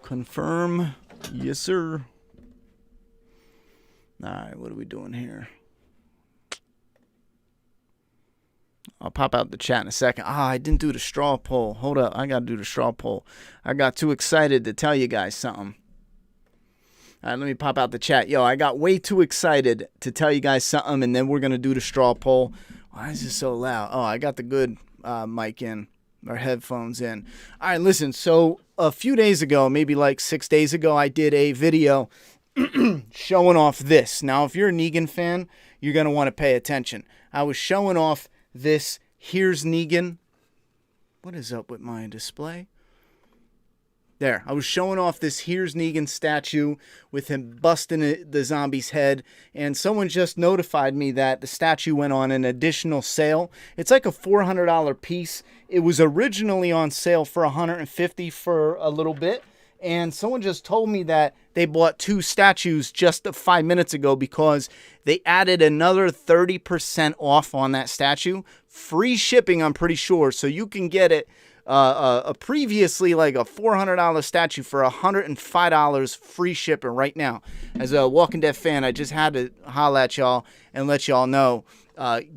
Confirm. Yes, sir. All right, what are we doing here? I'll pop out the chat in a second. I didn't do the straw poll. Hold up. I got to do the straw poll. I got too excited to tell you guys something. All right, let me pop out the chat. Yo, I got way too excited to tell you guys something, and then we're going to do the straw poll. Why is this so loud? Oh, I got the good mic in, or headphones in. All right, listen. So a few days ago, maybe like 6 days ago, I did a video showing off this. Now, if you're a Negan fan, you're going to want to pay attention. I was showing off this Here's Negan. What is up with my display? There, I was showing off this Here's Negan statue with him busting the zombie's head, and someone just notified me that the statue went on an additional sale. It's like a $400 piece. It was originally on sale for $150 for a little bit, and someone just told me that they bought 2 statues just 5 minutes ago because they added another 30% off on that statue. Free shipping, I'm pretty sure, so you can get it. Previously like a $400 statue for $105 free shipping right now. As a Walking Dead fan, I just had to holler at y'all and let y'all know,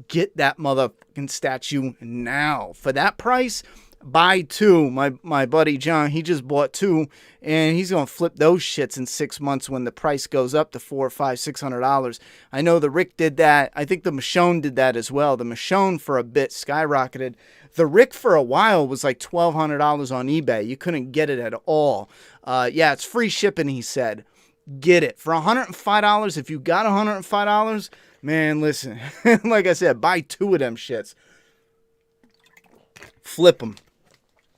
get that motherfucking statue now. For that price, buy 2. My buddy John, he just bought 2, and he's gonna flip those shits in 6 months when the price goes up to $400, $500, $600. I know the Rick did that. I think the Michonne did that as well. The Michonne for a bit skyrocketed. The Rick for a while was like $1,200 on eBay. You couldn't get it at all. Yeah, it's free shipping, he said. Get it. For $105, if you got $105, man, listen. Like I said, buy 2 of them shits. Flip them.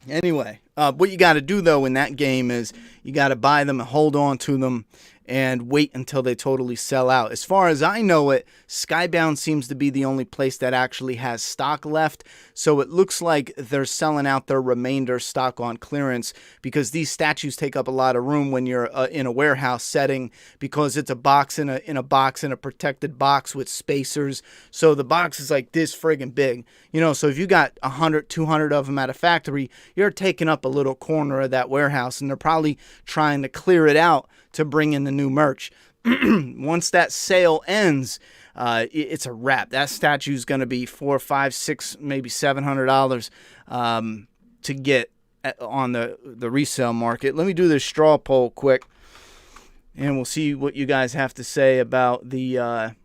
Anyway, what you got to do, though, in that game is you got to buy them and hold on to them and wait until they totally sell out. As far as I know it, Skybound seems to be the only place that actually has stock left. So it looks like they're selling out their remainder stock on clearance because these statues take up a lot of room when you're in a warehouse setting because it's a box in a box in a protected box with spacers. So the box is like this friggin' big. You know, so if you got 100, 200 of them at a factory, you're taking up a little corner of that warehouse, and they're probably trying to clear it out to bring in the new merch. Once that sale ends, it's a wrap. That statue is going to be $400, $500, $600, maybe $700 to get on the resale market. Let me do this straw poll quick, and we'll see what you guys have to say about the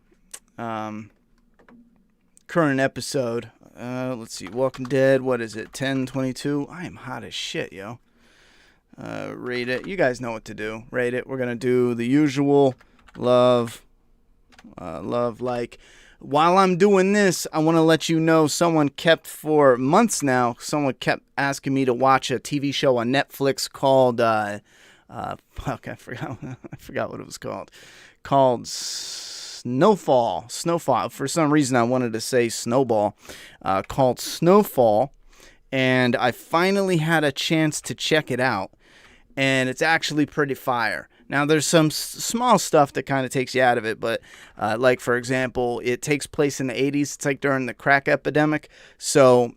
current episode. Let's see, Walking Dead, what is it, 10/22? I am hot as shit, yo. Rate it. You guys know what to do. Rate it. We're going to do the usual love, like. While I'm doing this, I want to let you know someone kept for months now, someone kept asking me to watch a TV show on Netflix called, fuck, I forgot what it was called. Called Snowfall. Snowfall. For some reason, I wanted to say Snowball. Called Snowfall. And I finally had a chance to check it out. And it's actually pretty fire. Now, there's some small stuff that kind of takes you out of it, but like, for example, it takes place in the 80s. It's like during the crack epidemic. So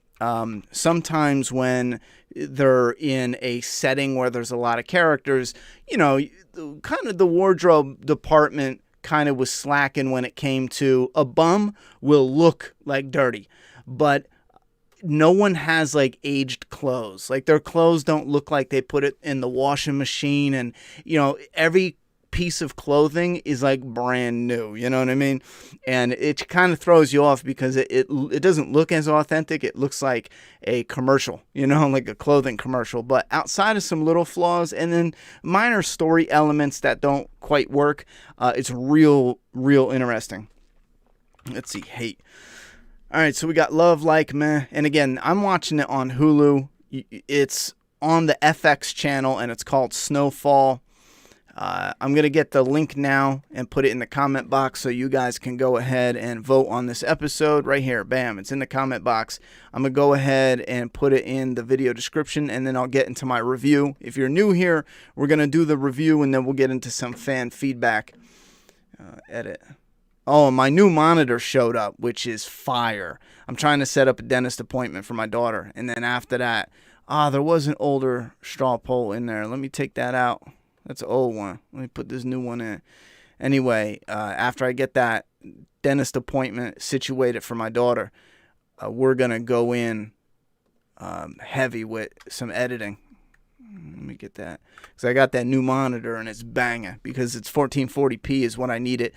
sometimes when they're in a setting where there's a lot of characters, you know, kind of the wardrobe department kind of was slacking when it came to a bum will look like dirty, but no one has like aged clothes. Like their clothes don't look like they put it in the washing machine, and you know, every piece of clothing is like brand new, you know what I mean? And it kind of throws you off because it doesn't look as authentic. It looks like a commercial, you know, like a clothing commercial. But outside of some little flaws and then minor story elements that don't quite work, it's real interesting. Let's see, hate. All right, so we got love, like, meh. And again, I'm watching it on Hulu. It's on the FX channel, and it's called Snowfall. I'm going to get the link now and put it in the comment box so you guys can go ahead and vote on this episode right here. Bam, it's in the comment box. I'm going to go ahead and put it in the video description, and then I'll get into my review. If you're new here, we're going to do the review, and then we'll get into some fan feedback. Edit. Oh, my new monitor showed up, which is fire. I'm trying to set up a dentist appointment for my daughter. And then after that, There was an older straw poll in there. Let me take that out. That's an old one. Let me put this new one in. Anyway, after I get that dentist appointment situated for my daughter, we're going to go in heavy with some editing. Let me get that. Because I got that new monitor and it's banging because it's 1440p is what I needed.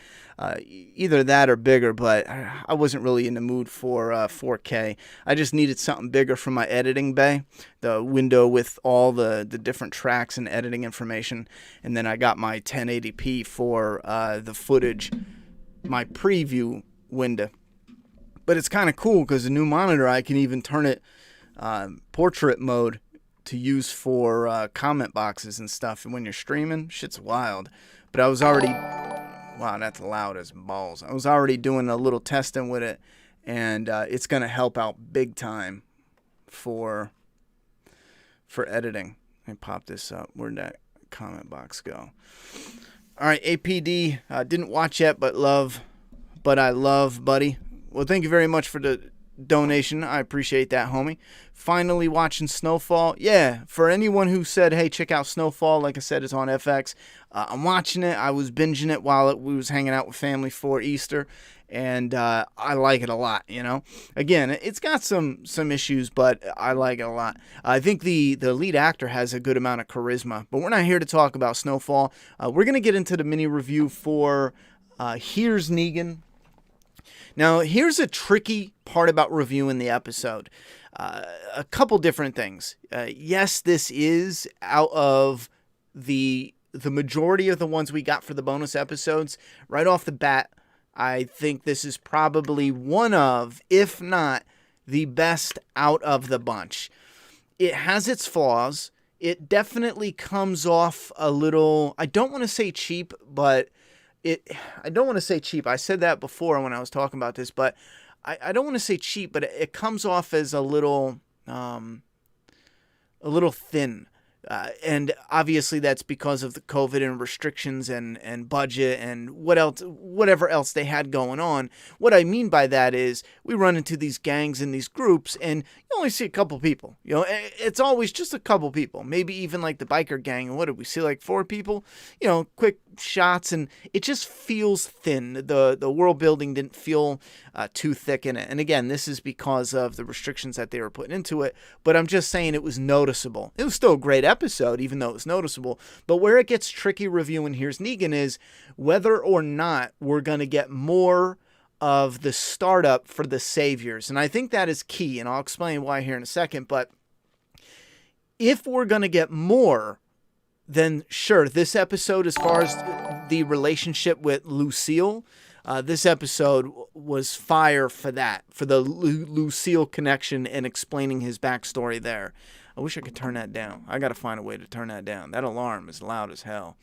Either that or bigger, but I wasn't really in the mood for 4K. I just needed something bigger for my editing bay, the window with all the different tracks and editing information. And then I got my 1080p for the footage, my preview window. But it's kind of cool because the new monitor, I can even turn it portrait mode to use for comment boxes and stuff. And when you're streaming, shit's wild. But I was already, wow, that's loud as balls. I was already doing a little testing with it, and it's going to help out big time for editing. Let me pop this up. Where'd that comment box go? All right, APD, didn't watch yet, but I love, buddy. Well, thank you very much for the donation. I appreciate that, homie. Finally watching Snowfall. Yeah, for anyone who said, hey, check out Snowfall, like I said, it's on FX. I'm watching it. I was binging it while we was hanging out with family for Easter, and I like it a lot, you know. Again, it's got some issues, but I like it a lot. I think the lead actor has a good amount of charisma, but we're not here to talk about Snowfall. We're going to get into the mini review for Here's Negan. Now, here's a tricky part about reviewing the episode. A couple different things. Yes, this is out of the majority of the ones we got for the bonus episodes. Right off the bat, I think this is probably one of, if not the best out of the bunch. It has its flaws. It definitely comes off a little, I don't want to say cheap, but I don't want to say cheap. I said that before when I was talking about this, but I don't want to say cheap, but it comes off as a little thin. And obviously that's because of the COVID and restrictions and budget and whatever else they had going on. What I mean by that is we run into these gangs and these groups and you only see a couple people. You know, it's always just a couple people, maybe even like the biker gang. And what did we see? Like 4 people, you know, quick shots, and it just feels thin. The world building didn't feel too thick in it. And again, this is because of the restrictions that they were putting into it, but I'm just saying it was noticeable. It was still a great episode, even though it was noticeable. But where it gets tricky reviewing Here's Negan is whether or not we're going to get more of the startup for the saviors. And I think that is key, and I'll explain why here in a second. But if we're going to get more, then sure, this episode, as far as the relationship with Lucille, this episode was fire for that, for the Lucille connection and explaining his backstory there. I wish I could turn that down. I got to find a way to turn that down. That alarm is loud as hell.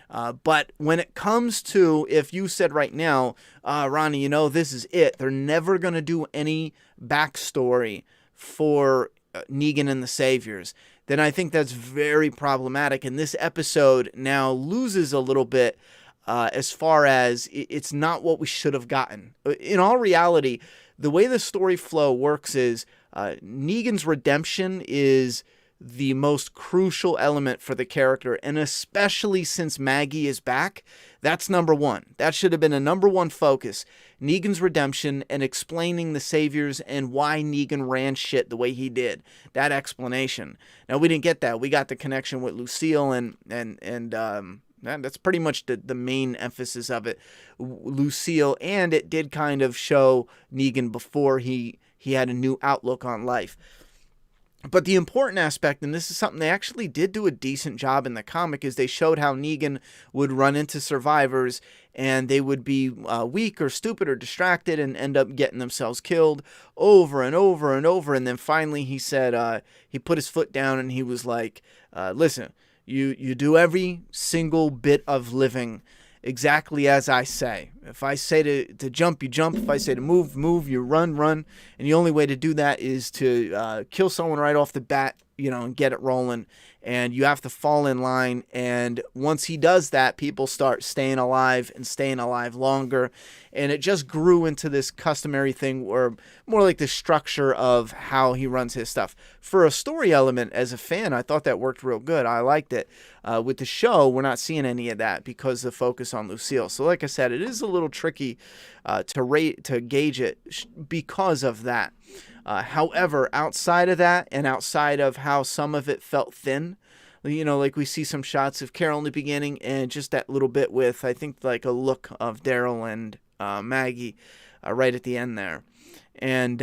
But when it comes to, if you said right now, Ronnie, you know, this is it. They're never going to do any backstory for Negan and the Saviors, then I think that's very problematic. And this episode now loses a little bit as far as it's not what we should have gotten. In all reality, the way the story flow works is Negan's redemption is the most crucial element for the character, and especially since Maggie is back, that's number one. That should have been a number one focus. Negan's redemption and explaining the saviors and why Negan ran shit the way he did. That explanation. Now, we didn't get that. We got the connection with Lucille and that's pretty much the main emphasis of it. Lucille, and it did kind of show Negan before he had a new outlook on life. But the important aspect, and this is something they actually did do a decent job in the comic, is they showed how Negan would run into survivors and they would be weak or stupid or distracted and end up getting themselves killed over and over and over. And then finally he said, he put his foot down and he was like, listen, you do every single bit of living exactly as I say. If I say to jump, you jump. If I say to move, you run. And the only way to do that is to kill someone right off the bat and get it rolling. And you have to fall in line. And once he does that, people start staying alive and staying alive longer. And it just grew into this customary thing, or more like the structure of how he runs his stuff. For a story element, as a fan, I thought that worked real good. I liked it. With the show, we're not seeing any of that because of the focus on Lucille. So like I said, it is a little tricky to gauge it because of that. However, outside of that, and outside of how some of it felt thin, like we see some shots of Carol in the beginning, and just that little bit with, I think, like a look of Daryl and Maggie right at the end there. And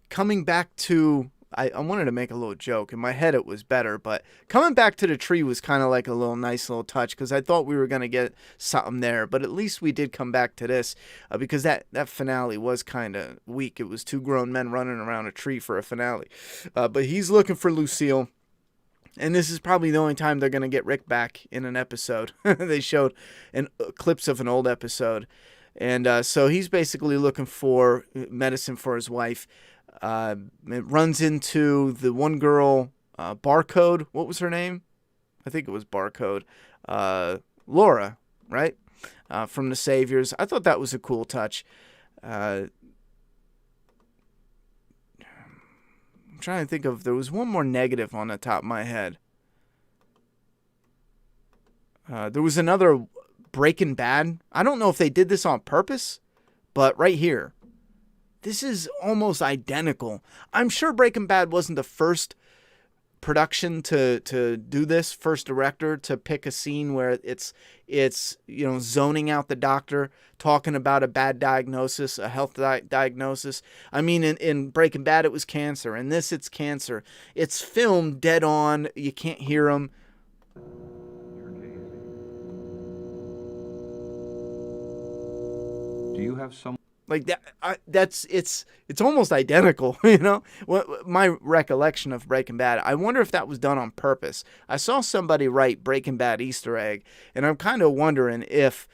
coming back to, I wanted to make a little joke. In my head, it was better, but coming back to the tree was kind of like a nice little touch, because I thought we were going to get something there, but at least we did come back to this, because that finale was kind of weak. It was two grown men running around a tree for a finale. But he's looking for Lucille, and this is probably the only time they're going to get Rick back in an episode. They showed clips of an old episode, and so he's basically looking for medicine for his wife. It runs into the one girl, Barcode. What was her name? I think it was Barcode. Laura, right? From the Saviors. I thought that was a cool touch. I'm trying to think of, there was one more negative on the top of my head. There was another Breaking Bad. I don't know if they did this on purpose, but right here, this is almost identical. I'm sure Breaking Bad wasn't the first production to do this, first director to pick a scene where it's zoning out the doctor, talking about a bad diagnosis, a health diagnosis. I mean, in Breaking Bad, it was cancer. In this, it's cancer. It's filmed dead on. You can't hear them. Do you have some? Like that, it's almost identical, My recollection of Breaking Bad, I wonder if that was done on purpose. I saw somebody write Breaking Bad Easter egg, and I'm kind of wondering if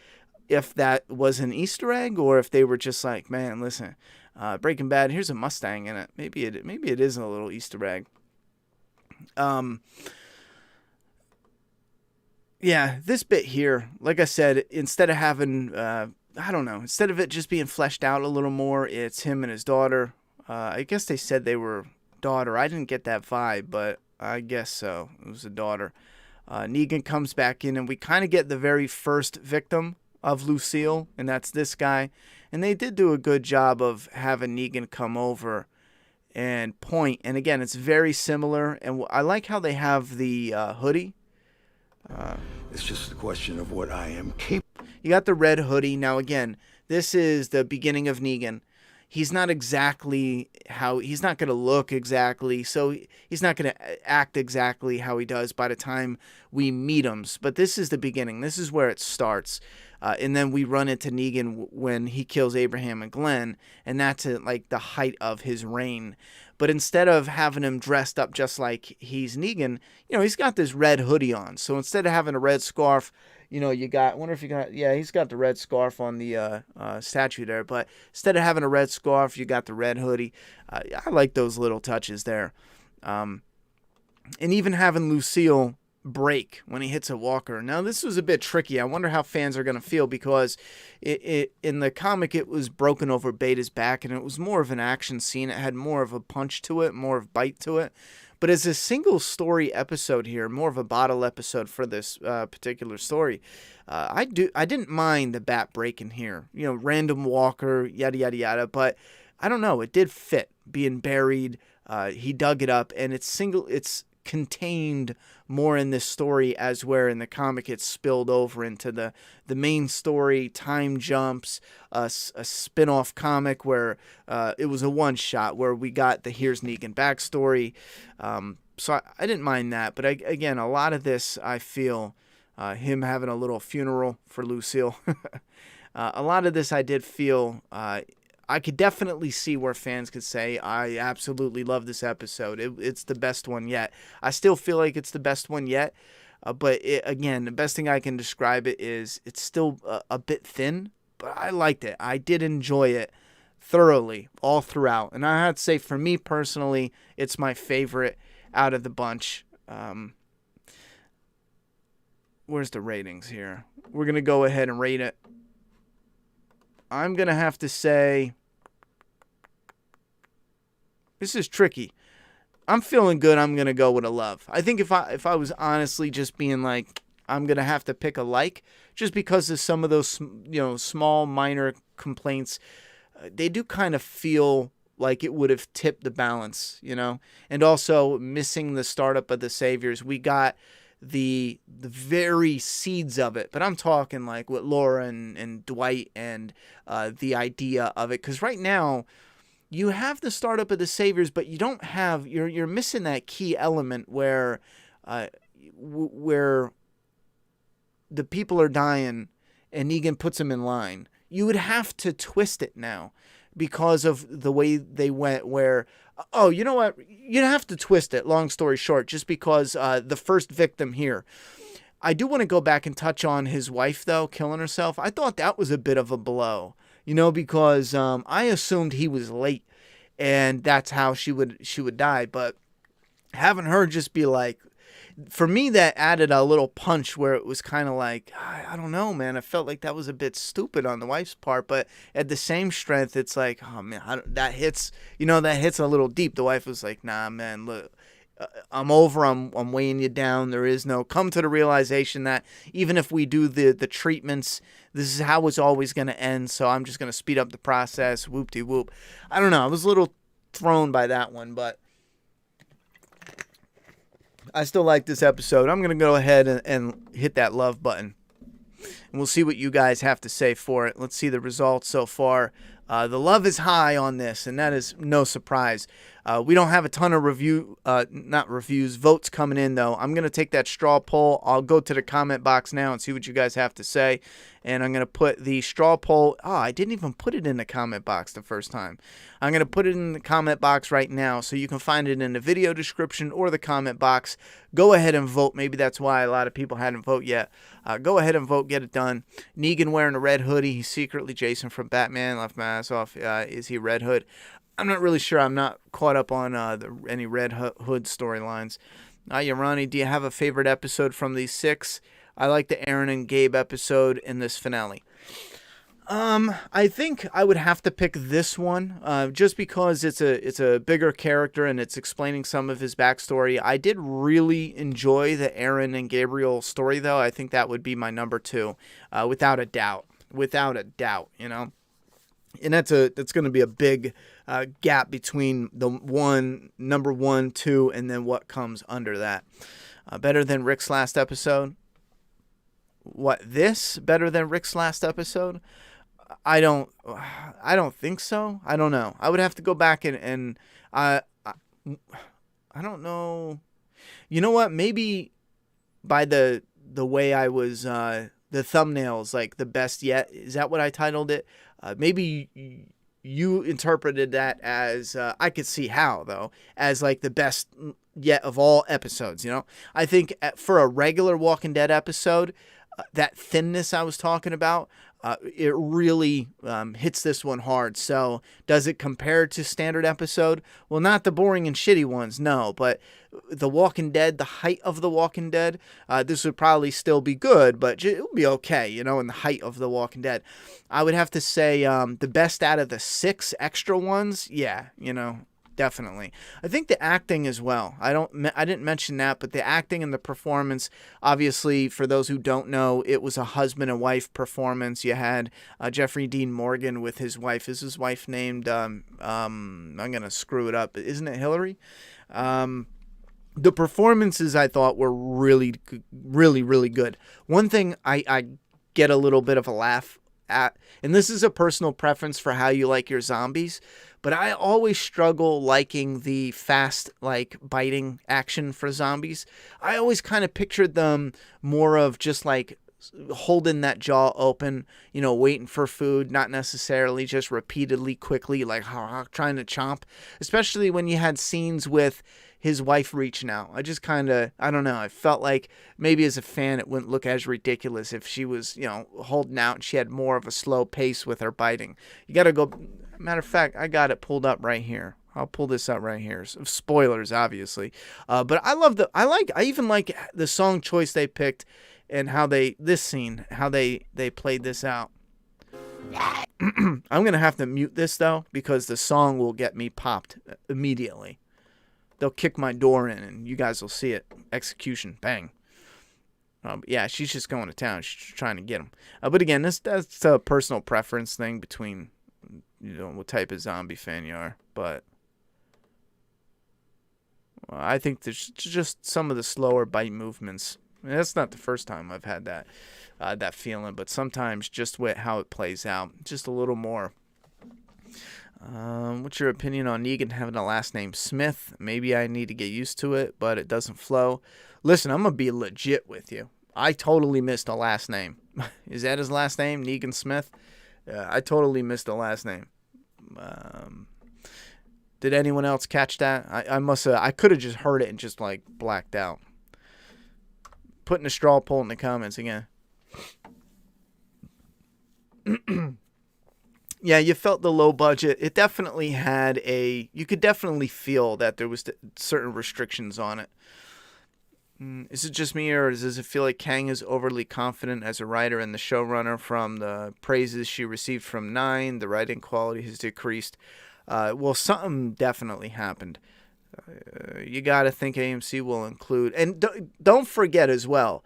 that was an Easter egg, or if they were just like, man, listen, Breaking Bad, here's a Mustang in it. Maybe it is a little Easter egg. Yeah, this bit here, like I said, instead of having instead of it just being fleshed out a little more, it's him and his daughter. I guess they said they were daughter. I didn't get that vibe, but I guess so. It was a daughter. Negan comes back in, and we kind of get the very first victim of Lucille, and that's this guy. And they did do a good job of having Negan come over and point. And again, it's very similar. And I like how they have the hoodie. It's just a question of what I am capable. You got the red hoodie. Now, again, this is the beginning of Negan. He's not exactly he's not going to look exactly, so he's not going to act exactly how he does by the time we meet him. But this is the beginning. This is where it starts. And then we run into Negan when he kills Abraham and Glenn, and that's at, like, the height of his reign. But instead of having him dressed up just like he's Negan, he's got this red hoodie on. So instead of having a red scarf, he's got the red scarf on the statue there. But instead of having a red scarf, you got the red hoodie. I like those little touches there. And even having Lucille break when he hits a walker. Now, this was a bit tricky. I wonder how fans are going to feel, because in the comic, it was broken over Beta's back, and it was more of an action scene. It had more of a punch to it, more of bite to it. But as a single story episode here, more of a bottle episode for this particular story, I didn't mind the bat breaking here. Random walker, yada, yada, yada. But I don't know. It did fit being buried. He dug it up, and it's contained more in this story, as where in the comic it's spilled over into the main story, time jumps, a spin-off comic where it was a one-shot where we got the Here's Negan backstory. So I didn't mind that. But again, a lot of this, I feel, him having a little funeral for Lucille, a lot of this I did feel I could definitely see where fans could say, I absolutely love this episode. It's the best one yet. I still feel like it's the best one yet. But again, the best thing I can describe it is it's still a bit thin, but I liked it. I did enjoy it. thoroughly all throughout. And I had to say, for me personally, it's my favorite out of the bunch. Where's the ratings here? We're going to go ahead and rate it. I'm going to have to say, this is tricky. I'm feeling good. I'm going to go with a love. I think if I was honestly just being like, I'm going to have to pick a like, just because of some of those, small minor complaints, they do kind of feel like it would have tipped the balance, and also missing the startup of the Saviors. We got the very seeds of it, but I'm talking like with Laura and Dwight and the idea of it. Because right now, you have the startup of the Saviors, but you don't have, you're missing that key element where the people are dying and Negan puts them in line. You would have to twist it now because of the way they went, where, oh, you know what? You'd have to twist it, long story short, just because the first victim here. I do want to go back and touch on his wife, though, killing herself. I thought that was a bit of a blow, because I assumed he was late and that's how she would die. But having her just be like, for me, that added a little punch where it was kind of like, I don't know, man. I felt like that was a bit stupid on the wife's part, but at the same strength, it's like, oh man, that hits a little deep. The wife was like, nah, man, look, I'm over. I'm weighing you down. There is no, come to the realization that even if we do the treatments, this is how it's always going to end. So I'm just going to speed up the process. Whoop-de-whoop. I don't know. I was a little thrown by that one, but I still like this episode. I'm going to go ahead and hit that love button. And we'll see what you guys have to say for it. Let's see the results so far. The love is high on this, and that is no surprise. We don't have a ton of votes coming in, though. I'm going to take that straw poll. I'll go to the comment box now and see what you guys have to say. And I'm going to put the straw poll. Oh, I didn't even put it in the comment box the first time. I'm going to put it in the comment box right now, so you can find it in the video description or the comment box. Go ahead and vote. Maybe that's why a lot of people hadn't voted yet. Go ahead and vote. Get it done. Negan wearing a red hoodie. He's secretly Jason from Batman. Left my ass off. Is he Red Hood? I'm not really sure. I'm not caught up on any Red Hood storylines. Yarani, do you have a favorite episode from these 6? I like the Aaron and Gabe episode in this finale. I think I would have to pick this one, just because it's a bigger character and it's explaining some of his backstory. I did really enjoy the Aaron and Gabriel story, though. I think that would be my number 2, without a doubt. Without a doubt, And that's going to be a big gap between the number 1, 2, and then what comes under that. Better than Rick's last episode. What, this better than Rick's last episode? I don't think so. I don't know. I would have to go back and I don't know. You know what? Maybe by the way I was the thumbnails, like the best yet. Is that what I titled it? Maybe you interpreted that as I could see how, though, as like the best yet of all episodes. I think for a regular Walking Dead episode, that thinness I was talking about, it really hits this one hard. So does it compare to standard episode? Well, not the boring and shitty ones, no. But The Walking Dead, the height of The Walking Dead, this would probably still be good, but it would be okay, in the height of The Walking Dead. I would have to say the best out of the 6 extra ones, yeah, definitely. I think the acting as well. I didn't mention that, but the acting and the performance, obviously, for those who don't know, it was a husband and wife performance. You had Jeffrey Dean Morgan with his wife. Is his wife named, I'm going to screw it up, isn't it Hillary? The performances, I thought, were really, really, really good. One thing I get a little bit of a laugh at, and this is a personal preference for how you like your zombies, but I always struggle liking the fast, biting action for zombies. I always kind of pictured them more of just holding that jaw open, waiting for food, not necessarily just repeatedly, quickly, trying to chomp, especially when you had scenes with his wife reaching out. I just kind of, I don't know, I felt like maybe as a fan it wouldn't look as ridiculous if she was, holding out and she had more of a slow pace with her biting. You got to go, Matter of fact, I got it pulled up right here. I'll pull this up right here. Spoilers, obviously, but I even like the song choice they picked, and how they played this out. I'm gonna have to mute this though, because the song will get me popped immediately. They'll kick my door in, and you guys will see it. Execution, bang. Yeah, she's just going to town. She's trying to get him. But again, that's a personal preference thing between, what type of zombie fan you are. But I think there's just some of the slower bite movements. That's not the first time I've had that feeling, but sometimes just with how it plays out, just a little more. What's your opinion on Negan having a last name Smith? Maybe I need to get used to it, but it doesn't flow. Listen, I'm going to be legit with you. I totally missed a last name. Is that his last name, Negan Smith? I totally missed the last name. Did anyone else catch that? I could have just heard it and just like blacked out. Putting a straw poll in the comments again. Yeah, you felt the low budget. It definitely had you could definitely feel that there was certain restrictions on it. Is it just me, or does it feel like Kang is overly confident as a writer and the showrunner from the praises she received from 9? The writing quality has decreased. Well, something definitely happened. You got to think AMC will include. And don't forget as well,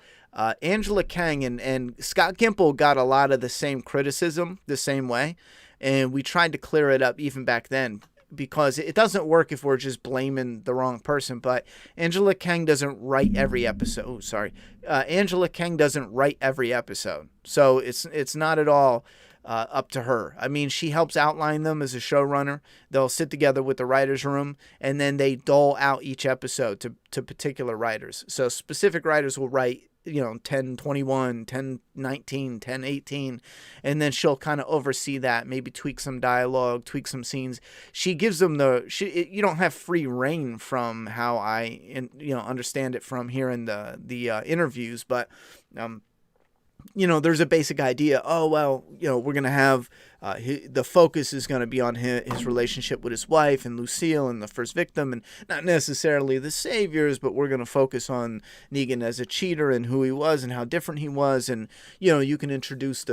Angela Kang and Scott Gimple got a lot of the same criticism the same way. And we tried to clear it up even back then, because it doesn't work if we're just blaming the wrong person. But Angela Kang doesn't write every episode. Oh, sorry. Angela Kang doesn't write every episode. So it's not at all up to her. I mean, she helps outline them as a showrunner. They'll sit together with the writer's room, and then they dole out each episode to particular writers. So specific writers will write 10/21, 10/19, 10/18, and then she'll kind of oversee that, maybe tweak some dialogue, tweak some scenes. She gives them you don't have free reign from how I understand it from hearing the interviews, but there's a basic idea. Oh, well, we're going to have the focus is going to be on his relationship with his wife and Lucille and the first victim, and not necessarily the saviors, but we're going to focus on Negan as a cheater and who he was and how different he was. And, you can introduce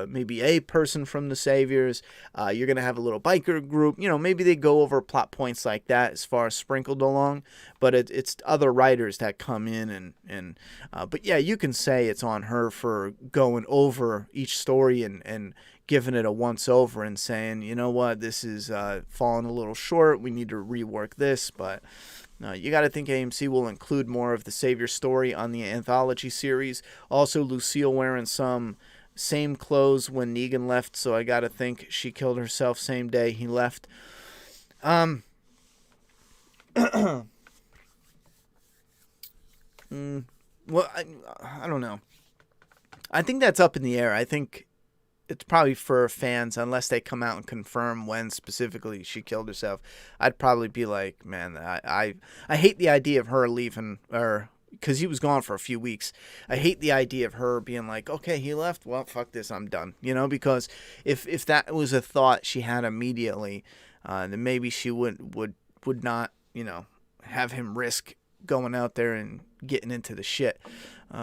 maybe a person from the saviors. You're going to have a little biker group. Maybe they go over plot points like that as far as sprinkled along, but it's other writers that come in but yeah, you can say it's on her for going over each story and giving it a once over and saying, you know what, this is falling a little short. We need to rework this. But you got to think AMC will include more of the Savior story on the anthology series. Also, Lucille wearing some same clothes when Negan left, so I got to think she killed herself same day he left. Well, I don't know. I think that's up in the air. I think it's probably for fans, unless they come out and confirm when specifically she killed herself. I'd probably be like, man, I hate the idea of her leaving, or because he was gone for a few weeks. I hate the idea of her being like, okay, he left, well, fuck this, I'm done. Because if that was a thought she had immediately, then maybe she would not, have him risk going out there and getting into the shit.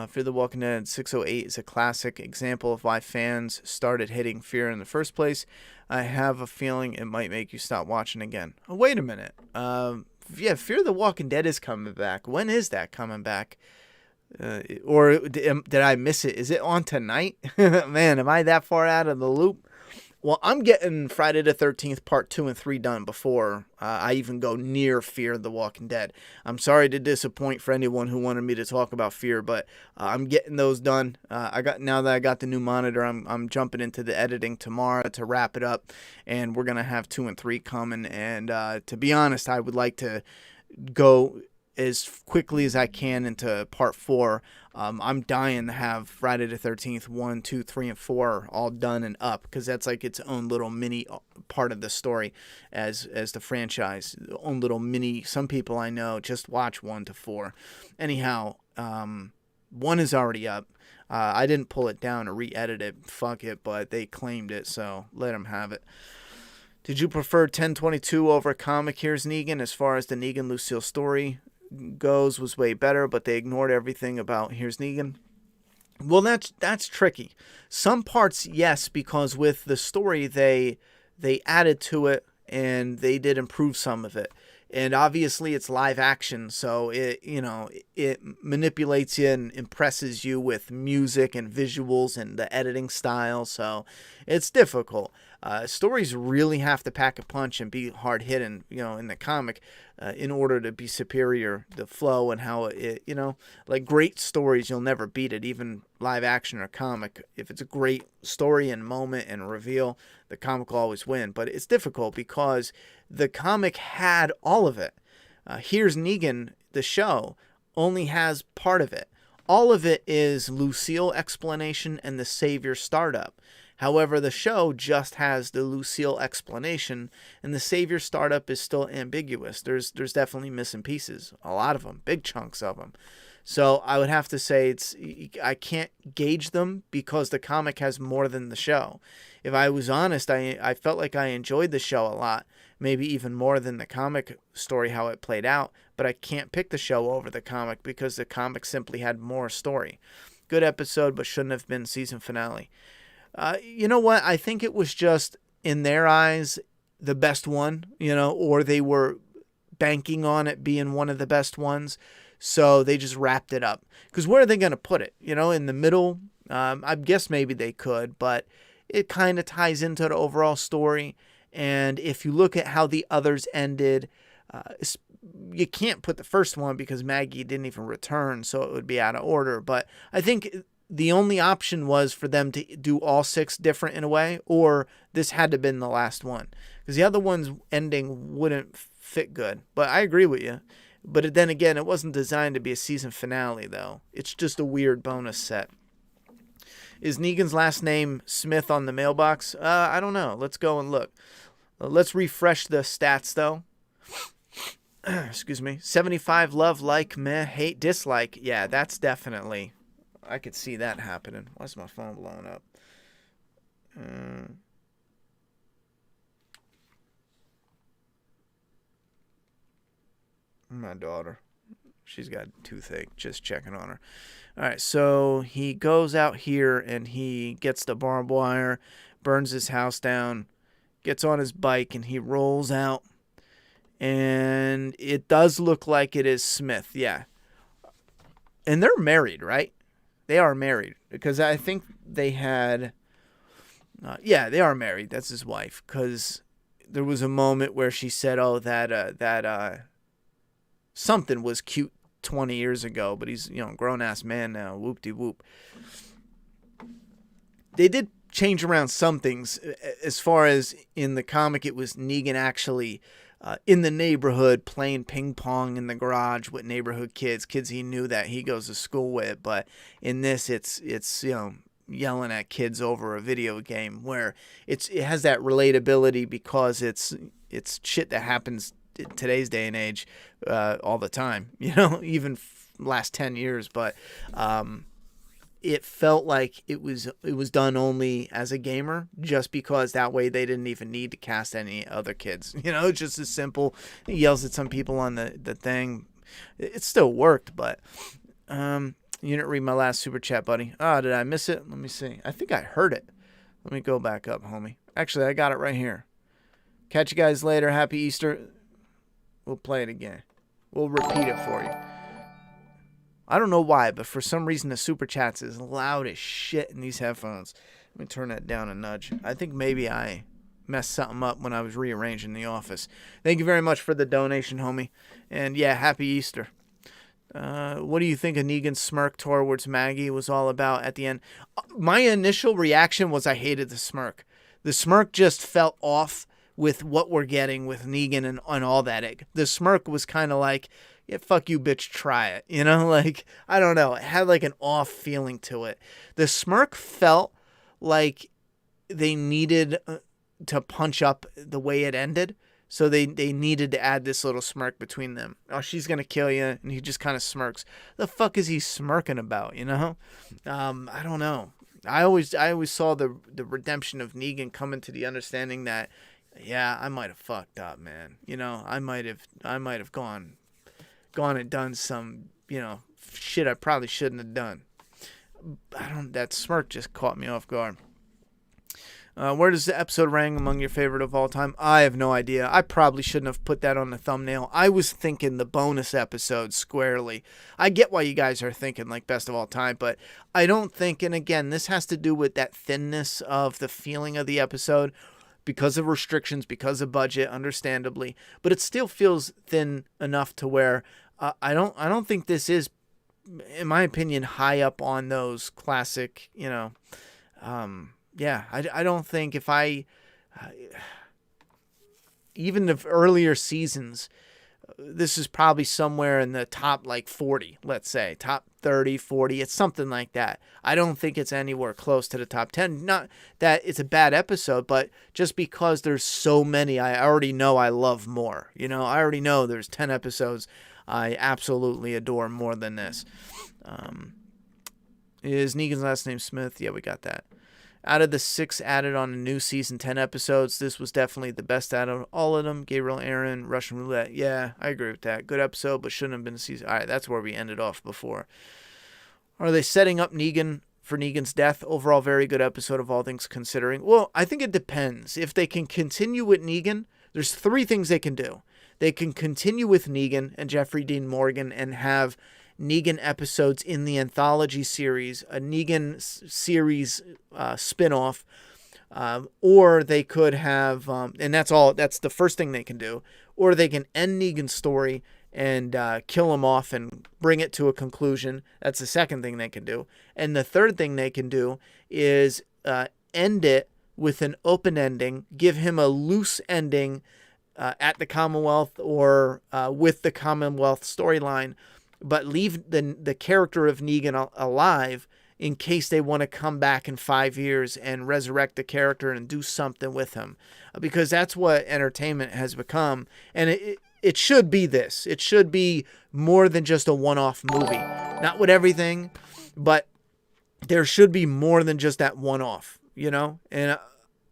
Fear the Walking Dead 608 is a classic example of why fans started hating Fear in the first place. I have a feeling it might make you stop watching again. Oh, wait a minute. Yeah, Fear the Walking Dead is coming back. When is that coming back? Or did I miss it? Is it on tonight? Man, am I that far out of the loop? Well, I'm getting Friday the 13th Part 2 and 3 done before I even go near Fear the Walking Dead. I'm sorry to disappoint for anyone who wanted me to talk about Fear, but I'm getting those done. Now that I got the new monitor, I'm jumping into the editing tomorrow to wrap it up, and we're gonna have 2 and 3 coming. And to be honest, I would like to go as quickly as I can into Part 4. I'm dying to have Friday the 13th 1, 2, 3, and 4 all done and up, because that's like its own little mini part of the story as the franchise, own little mini. Some people I know just watch 1 to 4. Anyhow, 1 is already up. I didn't pull it down or re-edit it. Fuck it, but they claimed it, so let them have it. Did you prefer 1022 over comic Here's Negan? As far as the Negan Lucille story goes, was way better, but they ignored everything about Here's Negan. Well, that's tricky. Some parts, yes, because with the story they added to it and they did improve some of it. And obviously it's live action, so it manipulates you and impresses you with music and visuals and the editing style, so it's difficult. Stories really have to pack a punch and be hard hitting, in the comic, in order to be superior. The flow and how it, like great stories, you'll never beat it, even live action or comic. If it's a great story and moment and reveal, the comic will always win. But it's difficult because the comic had all of it. Here's Negan, the show, only has part of it. All of it is Lucille explanation and the Savior startup. However, the show just has the Lucille explanation, and the Savior startup is still ambiguous. There's definitely missing pieces, a lot of them, big chunks of them. So I would have to say I can't gauge them because the comic has more than the show. If I was honest, I felt like I enjoyed the show a lot, maybe even more than the comic story, how it played out, but I can't pick the show over the comic because the comic simply had more story. Good episode, but shouldn't have been season finale. You know what? I think it was just, in their eyes, the best one, or they were banking on it being one of the best ones. So they just wrapped it up. Because where are they going to put it? In the middle? I guess maybe they could, but it kind of ties into the overall story. And if you look at how the others ended, you can't put the first one because Maggie didn't even return, so it would be out of order. But I think the only option was for them to do all 6 different in a way, or this had to have been the last one. Because the other one's ending wouldn't fit good. But I agree with you. But then again, it wasn't designed to be a season finale, though. It's just a weird bonus set. Is Negan's last name Smith on the mailbox? I don't know. Let's go and look. Let's refresh the stats, though. Excuse me. 75 love, like, meh, hate, dislike. Yeah, that's definitely... I could see that happening. Why's my phone blowing up? My daughter. She's got toothache. Just checking on her. All right, so he goes out here and he gets the barbed wire, burns his house down, gets on his bike, and he rolls out. And it does look like it is Smith, yeah. And they're married, right? They are married because I think they had, they are married. That's his wife. Because there was a moment where she said, that something was cute 20 years ago, but he's, a grown-ass man now. Whoop-de-whoop. They did change around some things. As far as in the comic, it was Negan actually in the neighborhood playing ping pong in the garage with neighborhood kids he knew that he goes to school with. But in this, it's yelling at kids over a video game where it has that relatability because it's shit that happens in today's day and age all the time, even last 10 years. But it felt like it was done only as a gamer, just because that way they didn't even need to cast any other kids. It's just as simple. He yells at some people on the thing. It still worked, but you didn't read my last super chat, buddy. Oh, did I miss it? Let me see. I think I heard it. Let me go back up, homie. Actually, I got it right here. Catch you guys later. Happy Easter. We'll play it again. We'll repeat it for you. I don't know why, but for some reason the super chats is loud as shit in these headphones. Let me turn that down a nudge. I think maybe I messed something up when I was rearranging the office. Thank you very much for the donation, homie. And yeah, happy Easter. What do you think of Negan's smirk towards Maggie was all about at the end? My initial reaction was I hated the smirk. The smirk just felt off with what we're getting with Negan and all that. The smirk was kind of like, yeah, fuck you, bitch, try it. I don't know. It had like an off feeling to it. The smirk felt like they needed to punch up the way it ended. So they needed to add this little smirk between them. Oh, she's going to kill you. And he just kind of smirks. The fuck is he smirking about, I don't know. I always saw the redemption of Negan coming to the understanding that yeah, I might have fucked up, man. You know, I might have gone and done some, shit I probably shouldn't have done. That smirk just caught me off guard. Where does the episode rank among your favorite of all time? I have no idea. I probably shouldn't have put that on the thumbnail. I was thinking the bonus episode squarely. I get why you guys are thinking like best of all time, but I don't think, and again, this has to do with that thinness of the feeling of the episode because of restrictions, because of budget, understandably, but it still feels thin enough to where I don't think this is, in my opinion, high up on those classic, yeah, I don't think if even the earlier seasons, this is probably somewhere in the top like 40, let's say, top 30, 40. It's something like that. I don't think it's anywhere close to the top 10. Not that it's a bad episode, but just because there's so many, I already know I love more. I already know there's 10 episodes I absolutely adore more than this. Is Negan's last name Smith? Yeah, we got that. Out of the 6 added on a new season, 10 episodes, this was definitely the best out of all of them. Gabriel Aaron, Russian Roulette. Yeah, I agree with that. Good episode, but shouldn't have been a season. All right, that's where we ended off before. Are they setting up Negan for Negan's death? Overall, very good episode of all things considering. Well, I think it depends. If they can continue with Negan, there's 3 things they can do. They can continue with Negan and Jeffrey Dean Morgan and have Negan episodes in the anthology series, a Negan series spinoff, or they could have, and that's the first thing they can do, or they can end Negan's story and kill him off and bring it to a conclusion. That's the second thing they can do. And the third thing they can do is end it with an open ending, give him a loose ending at the Commonwealth or with the Commonwealth storyline, but leave the character of Negan alive in case they want to come back in 5 years and resurrect the character and do something with him. Because that's what entertainment has become. And it should be this. It should be more than just a one-off movie. Not with everything, but there should be more than just that one-off, And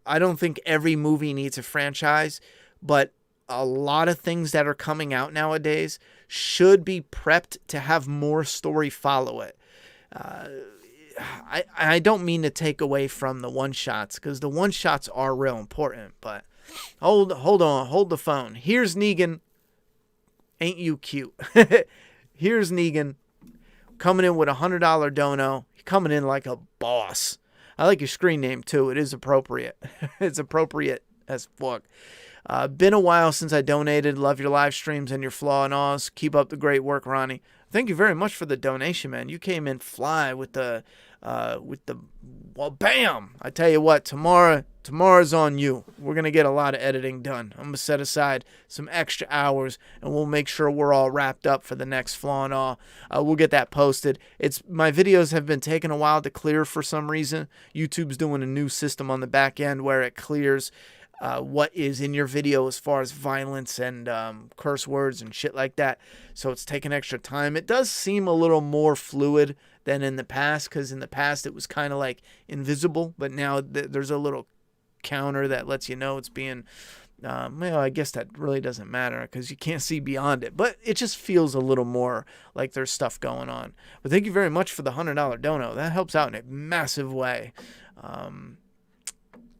I don't think every movie needs a franchise, but a lot of things that are coming out nowadays should be prepped to have more story follow it. I don't mean to take away from the one-shots, because the one-shots are real important, but hold on, hold the phone. Here's Negan. Ain't you cute? Here's Negan coming in with $100 dono. Coming in like a boss. I like your screen name too. It is appropriate. It's appropriate as fuck. Been a while since I donated. Love your live streams and your flaw and ahs. Keep up the great work, Ronnie. Thank you very much for the donation, man. You came in fly with the well, bam! I tell you what, tomorrow's on you. We're gonna get a lot of editing done. I'm gonna set aside some extra hours, and we'll make sure we're all wrapped up for the next flaw and awe. We'll get that posted. My videos have been taking a while to clear for some reason. YouTube's doing a new system on the back end where it clears what is in your video as far as violence and curse words and shit like that. So it's taking extra time. It does seem a little more fluid than in the past, because in the past it was kind of like invisible, but now there's a little counter that lets you know it's being, well, I guess that really doesn't matter because you can't see beyond it, but it just feels a little more like there's stuff going on. But thank you very much for the $100 dono. That helps out in a massive way.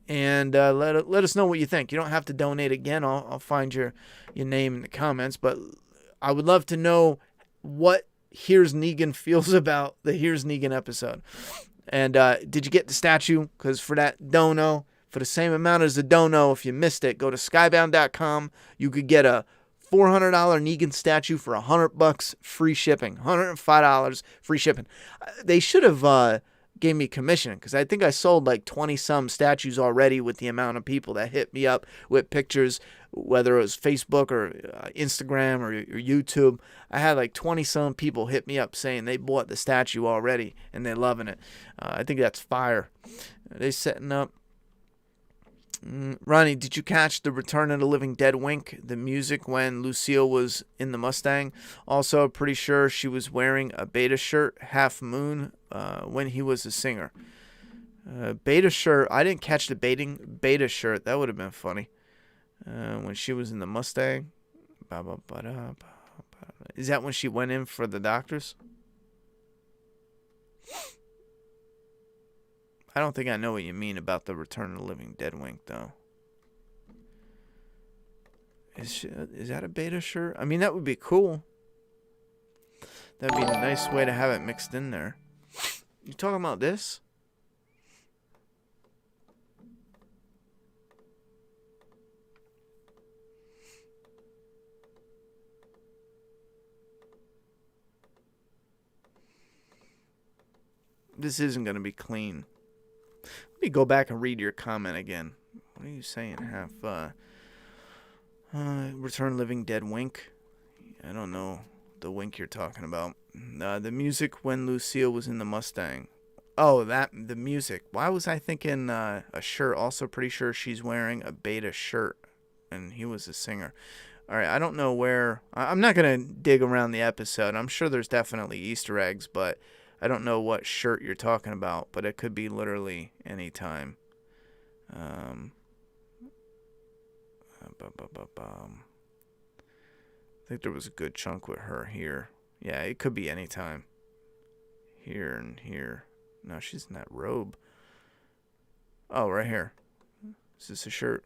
And let us know what you think. You don't have to donate again. I'll find your name in the comments. But I would love to know what Here's Negan feels about the Here's Negan episode. And did you get the statue? Because for that dono, for the same amount as the dono, if you missed it, go to skybound.com. You could get a $400 Negan statue for $100 free shipping. $105 free shipping. They should have gave me commission, because I think I sold like 20-some statues already with the amount of people that hit me up with pictures, whether it was Facebook or Instagram or YouTube. I had like 20-some people hit me up saying they bought the statue already and they're loving it. I think that's fire. Are they setting up? Ronnie, did you catch the Return of the Living Dead wink? The music when Lucille was in the Mustang? Also, pretty sure she was wearing a Beta shirt, Half Moon, when he was a singer. Beta shirt. I didn't catch the Beta shirt. That would have been funny. When she was in the Mustang. Is that when she went in for the doctors? I don't think I know what you mean about the Return of the Living Dead wink, though. Is that a beta shirt? I mean, that would be cool. That'd be a nice way to have it mixed in there. You talking about this? This isn't going to be clean. Let me go back and read your comment again. What are you saying? Return Living Dead wink? I don't know the wink you're talking about. The music when Lucille was in the Mustang. Oh, the music. Why was I thinking a shirt? Also pretty sure she's wearing a beta shirt. And he was a singer. All right, I don't know where. I'm not going to dig around the episode. I'm sure there's definitely Easter eggs, but I don't know what shirt you're talking about, but it could be literally any time. I think there was a good chunk with her here. Yeah, it could be any time. Here and here. No, she's in that robe. Oh, right here. Is this a shirt?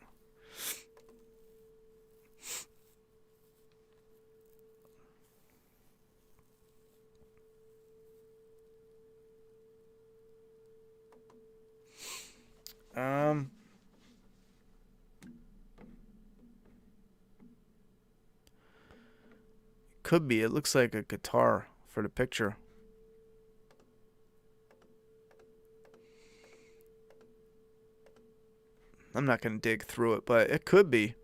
Could be. It looks like a guitar for the picture. I'm not going to dig through it, but it could be.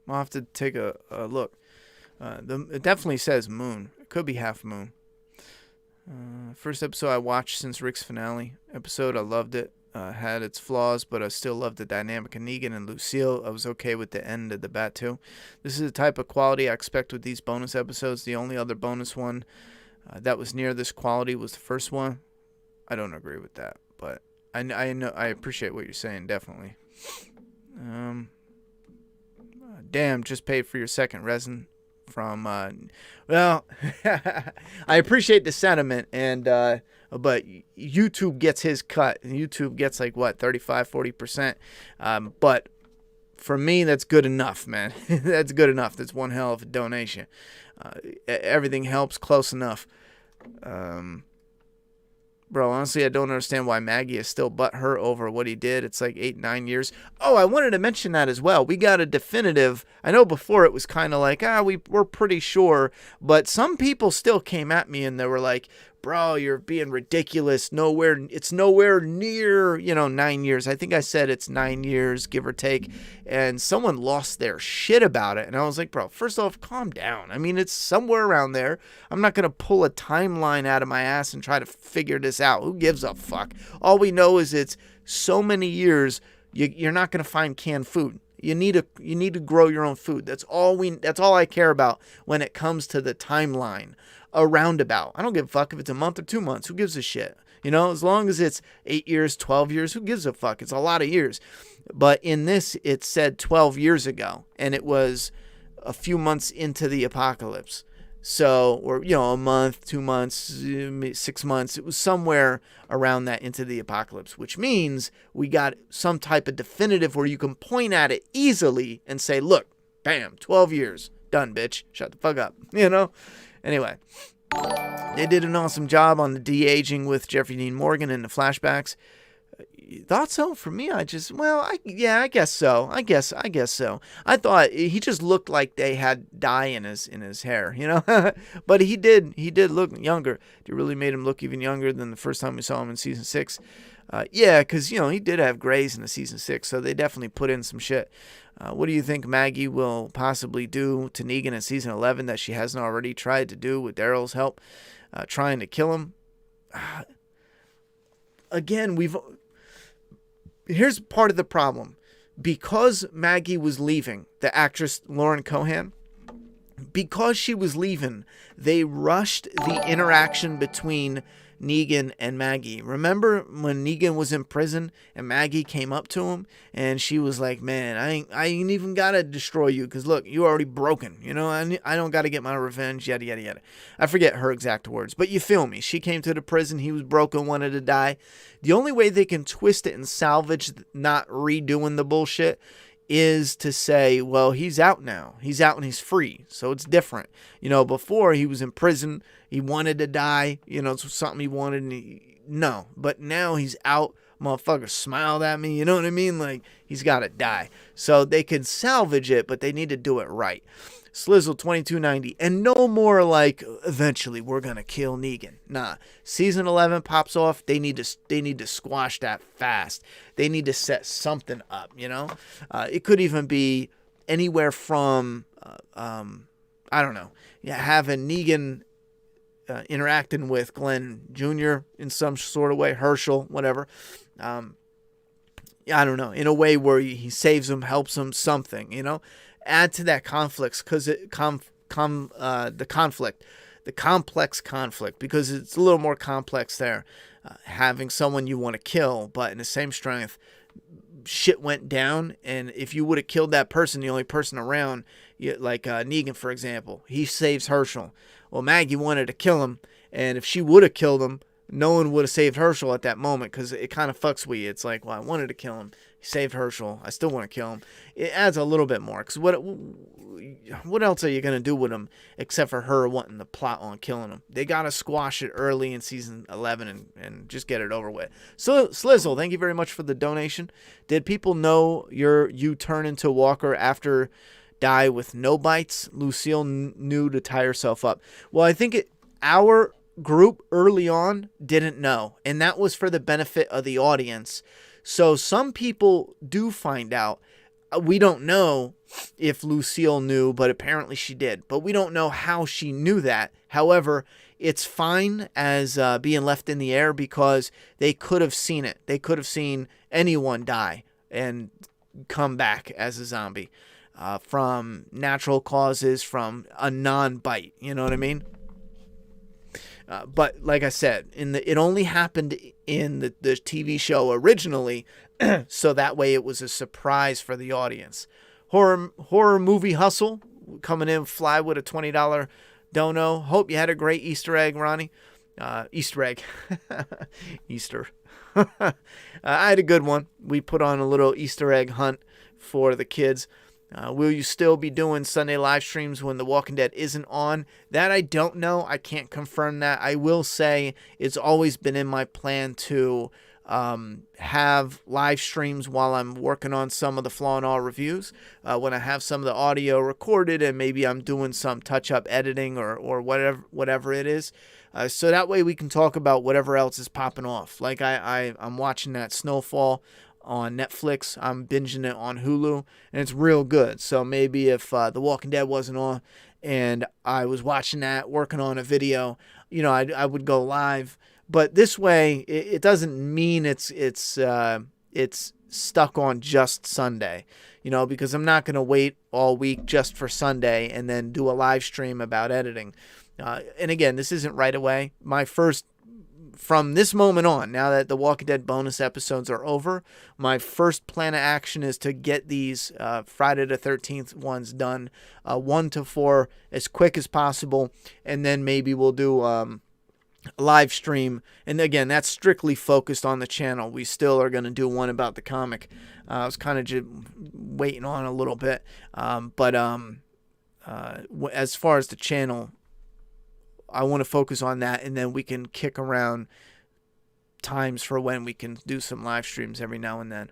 I'll have to take a look. It definitely says moon. It could be half moon. First episode I watched since Rick's finale episode. I loved it. Had its flaws, but I still loved the dynamic of Negan and Lucille. I was okay with the end of the bat too. This is the type of quality I expect with these bonus episodes. The only other bonus one that was near this quality was the first one. I don't agree with that, but I know I appreciate what you're saying, definitely. Damn, just paid for your second resin from well, I appreciate the sentiment, and but YouTube gets his cut. YouTube gets like what, 35-40%, but for me that's good enough, man. That's good enough. That's one hell of a donation. Everything helps close enough. Bro, honestly, I don't understand why Maggie is still butthurt over what he did. It's like 8-9 years. Oh, I wanted to mention that as well. We got a definitive. I know before it was kind of like, we're pretty sure. But some people still came at me and they were like, bro, you're being ridiculous. It's nowhere near, 9 years. I think I said it's 9 years, give or take. And someone lost their shit about it. And I was like, bro, first off, calm down. I mean, it's somewhere around there. I'm not going to pull a timeline out of my ass and try to figure this out. Who gives a fuck? All we know is it's so many years, you're not going to find canned food. You need to grow your own food. That's all I care about when it comes to the timeline. A roundabout. I don't give a fuck if it's a month or 2 months. Who gives a shit? As long as it's 8 years, 12 years, who gives a fuck? It's a lot of years. But in this, it said 12 years ago, and it was a few months into the apocalypse. So, or, a month, 2 months, 6 months. It was somewhere around that into the apocalypse, which means we got some type of definitive where you can point at it easily and say, look, bam, 12 years. Done, bitch. Shut the fuck up. Anyway, they did an awesome job on the de-aging with Jeffrey Dean Morgan in the flashbacks. Thought so? For me, I guess so. I guess so. I thought he just looked like they had dye in his hair, But he did look younger. It really made him look even younger than the first time we saw him in season 6. Yeah, because, he did have grays in the season 6, so they definitely put in some shit. What do you think Maggie will possibly do to Negan in season 11 that she hasn't already tried to do with Daryl's help, trying to kill him? Again, here's part of the problem. Because Maggie was leaving, the actress Lauren Cohan, because she was leaving, they rushed the interaction between Negan and Maggie. Remember when Negan was in prison and Maggie came up to him and she was like, man, I ain't even gotta destroy you because look, you already broken. You know, I don't gotta get my revenge, yada, yada, yada. I forget her exact words, but you feel me. She came to the prison, he was broken, wanted to die. The only way they can twist it and salvage not redoing the bullshit is to say, well, he's out now. He's out and he's free. So it's different. You know, before he was in prison, he wanted to die. You know, it's something he wanted. And no, but now he's out. Motherfucker smiled at me. You know what I mean? Like, he's got to die. So they can salvage it, but they need to do it right. Slizzle 2290. And no more like, eventually we're going to kill Negan. Nah. Season 11 pops off. They need to squash that fast. They need to set something up, you know? It could even be anywhere from, I don't know, having Negan interacting with Glenn Jr. in some sort of way, Herschel, whatever. I don't know, in a way where he saves him, helps him, something, you know? Add to that conflicts because the complex conflict, because it's a little more complex there. Having someone you want to kill, but in the same strength, shit went down, and if you would have killed that person, the only person around, like Negan, for example, he saves Herschel. Well, Maggie wanted to kill him, and if she would have killed him, no one would have saved Herschel at that moment because it kind of fucks with you. It's like, well, I wanted to kill him. He saved Herschel. I still want to kill him. It adds a little bit more because what else are you going to do with him except for her wanting the plot on killing him? They got to squash it early in season 11 and just get it over with. So, Slizzle, thank you very much for the donation. Did people know you turn into Walker after die with no bites? Lucille knew to tie herself up. Well, I think our group early on didn't know, and that was for the benefit of the audience. So some people do find out. We don't know if Lucille knew, but apparently she did. But we don't know how she knew that. However, it's fine as being left in the air because they could have seen it. They could have seen anyone die and come back as a zombie from natural causes, from a non-bite. You know what I mean? But like I said, it only happened in the TV show originally, so that way it was a surprise for the audience. Horror movie hustle coming in fly with a $20 dono. Hope you had a great Easter egg, Ronnie. Easter egg, Easter. I had a good one. We put on a little Easter egg hunt for the kids. Will you still be doing Sunday live streams when The Walking Dead isn't on? That I don't know. I can't confirm that. I will say it's always been in my plan to have live streams while I'm working on some of the Flaw and All reviews. When I have some of the audio recorded and maybe I'm doing some touch-up editing or whatever it is. So that way we can talk about whatever else is popping off. Like I'm watching that Snowfall on Netflix. I'm binging it on Hulu, and it's real good. So maybe if The Walking Dead wasn't on and I was watching that, working on a video, you know, I would go live. But this way, it doesn't mean it's stuck on just Sunday, you know, because I'm not going to wait all week just for Sunday and then do a live stream about editing. And again, this isn't right away. From this moment on, now that the Walking Dead bonus episodes are over, my first plan of action is to get these Friday the 13th ones done, 1 to 4, as quick as possible, and then maybe we'll do a live stream. And again, that's strictly focused on the channel. We still are going to do one about the comic. I was kind of just waiting on a little bit, but as far as the channel, I want to focus on that, and then we can kick around times for when we can do some live streams every now and then.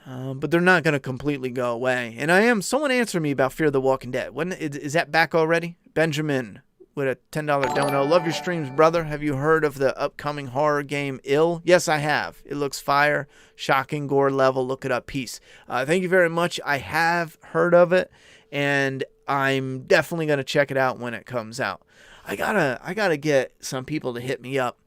But they're not going to completely go away. And someone answered me about Fear the Walking Dead. Is that back already? Benjamin with a $10 dono. Love your streams, brother. Have you heard of the upcoming horror game Ill? Yes, I have. It looks fire. Shocking gore level. Look it up. Peace. Thank you very much. I have heard of it, and I'm definitely going to check it out when it comes out. I gotta get some people to hit me up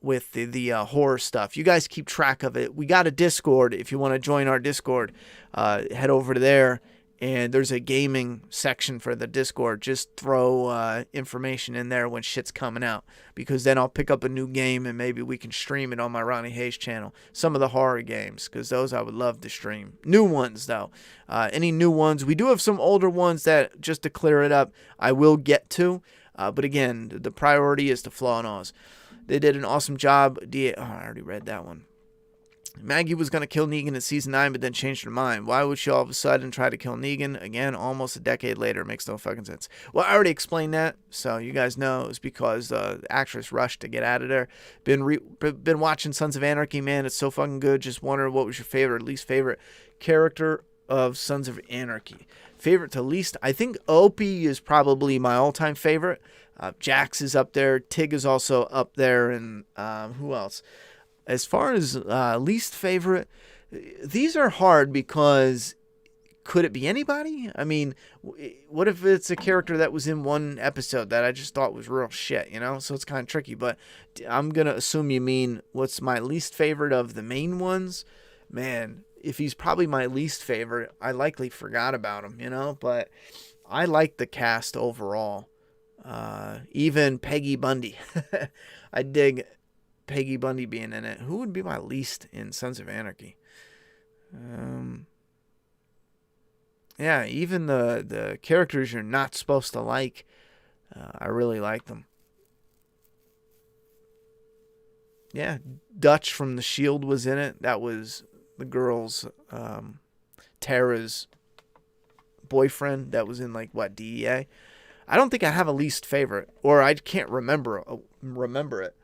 with the horror stuff. You guys keep track of it. We got a Discord. If you want to join our Discord, head over to there and there's a gaming section for the Discord. Just throw information in there when shit's coming out, because then I'll pick up a new game and maybe we can stream it on my Ronnie Hayes channel. Some of the horror games, because those I would love to stream. New ones, though. Any new ones. We do have some older ones that, just to clear it up, I will get to. But again, the priority is to Flaw and Oz. They did an awesome job. I already read that one. Maggie was going to kill Negan in season 9, but then changed her mind. Why would she all of a sudden try to kill Negan again almost a decade later? It makes no fucking sense. Well, I already explained that, so you guys know it's because the actress rushed to get out of there. Been watching Sons of Anarchy, man. It's so fucking good. Just wondering, what was your favorite, least favorite character of Sons of Anarchy? Favorite to least? I think Opie is probably my all-time favorite. Jax is up there. Tig is also up there. And who else? As far as least favorite, these are hard because could it be anybody? I mean, what if it's a character that was in one episode that I just thought was real shit, you know? So it's kind of tricky, but I'm going to assume you mean what's my least favorite of the main ones? Man, if he's probably my least favorite, I likely forgot about him, you know? But I like the cast overall. Even Peggy Bundy. I dig Peggy Bundy being in it. Who would be my least in Sons of Anarchy? Yeah, even the characters you're not supposed to like, I really like them. Yeah, Dutch from The Shield was in it. That was the girl's, Tara's boyfriend that was in, like, what, DEA? I don't think I have a least favorite, or I can't remember it.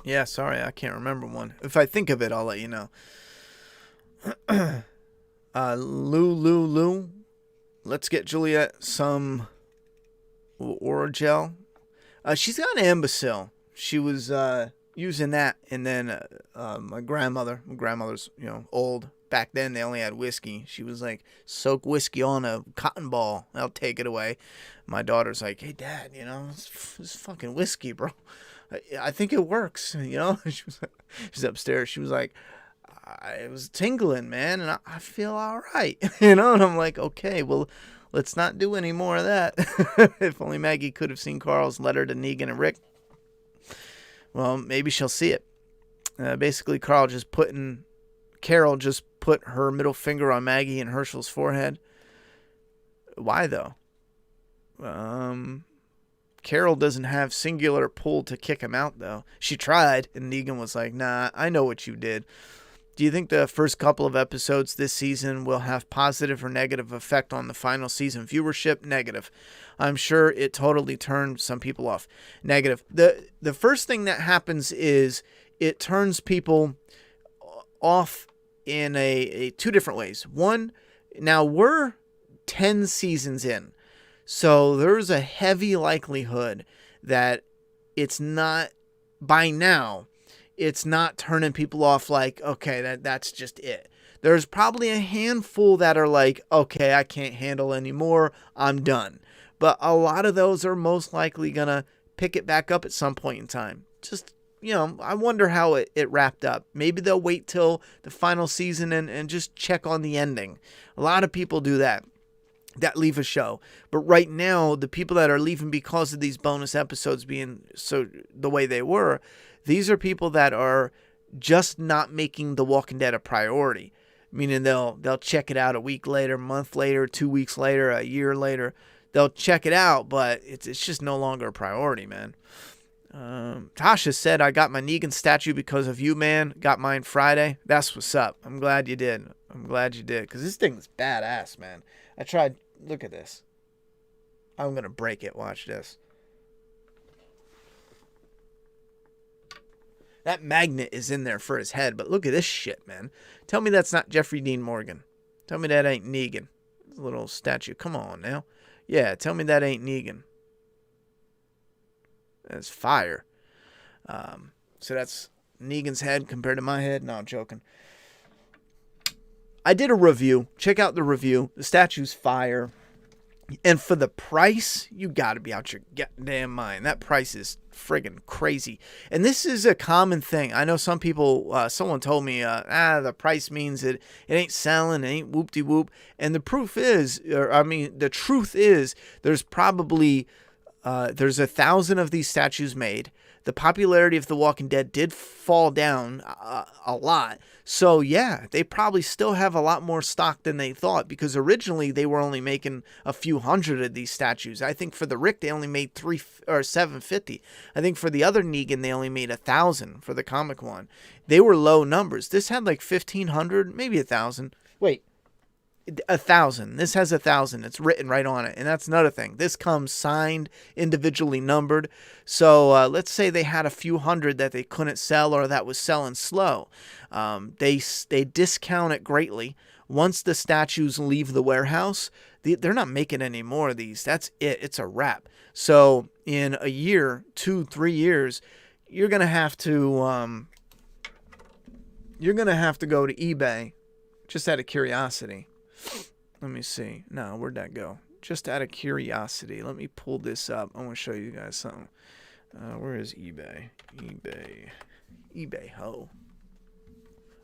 Yeah, sorry, I can't remember one. If I think of it, I'll let you know. Lou. Let's get Juliet some Oragel. She's got an imbecile. She was using that, and then my grandmother's, you know, old. Back then, they only had whiskey. She was like, soak whiskey on a cotton ball. I'll take it away. My daughter's like, hey, Dad, you know, it's fucking whiskey, bro. I think it works, you know. She's upstairs. She was like, I was tingling, man, and I feel all right, you know. And I'm like, okay, well, let's not do any more of that. If only Maggie could have seen Carl's letter to Negan and Rick. Well, maybe she'll see it. Basically, Carol just put her middle finger on Maggie and Herschel's forehead. Why, though? Carol doesn't have singular pull to kick him out, though. She tried, and Negan was like, nah, I know what you did. Do you think the first couple of episodes this season will have positive or negative effect on the final season viewership? Negative. I'm sure it totally turned some people off. Negative. The first thing that happens is it turns people off in a two different ways. One, now we're 10 seasons in. So there's a heavy likelihood that it's not, by now, it's not turning people off like, okay, that's just it. There's probably a handful that are like, okay, I can't handle anymore, I'm done. But a lot of those are most likely going to pick it back up at some point in time. Just, you know, I wonder how it wrapped up. Maybe they'll wait till the final season and just check on the ending. A lot of people do that leave a show. But right now, the people that are leaving because of these bonus episodes being so the way they were, these are people that are just not making The Walking Dead a priority. Meaning they'll check it out a week later, a month later, 2 weeks later, a year later. They'll check it out, but it's just no longer a priority, man. Tasha said, I got my Negan statue because of you, man. Got mine Friday. That's what's up. I'm glad you did. Because this thing's badass, man. I tried. Look at this. I'm going to break it. Watch this. That magnet is in there for his head, but look at this shit, man. Tell me that's not Jeffrey Dean Morgan. Tell me that ain't Negan. This little statue. Come on now. Yeah, tell me that ain't Negan. That's fire. So that's Negan's head compared to my head. No, I'm joking. I did a review. Check out the review. The statue's fire. And for the price, you got to be out your goddamn mind. That price is friggin' crazy. And this is a common thing. I know some people, someone told me, the price means it ain't selling, it ain't whoop-de-whoop. And the proof is, the truth is, there's probably, there's 1,000 of these statues made. The popularity of The Walking Dead did fall down a lot. So, yeah, they probably still have a lot more stock than they thought, because originally they were only making a few hundred of these statues. I think for the Rick, they only made 750. I think for the other Negan, they only made 1,000 for the comic one. They were low numbers. This had like 1,500, maybe 1,000. Wait. 1,000. This has 1,000. It's written right on it. And that's another thing. This comes signed, individually numbered. So let's say they had a few hundred that they couldn't sell, or that was selling slow. They discount it greatly. Once the statues leave the warehouse, they're not making any more of these. That's it. It's a wrap. So in a year, 2-3 years, you're gonna have to go to eBay, just out of curiosity. Let me see. No, where'd that go? Just out of curiosity. Let me pull this up. I want to show you guys something. Where is eBay? eBay, ho.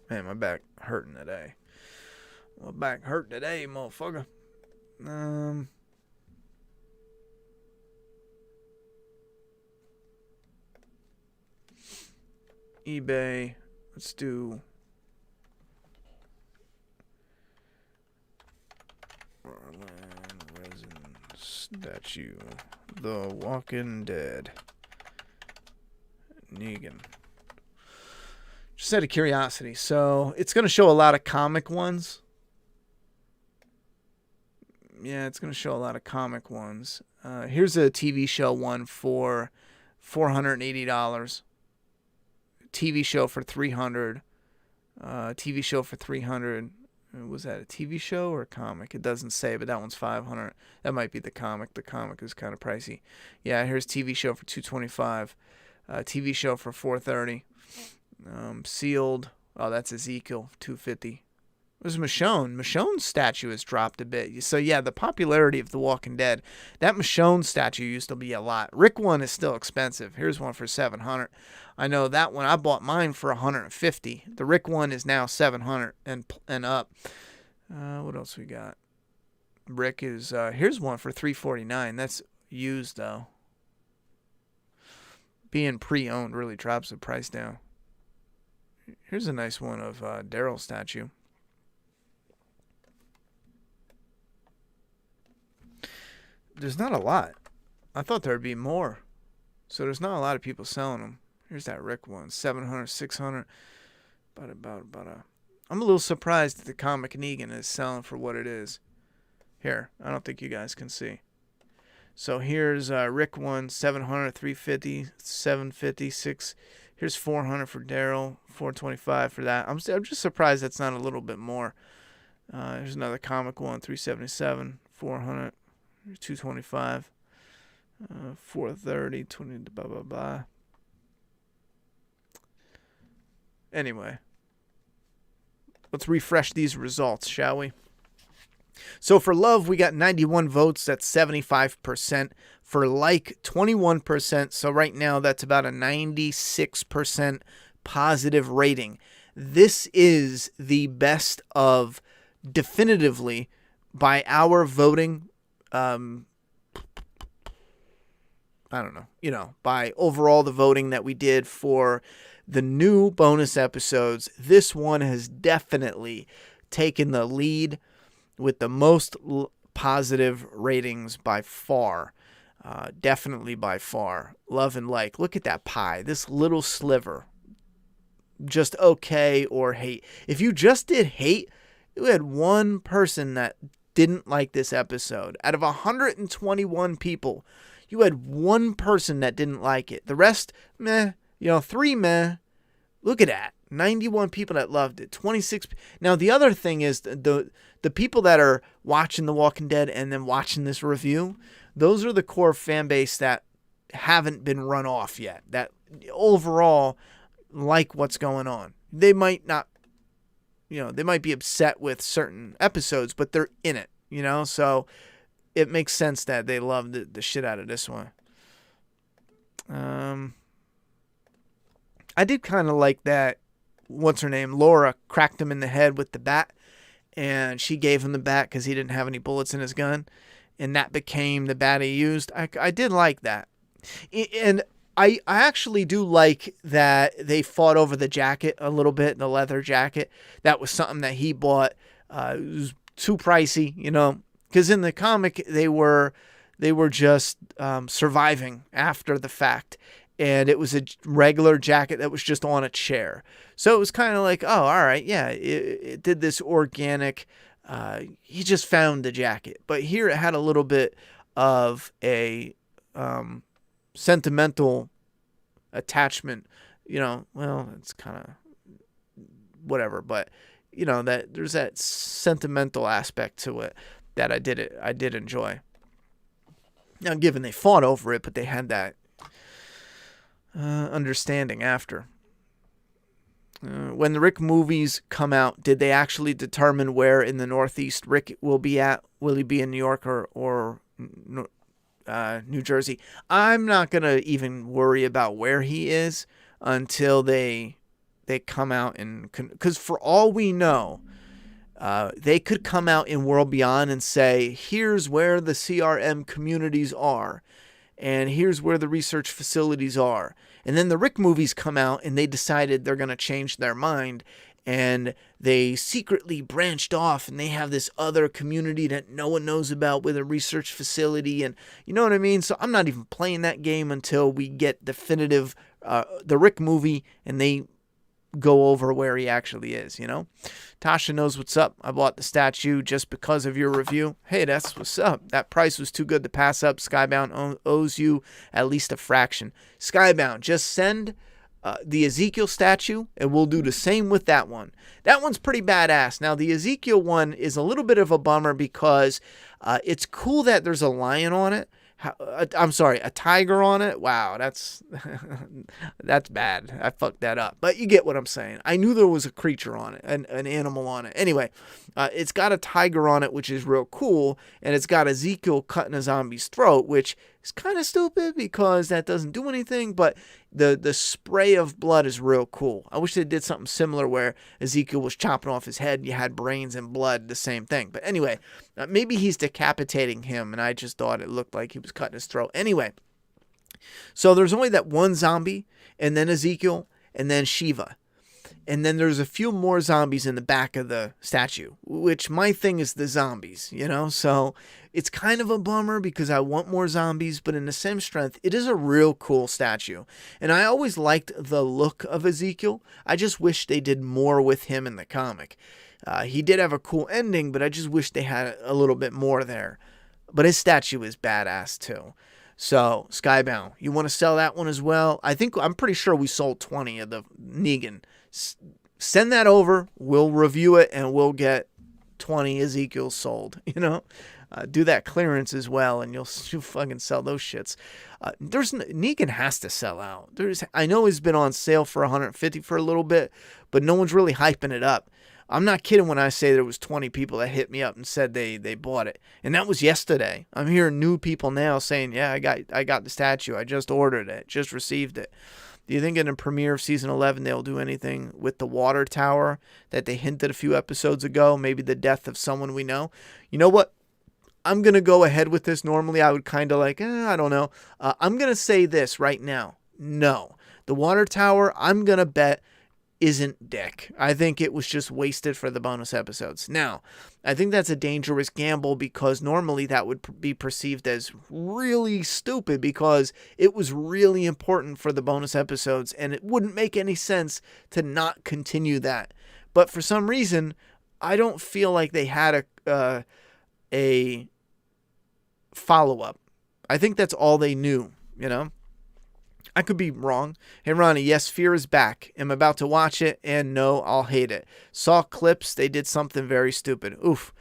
Man, my back hurting today. My back hurt today, motherfucker. eBay. Let's do... resin statue, The Walking Dead, Negan. Just out of curiosity. So it's going to show a lot of comic ones. Yeah, it's going to show a lot of comic ones. Here's a TV show one for $480. TV show for $300. TV show for $300. Was that a TV show or a comic? It doesn't say, but that one's $500. That might be the comic. The comic is kind of pricey. Yeah, here's TV show for $225. TV show for $430. Sealed. Oh, that's Ezekiel, $250. It was Michonne. Michonne's statue has dropped a bit. So, yeah, the popularity of The Walking Dead. That Michonne statue used to be a lot. Rick one is still expensive. Here's one for $700. I know that one. I bought mine for $150. The Rick one is now $700 and up. What else we got? Rick is... here's one for $349. That's used, though. Being pre-owned really drops the price down. Here's a nice one of Daryl's statue. There's not a lot. I thought there'd be more. So there's not a lot of people selling them. Here's that Rick one, $700, $600. I'm a little surprised that the comic Negan is selling for what it is. Here, I don't think you guys can see. So here's Rick one, $700, $350, $750, $6. Here's $400 for Daryl, $425 for that. I'm just surprised that's not a little bit more. Here's another comic one, $377, $400. $225, $430, $20, blah blah blah. Anyway, let's refresh these results, shall we? So for love, we got 91 votes. That's 75%. For like, 21%. So right now, that's about a 96% positive rating. This is the best of, definitively, by our voting. I don't know, by overall the voting that we did for the new bonus episodes, this one has definitely taken the lead with the most positive ratings by far. Definitely by far. Love and like. Look at that pie. This little sliver. Just okay or hate. If you just did hate, you had one person that didn't like this episode. Out of 121 people, you had one person that didn't like it. The rest, meh. 3 meh. Look at that. 91 people that loved it. 26. Now, the other thing is the people that are watching The Walking Dead and then watching this review, those are the core fan base that haven't been run off yet. That overall like what's going on. They might not, they might be upset with certain episodes, but they're in it, so it makes sense that they loved the shit out of this one. I did kind of like that, what's her name, Laura, cracked him in the head with the bat, and she gave him the bat because he didn't have any bullets in his gun, and that became the bat he used. I did like that. And I actually do like that they fought over the jacket a little bit, the leather jacket. That was something that he bought. It was too pricey, you know, because in the comic they were just surviving after the fact. And it was a regular jacket that was just on a chair. So it was kind of like, oh, all right, yeah, it did this organic, he just found the jacket. But here it had a little bit of a sentimental attachment, you know, well, it's kind of whatever, but, you know, that there's that sentimental aspect to it that I did enjoy. Now, given they fought over it, but they had that understanding after. When the Rick movies come out, did they actually determine where in the Northeast Rick will be at? Will he be in New York or New Jersey? I'm not going to even worry about where he is until they come out. Because for all we know, they could come out in World Beyond and say, here's where the CRM communities are. And here's where the research facilities are. And then the Rick movies come out and they decided they're going to change their mind. And they secretly branched off and they have this other community that no one knows about with a research facility. And you know what I mean? So I'm not even playing that game until we get definitive, the Rick movie, and they go over where he actually is, you know? Tasha knows what's up. I bought the statue just because of your review. Hey, that's what's up. That price was too good to pass up. Skybound owes you at least a fraction. Skybound, just send the Ezekiel statue, and we'll do the same with that one. That one's pretty badass. Now, the Ezekiel one is a little bit of a bummer because it's cool that there's a lion on it. I'm sorry, a tiger on it. Wow, that's bad. I fucked that up. But you get what I'm saying. I knew there was a creature on it, an animal on it. Anyway, it's got a tiger on it, which is real cool, and it's got Ezekiel cutting a zombie's throat, which is kind of stupid because that doesn't do anything, but the spray of blood is real cool. I wish they did something similar where Ezekiel was chopping off his head and you had brains and blood, the same thing. But anyway, maybe he's decapitating him, and I just thought it looked like he was cutting his throat. Anyway, so there's only that one zombie, and then Ezekiel, and then Shiva. And then there's a few more zombies in the back of the statue, which my thing is the zombies, you know? So it's kind of a bummer because I want more zombies, but in the same strength, it is a real cool statue. And I always liked the look of Ezekiel. I just wish they did more with him in the comic. He did have a cool ending, but I just wish they had a little bit more there. But his statue is badass too. So, Skybound, you want to sell that one as well? I'm pretty sure we sold 20 of the Negan. Send that over. We'll review it and we'll get 20 Ezekiel sold. You know, do that clearance as well, and you'll fucking sell those shits. Negan has to sell out. I know he's been on sale for $150 for a little bit, but no one's really hyping it up. I'm not kidding when I say there was 20 people that hit me up and said they bought it. And that was yesterday. I'm hearing new people now saying, yeah, I got the statue. I just ordered it. Just received it. Do you think in the premiere of season 11 they'll do anything with the water tower that they hinted a few episodes ago? Maybe the death of someone we know? You know what? I'm going to go ahead with this. Normally I would kind of like, I don't know. I'm going to say this right now. No. The water tower, I'm going to bet, isn't dick. I think it was just wasted for the bonus episodes. Now, I think that's a dangerous gamble because normally that would be perceived as really stupid because it was really important for the bonus episodes and it wouldn't make any sense to not continue that. But for some reason, I don't feel like they had a follow-up. I think that's all they knew, you know? I could be wrong. Hey, Ronnie, yes, Fear is back. I'm about to watch it, and no, I'll hate it. Saw clips. They did something very stupid. Oof.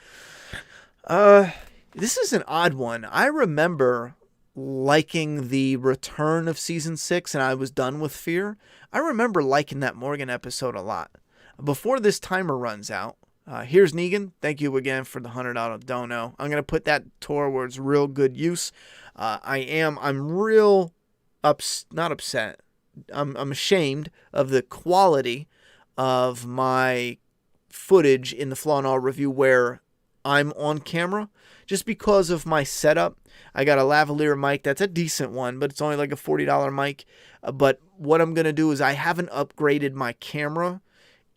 This is an odd one. I remember liking the return of season 6, and I was done with Fear. I remember liking that Morgan episode a lot. Before this timer runs out, Here's Negan. Thank you again for the $100 dono. I'm going to put that towards real good use. I'm real not upset. I'm ashamed of the quality of my footage in the Flaw and All review where I'm on camera, just because of my setup. I got a lavalier mic. That's a decent one, but it's only like a $40 mic. But what I'm going to do is I haven't upgraded my camera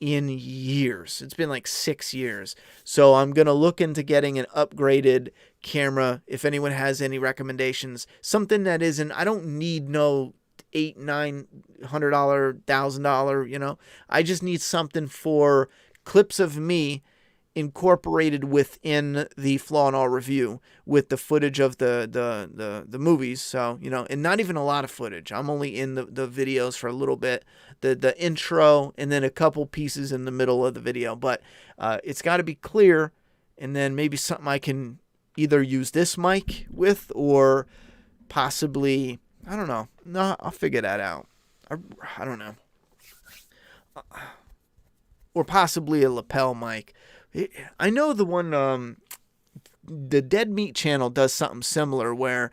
in years. It's been like 6 years. So I'm going to look into getting an upgraded camera. If anyone has any recommendations, something that isn't, I don't need no $800, $900, $1,000, I just need something for clips of me incorporated within the Flaw and All review with the footage of the movies. So, and not even a lot of footage. I'm only in the videos for a little bit, the intro, and then a couple pieces in the middle of the video. But it's got to be clear, and then maybe something I can either use this mic with, or possibly, I don't know. No, I'll figure that out. I don't know. Or possibly a lapel mic. I know the one, the Dead Meat channel does something similar where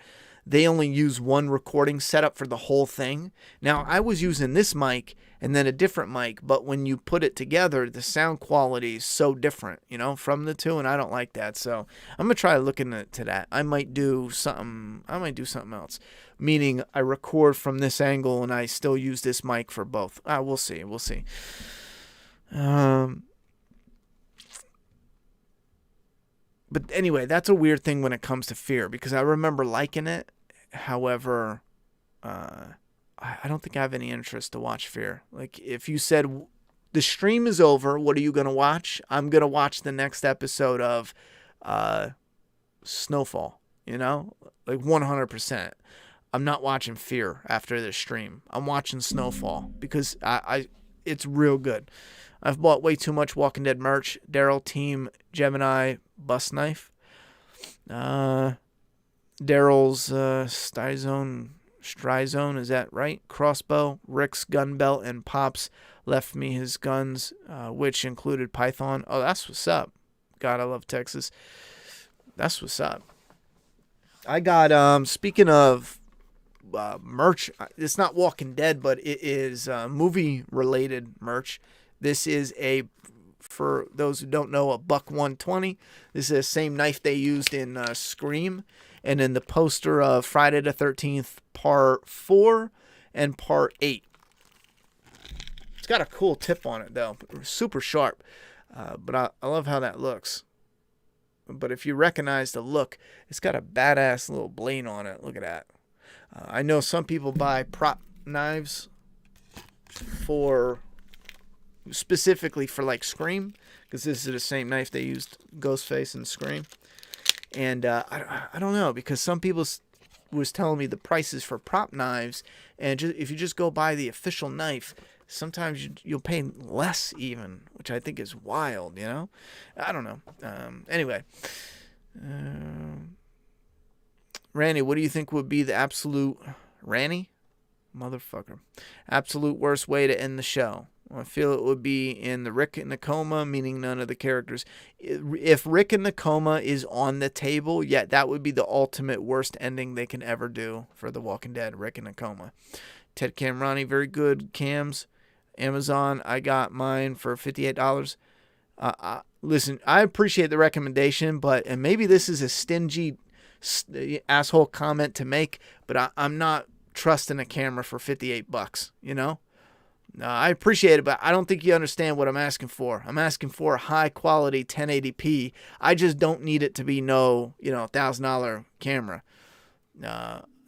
they only use one recording setup for the whole thing. Now, I was using this mic and then a different mic, but when you put it together, the sound quality is so different, from the two, and I don't like that. So I'm going to try looking to that. I might do something else, meaning I record from this angle and I still use this mic for both. We'll see. But anyway, that's a weird thing when it comes to Fear, because I remember liking it. However, I don't think I have any interest to watch Fear. Like, if you said the stream is over, what are you going to watch? I'm going to watch the next episode of Snowfall, like 100%. I'm not watching Fear after this stream. I'm watching Snowfall because it's real good. I've bought way too much Walking Dead merch. Daryl, Team, Gemini, Bust Knife. Daryl's Stryzone, is that right? Crossbow, Rick's gun belt, and Pops left me his guns, which included Python. Oh, that's what's up. God, I love Texas. That's what's up. I got, speaking of merch, it's not Walking Dead, but it is movie-related merch. This is for those who don't know, a $120. This is the same knife they used in Scream, and in the poster of Friday the 13th Part 4 and Part 8. It's got a cool tip on it, though. Super sharp. But I love how that looks. But if you recognize the look, it's got a badass little blade on it. Look at that. I know some people buy prop knives specifically for like Scream, because this is the same knife they used Ghostface in Scream. And I don't know, because some people was telling me the prices for prop knives, and if you just go buy the official knife, sometimes you'll pay less even, which I think is wild, I don't know. Anyway, Randy, what do you think would be the absolute absolute worst way to end the show? I feel it would be in the Rick in the coma, meaning none of the characters. If Rick in the coma is on the table, that would be the ultimate worst ending they can ever do for The Walking Dead, Rick in the coma. Ted Camrani, very good cams. Amazon, I got mine for $58. Listen, I appreciate the recommendation, and maybe this is a stingy asshole comment to make, but I'm not trusting a camera for $58, I appreciate it, but I don't think you understand what I'm asking for. I'm asking for a high quality 1080p. I just don't need it to be $1,000 camera.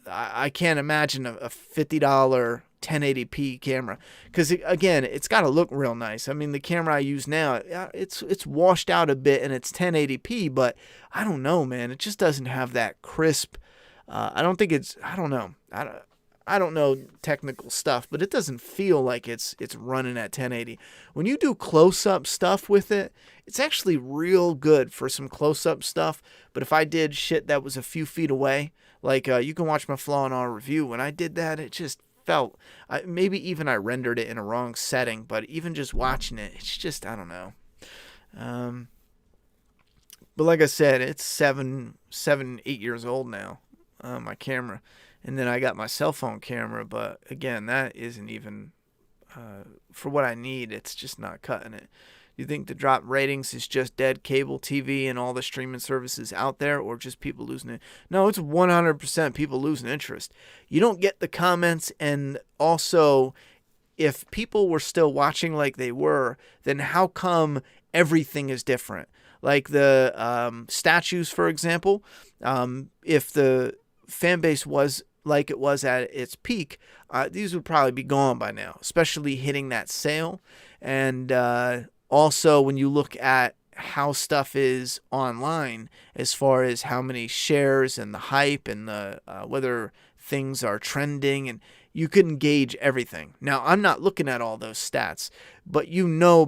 I can't imagine a $50 1080p camera, because again, it's got to look real nice. I mean, the camera I use now, it's washed out a bit and it's 1080p, but I don't know, man. It just doesn't have that crisp. I don't know technical stuff, but it doesn't feel like it's running at 1080. When you do close-up stuff with it, it's actually real good for some close-up stuff. But if I did shit that was a few feet away, like you can watch my Flaw and All review, when I did that, it just felt, maybe even I rendered it in a wrong setting, but even just watching it, it's just, I don't know. But like I said, it's 8 years old now, my camera. And then I got my cell phone camera, but again, that isn't even, for what I need, it's just not cutting it. You think the drop ratings is just dead cable TV and all the streaming services out there, or just people losing it? No, it's 100% people losing interest. You don't get the comments, and also, if people were still watching like they were, then how come everything is different? Like the statues, for example, if the fan base was like it was at its peak, these would probably be gone by now, especially hitting that sale. And also, when you look at how stuff is online, as far as how many shares and the hype and the whether things are trending, and you couldn't gauge everything. Now, I'm not looking at all those stats, but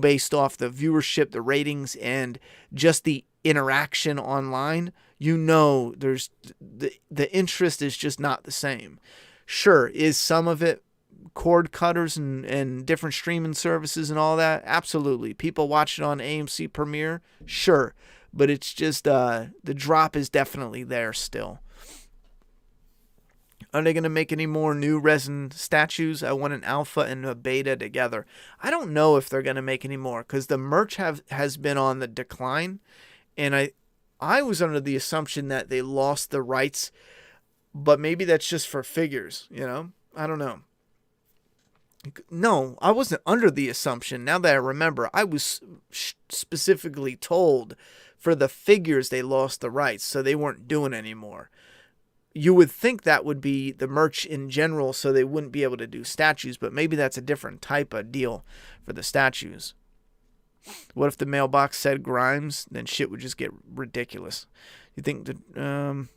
based off the viewership, the ratings, and just the interaction online, there's the interest is just not the same. Sure, is some of it cord cutters and different streaming services and all that? Absolutely. People watch it on AMC Premiere? Sure. But it's just the drop is definitely there still. Are they going to make any more new resin statues? I want an alpha and a beta together. I don't know if they're going to make any more, because the merch has been on the decline. And I was under the assumption that they lost the rights, but maybe that's just for figures, I don't know. No, I wasn't under the assumption. Now that I remember, I was specifically told for the figures they lost the rights, so they weren't doing anymore. You would think that would be the merch in general, so they wouldn't be able to do statues, but maybe that's a different type of deal for the statues. What if the mailbox said Grimes? Then shit would just get ridiculous. You think that,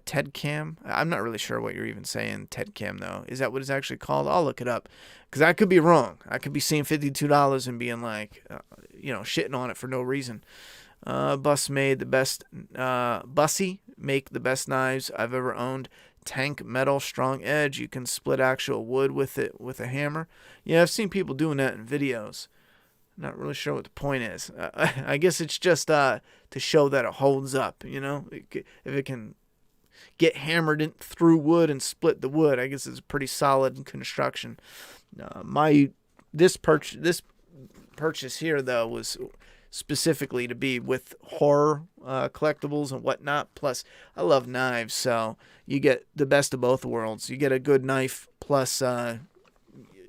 Ted Cam? I'm not really sure what you're even saying, Ted Cam, though. Is that what it's actually called? I'll look it up, because I could be wrong. I could be seeing $52 and being like, shitting on it for no reason. Bussy make the best knives I've ever owned. Tank metal, strong edge. You can split actual wood with it with a hammer. Yeah, I've seen people doing that in videos. Not really sure what the point is. I guess it's just to show that it holds up. If it can get hammered through wood and split the wood, I guess it's a pretty solid construction. This purchase here, though, was specifically to be with horror collectibles and whatnot. Plus, I love knives, so you get the best of both worlds. You get a good knife plus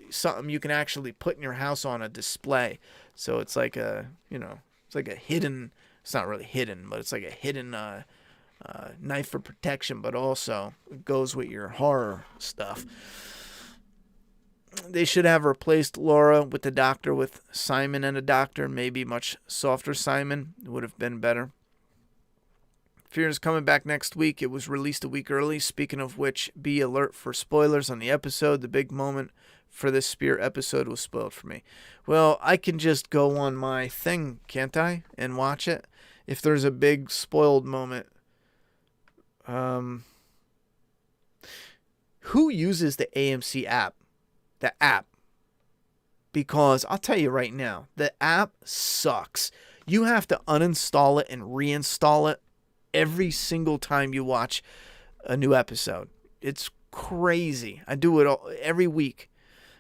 something you can actually put in your house on a display. So it's like it's like a hidden. It's not really hidden, but it's like a hidden knife for protection, but also it goes with your horror stuff. They should have replaced Laura with the doctor with Simon and a doctor. Maybe much softer Simon. It would have been better. Fear is coming back next week. It was released a week early. Speaking of which, be alert for spoilers on the episode. The big moment for this Spear episode was spoiled for me. Well, I can just go on my thing, can't I? And watch it. If there's a big spoiled moment. Who uses the AMC app? The app. Because I'll tell you right now, the app sucks. You have to uninstall it and reinstall it every single time you watch a new episode. It's crazy. I do it every week.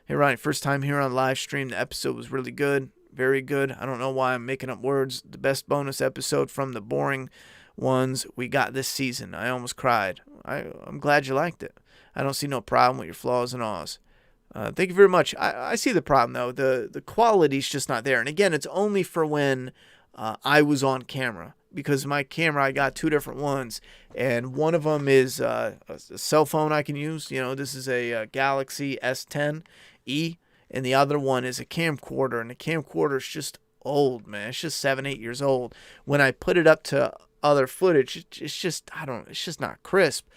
Hey, Ryan, first time here on live stream. The episode was really good. Very good. I don't know why I'm making up words. The best bonus episode from the boring ones we got this season. I almost cried. I'm glad you liked it. I don't see no problem with your flaws and alls. Thank you very much. I see the problem, though. The quality's just not there. And again, it's only for when I was on camera. Because my camera, I got two different ones. And one of them is a cell phone I can use. This is a Galaxy S10e. And the other one is a camcorder. And the camcorder is just old, man. It's just 7-8 years old. When I put it up to other footage, it's just not crisp.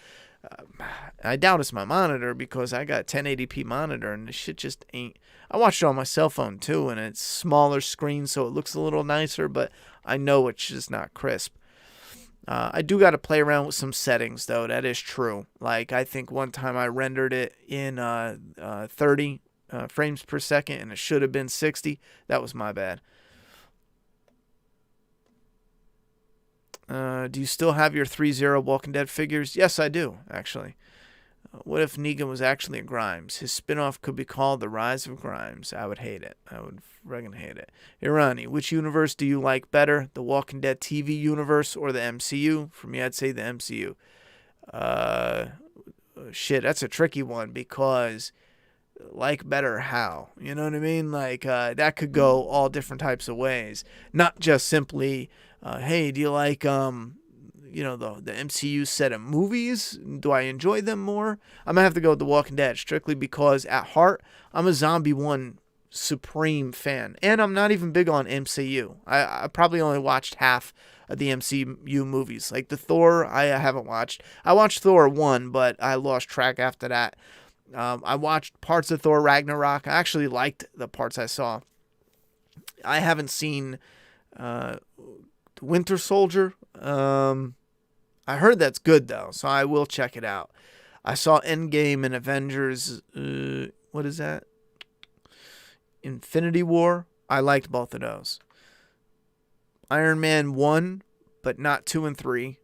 I doubt it's my monitor, because I got a 1080p monitor and the shit just ain't. I watched it on my cell phone too, and it's smaller screen, so it looks a little nicer, but I know it's just not crisp. I do got to play around with some settings, though. That is true. Like, I think one time I rendered it in 30 frames per second, and it should have been 60. That was my bad. Do you still have your 3-0 Walking Dead figures? Yes, I do, actually. What if Negan was actually a Grimes? His spinoff could be called The Rise of Grimes. I would hate it. I would friggin' hate it. Irani, which universe do you like better? The Walking Dead TV universe or the MCU? For me, I'd say the MCU. Shit, that's a tricky one because like better how? You know what I mean? Like, that could go all different types of ways. Not just simply, hey, do you like, the MCU set of movies? Do I enjoy them more? I'm going to have to go with The Walking Dead strictly because at heart, I'm a Zombie 1 supreme fan. And I'm not even big on MCU. I probably only watched half of the MCU movies. Like the Thor, I haven't watched. I watched Thor 1, but I lost track after that. I watched parts of Thor Ragnarok. I actually liked the parts I saw. I haven't seen Winter Soldier. I heard that's good, though, so I will check it out. I saw Endgame and Avengers. What is that? Infinity War. I liked both of those. Iron Man 1, but not 2 and 3.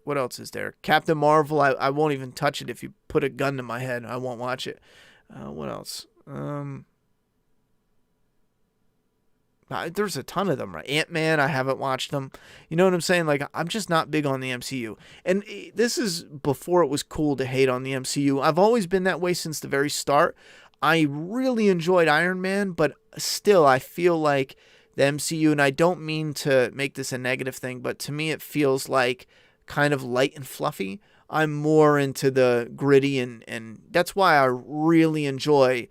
What else is there? Captain Marvel, I won't even touch it. If you put a gun to my head, I won't watch it. What else? There's a ton of them, right? Ant-Man, I haven't watched them. You know what I'm saying? Like, I'm just not big on the MCU. And this is before it was cool to hate on the MCU. I've always been that way since the very start. I really enjoyed Iron Man, but still, I feel like the MCU, and I don't mean to make this a negative thing, but to me it feels like kind of light and fluffy. I'm more into the gritty, and that's why I really enjoy.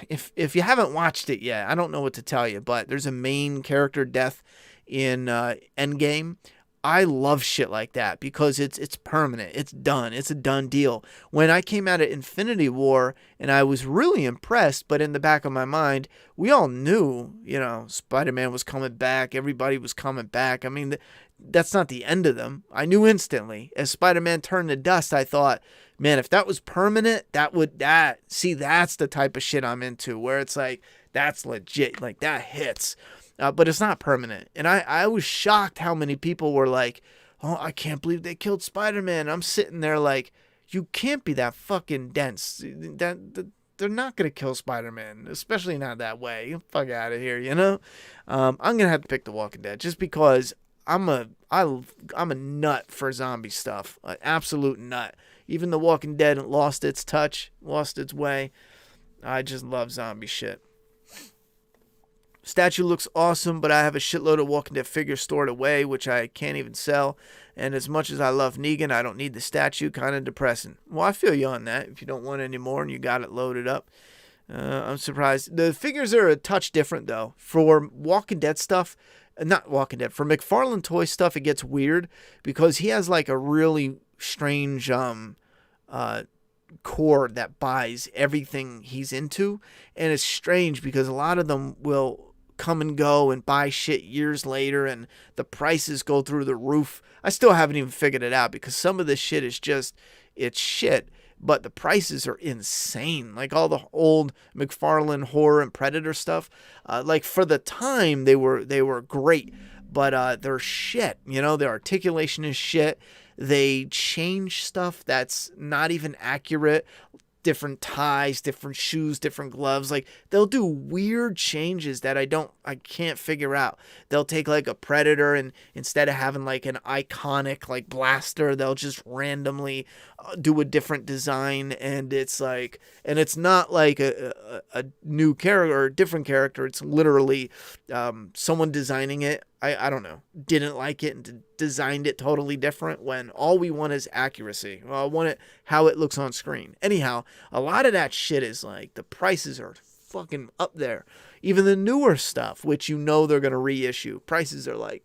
If you haven't watched it yet, I don't know what to tell you, but there's a main character death in Endgame. I love shit like that because it's permanent. It's done. It's a done deal. When I came out of Infinity War and I was really impressed, but in the back of my mind, we all knew, Spider-Man was coming back. Everybody was coming back. I mean, that's not the end of them. I knew instantly. As Spider-Man turned to dust, I thought, man, if that was permanent, that's the type of shit I'm into, where it's like, that's legit. Like, that hits. But it's not permanent. And I was shocked how many people were like, oh, I can't believe they killed Spider-Man. I'm sitting there like, you can't be that fucking dense. They're not going to kill Spider-Man, especially not that way. Get the fuck out of here, I'm going to have to pick The Walking Dead just because I'm a nut for zombie stuff. An absolute nut. Even The Walking Dead lost its touch, lost its way. I just love zombie shit. Statue looks awesome, but I have a shitload of Walking Dead figures stored away, which I can't even sell. And as much as I love Negan, I don't need the statue. Kind of depressing. Well, I feel you on that. If you don't want any more and you got it loaded up. I'm surprised. The figures are a touch different, though. For Walking Dead stuff, not Walking Dead, for McFarlane Toy stuff, it gets weird because he has like a really strange core that buys everything he's into. And it's strange because a lot of them will come and go and buy shit years later and the prices go through the roof. I still haven't even figured it out because some of this shit is just, it's shit, but the prices are insane. Like all the old McFarlane horror and Predator stuff, like for the time they were great, but they're shit. Their articulation is shit. They change stuff that's not even accurate. Different ties, different shoes, different gloves. Like they'll do weird changes that I can't figure out. They'll take like a Predator and instead of having like an iconic like blaster, they'll just randomly do a different design. And it's like, and it's not like a new character or a different character. It's literally someone designing it. I don't know, didn't like it and designed it totally different when all we want is accuracy. Well, I want it how it looks on screen. Anyhow, a lot of that shit is like the prices are fucking up there. Even the newer stuff, which they're going to reissue, prices are like,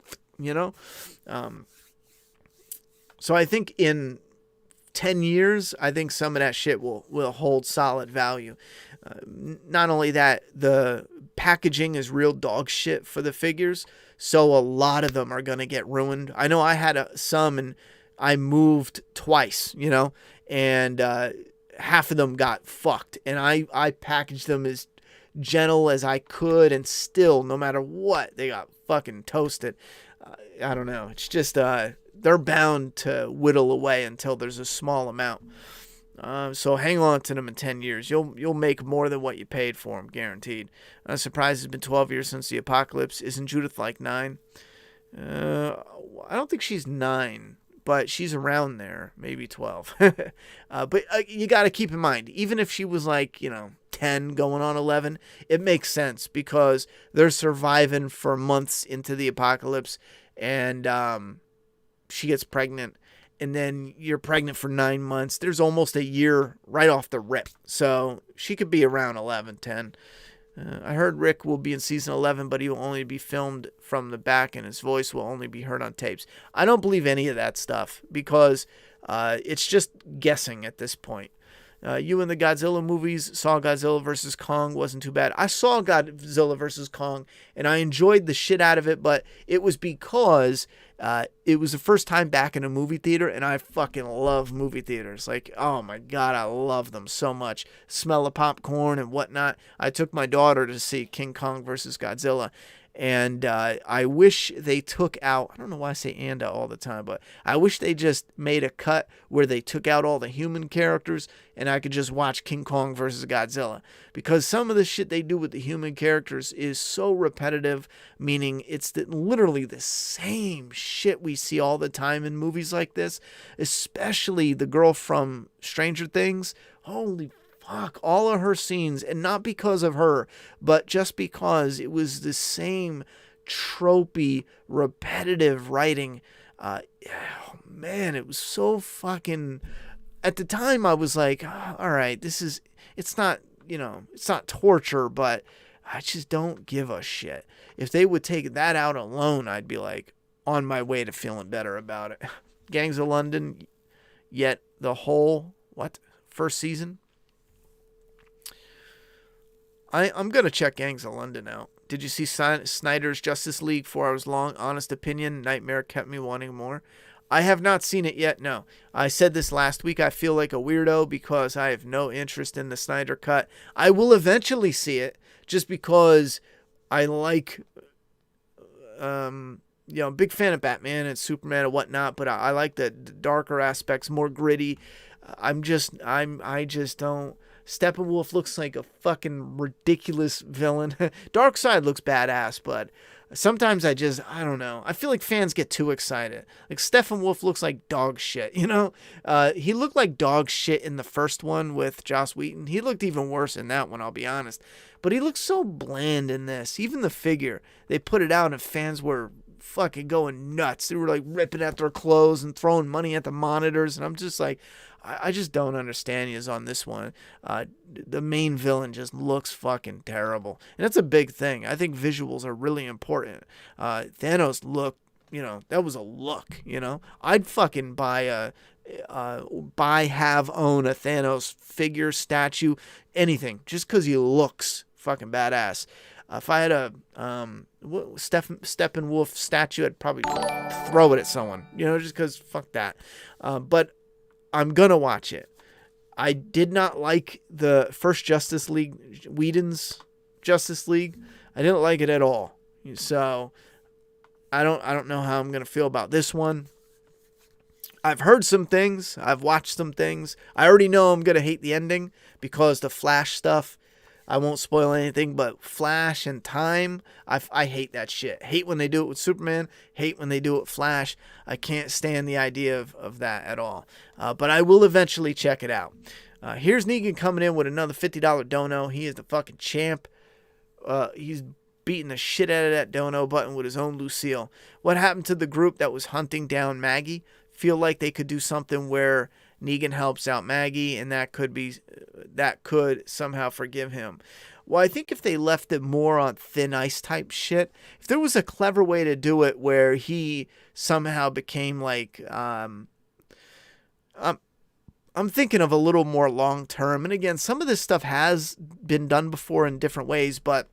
so I think in 10 years, I think some of that shit will hold solid value. Not only that, the packaging is real dog shit for the figures. So a lot of them are going to get ruined. I know I had some and I moved twice, and half of them got fucked. And I packaged them as gentle as I could, and still, no matter what, they got fucking toasted. I don't know. It's just they're bound to whittle away until there's a small amount. So hang on to them in 10 years. You'll make more than what you paid for them, guaranteed. I'm surprised it's been 12 years since the apocalypse. Isn't Judith like 9? I don't think she's 9, but she's around there, maybe 12. But you got to keep in mind, even if she was like, 10 going on 11, it makes sense because they're surviving for months into the apocalypse, and she gets pregnant. And then you're pregnant for 9 months. There's almost a year right off the rip. So she could be around 11, 10. I heard Rick will be in season 11, but he will only be filmed from the back and his voice will only be heard on tapes. I don't believe any of that stuff because it's just guessing at this point. You in the Godzilla movies saw Godzilla vs. Kong, wasn't too bad. I saw Godzilla vs. Kong and I enjoyed the shit out of it, but it was because it was the first time back in a movie theater, and I fucking love movie theaters. Like, oh my God, I love them so much. Smell of popcorn and whatnot. I took my daughter to see King Kong vs. Godzilla, and I wish they took out, I don't know why I say "anda" all the time, but I wish they just made a cut where they took out all the human characters and I could just watch King Kong versus Godzilla. Because some of the shit they do with the human characters is so repetitive, meaning it's literally the same shit we see all the time in movies like this, especially the girl from Stranger Things. Holy fuck, all of her scenes, and not because of her, but just because it was the same tropey, repetitive writing. Man, it was so fucking... At the time, I was like, oh, all right, it's not torture, but I just don't give a shit. If they would take that out alone, I'd be like on my way to feeling better about it. Gangs of London, yet the whole, first season? I'm going to check Gangs of London out. Did you see Snyder's Justice League 4 hours long? Honest opinion, nightmare, kept me wanting more. I have not seen it yet, no. I said this last week, I feel like a weirdo because I have no interest in the Snyder Cut. I will eventually see it just because I like, big fan of Batman and Superman and whatnot, but I like the darker aspects, more gritty. I just don't. Steppenwolf looks like a fucking ridiculous villain. Darkseid looks badass, but sometimes I don't know. I feel like fans get too excited. Like Steppenwolf looks like dog shit, He looked like dog shit in the first one with Joss Whedon. He looked even worse in that one, I'll be honest. But he looks so bland in this. Even the figure, they put it out and fans were fucking going nuts. They were like ripping at their clothes and throwing money at the monitors, and I'm just like, I just don't understand you on this one. The main villain just looks fucking terrible. And that's a big thing. I think visuals are really important. Thanos looked, that was a look, I'd fucking own a Thanos figure, statue, anything, just because he looks fucking badass. If I had a Steppenwolf statue, I'd probably throw it at someone, just because fuck that. But I'm going to watch it. I did not like the first Justice League, Whedon's Justice League. I didn't like it at all. So I don't know how I'm going to feel about this one. I've heard some things. I've watched some things. I already know I'm going to hate the ending because the Flash stuff, I won't spoil anything, but Flash and time, I hate that shit. Hate when they do it with Superman. Hate when they do it with Flash. I can't stand the idea of that at all. But I will eventually check it out. Here's Negan coming in with another $50 dono. He is the fucking champ. He's beating the shit out of that dono button with his own Lucille. What happened to the group that was hunting down Maggie? Feel like they could do something where Negan helps out Maggie, and that could somehow forgive him. Well, I think if they left it more on thin ice type shit, if there was a clever way to do it where he somehow became like, I'm thinking of a little more long term. And again, some of this stuff has been done before in different ways, but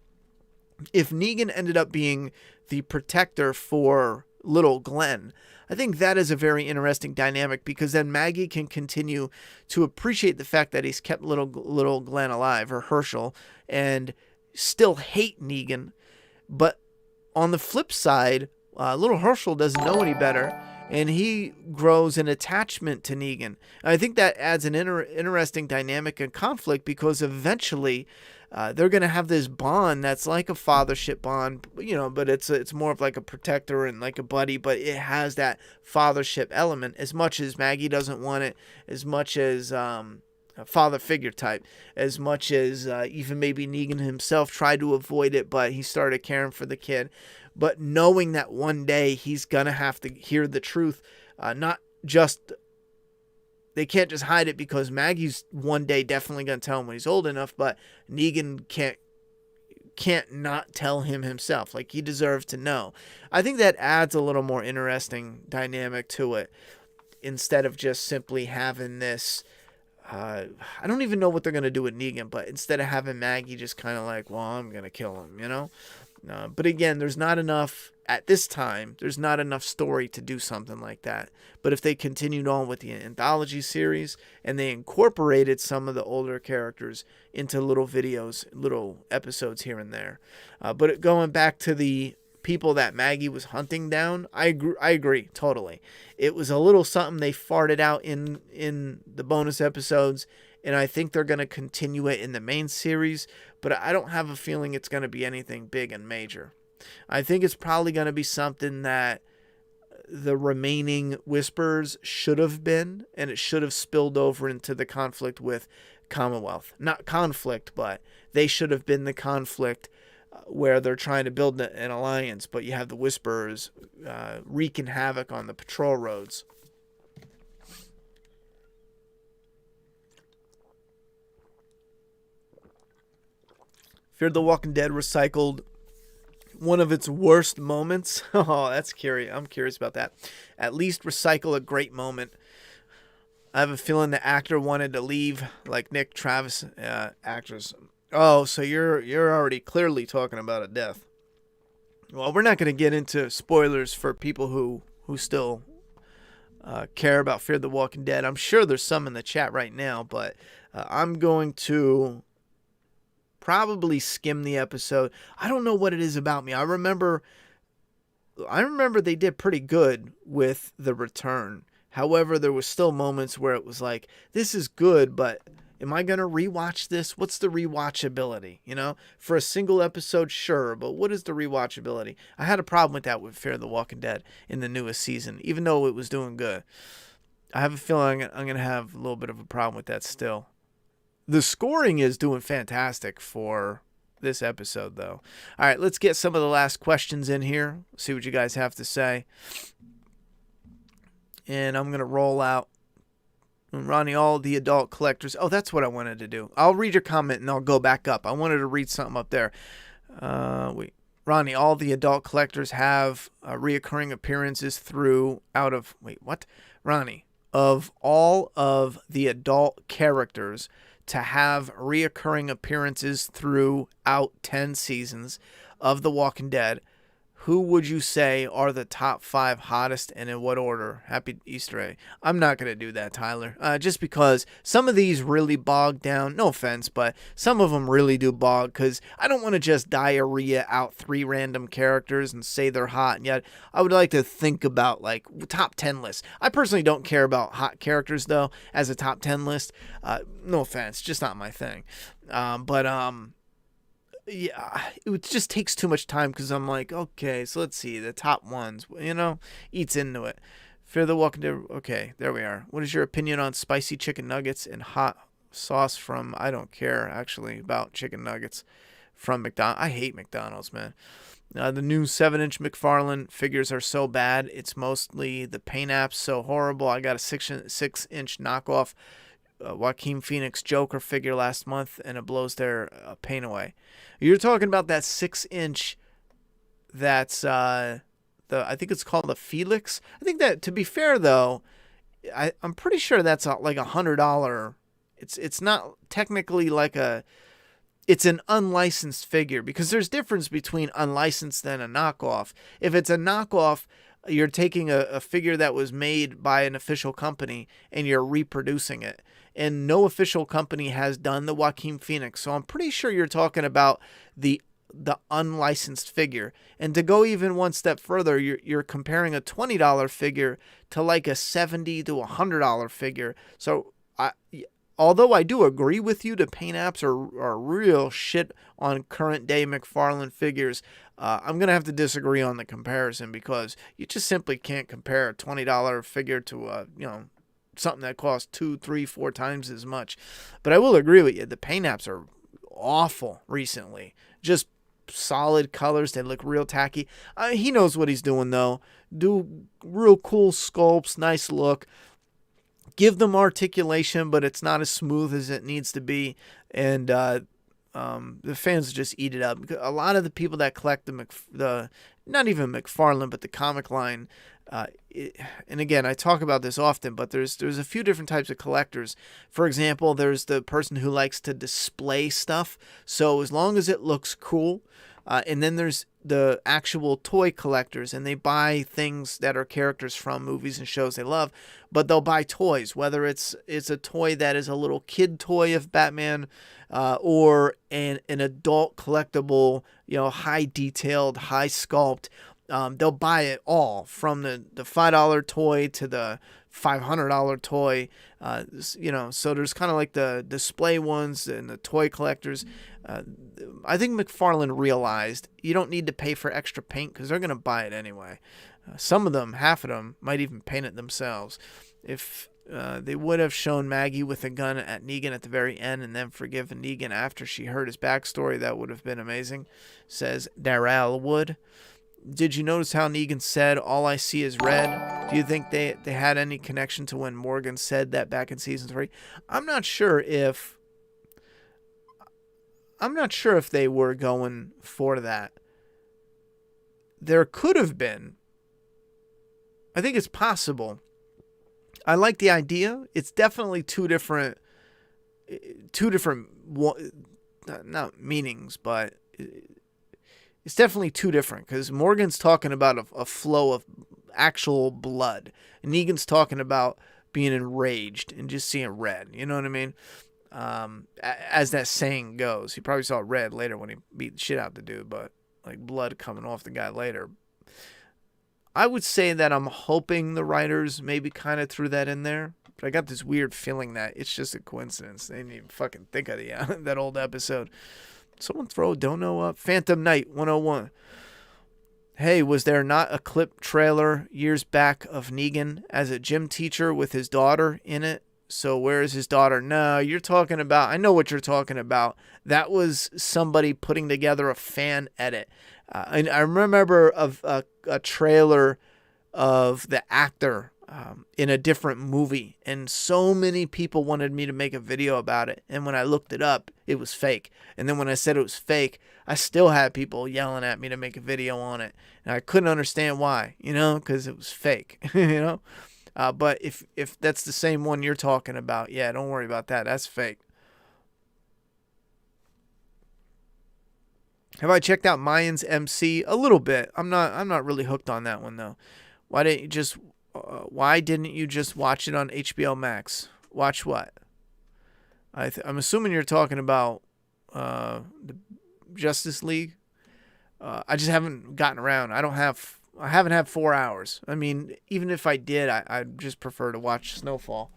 if Negan ended up being the protector for little Glenn, I think that is a very interesting dynamic because then Maggie can continue to appreciate the fact that he's kept little Glenn alive, or Herschel, and still hate Negan. But on the flip side, little Herschel doesn't know any better, and he grows an attachment to Negan. And I think that adds an interesting dynamic and conflict, because eventually they're going to have this bond that's like a fathership bond, but it's more of like a protector and like a buddy, but it has that fathership element, as much as Maggie doesn't want it, as much as a father figure type, as much as even maybe Negan himself tried to avoid it, but he started caring for the kid. But knowing that one day he's going to have to hear the truth, not just, they can't just hide it because Maggie's one day definitely going to tell him when he's old enough, but Negan can't not tell him himself. Like, he deserves to know. I think that adds a little more interesting dynamic to it, instead of just simply having this, I don't even know what they're going to do with Negan, but instead of having Maggie just kind of like, well, I'm going to kill him, But again, there's not enough, at this time, there's not enough story to do something like that. But if they continued on with the anthology series and they incorporated some of the older characters into little videos, little episodes here and there. But going back to the people that Maggie was hunting down, I agree totally. It was a little something they farted out in the bonus episodes, and I think they're going to continue it in the main series, but I don't have a feeling it's going to be anything big and major. I think it's probably going to be something that the remaining Whispers should have been, and it should have spilled over into the conflict with Commonwealth. Not conflict, but they should have been the conflict where they're trying to build an alliance, but you have the Whisperers wreaking havoc on the patrol roads. Fear the Walking Dead recycled one of its worst moments. Oh, that's curious. I'm curious about that. At least recycle a great moment. I have a feeling the actor wanted to leave, like Nick Travis, actress. Oh, so you're already clearly talking about a death. Well, we're not going to get into spoilers for people who still care about Fear the Walking Dead. I'm sure there's some in the chat right now, but I'm going to probably skim the episode. I don't know what it is about me. I remember they did pretty good with the return. However, there was still moments where it was like, this is good, but am I going to rewatch this? What's the rewatchability? For a single episode, sure, but what is the rewatchability? I had a problem with that with Fear the Walking Dead in the newest season, even though it was doing good. I have a feeling I'm going to have a little bit of a problem with that still. The scoring is doing fantastic for this episode, though. All right, let's get some of the last questions in here. See what you guys have to say. And I'm going to roll out. Ronnie, all the adult collectors. Oh, that's what I wanted to do. I'll read your comment and I'll go back up. I wanted to read something up there. Ronnie, all the adult collectors have reoccurring appearances Ronnie, of all of the adult characters to have reoccurring appearances throughout 10 seasons of The Walking Dead, who would you say are the top 5 hottest, and in what order? Happy Easter egg. I'm not going to do that, Tyler. Just because some of these really bog down. No offense, but some of them really do bog, because I don't want to just diarrhea out 3 random characters and say they're hot. And yet I would like to think about like top 10 lists. I personally don't care about hot characters, though, as a top 10 list. No offense, just not my thing. Yeah, it just takes too much time, because I'm like, okay, so let's see, the top ones, eats into it. Fear the Walking Dead, okay, there we are. What is your opinion on spicy chicken nuggets and hot sauce from, I don't care, actually, about chicken nuggets from McDonald's. I hate McDonald's, man. The new 7-inch McFarlane figures are so bad, it's mostly the paint apps so horrible. I got a 6-inch knockoff Joaquin Phoenix Joker figure last month, and it blows their paint away. You're talking about that 6-inch that's I think it's called the Felix. I think that, to be fair though, I'm pretty sure that's like $100. It's not technically like it's an unlicensed figure, because there's difference between unlicensed and a knockoff. If it's a knockoff, you're taking a figure that was made by an official company and you're reproducing it. and no official company has done the Joaquin Phoenix. So I'm pretty sure you're talking about the unlicensed figure. And to go even one step further, you're comparing a $20 figure to like a $70 to $100 figure. So although I do agree with you, the paint apps are real shit on current day McFarlane figures. I'm going to have to disagree on the comparison, because you just simply can't compare a $20 figure to something that costs 2, 3, 4 times as much. But I will agree with you. The paint apps are awful recently. Just solid colors. They look real tacky. He knows what he's doing, though. Do real cool sculpts, nice look. Give them articulation, but it's not as smooth as it needs to be. And the fans just eat it up. A lot of the people that collect the not even McFarlane, but the comic line, and again, I talk about this often, but there's a few different types of collectors. For example, there's the person who likes to display stuff. So as long as it looks cool, and then there's the actual toy collectors, and they buy things that are characters from movies and shows they love, but they'll buy toys, whether it's a toy that is a little kid toy of Batman, or an adult collectible, high detailed, high sculpt. They'll buy it all, from the $5 toy to the $500 toy. So there's kind of like the display ones and the toy collectors. I think McFarlane realized you don't need to pay for extra paint, because they're going to buy it anyway. Some of them, half of them, might even paint it themselves. If they would have shown Maggie with a gun at Negan at the very end, and then forgiven Negan after she heard his backstory, that would have been amazing, says Darrell Wood. Did you notice how Negan said, "All I see is red"? Do you think they had any connection to when Morgan said that back in season 3? I'm not sure if they were going for that. There could have been. I think it's possible. I like the idea. It's definitely two different not meanings, but it's definitely two different, because Morgan's talking about a flow of actual blood, and Negan's talking about being enraged and just seeing red. You know what I mean? As that saying goes, he probably saw red later when he beat the shit out the dude, but like blood coming off the guy later. I would say that I'm hoping the writers maybe kind of threw that in there, but I got this weird feeling that it's just a coincidence. They didn't even fucking think of that old episode. Someone throw Dono up. Phantom Knight 101. Hey, was there not a clip trailer years back of Negan as a gym teacher with his daughter in it? So where is his daughter? No, you're talking about, I know what you're talking about. That was somebody putting together a fan edit. And I remember of a trailer of the actor in a different movie, and so many people wanted me to make a video about it. And when I looked it up, it was fake. And then when I said it was fake, I still had people yelling at me to make a video on it, and I couldn't understand why, because it was fake, But if that's the same one you're talking about, yeah, don't worry about that. That's fake. Have I checked out Mayans MC? A little bit. I'm not really hooked on that one though. Why didn't you just watch it on HBO Max? Watch what? I'm assuming you're talking about the Justice League. I just haven't gotten around. I haven't had 4 hours. I mean, even if I did, I'd just prefer to watch Snowfall.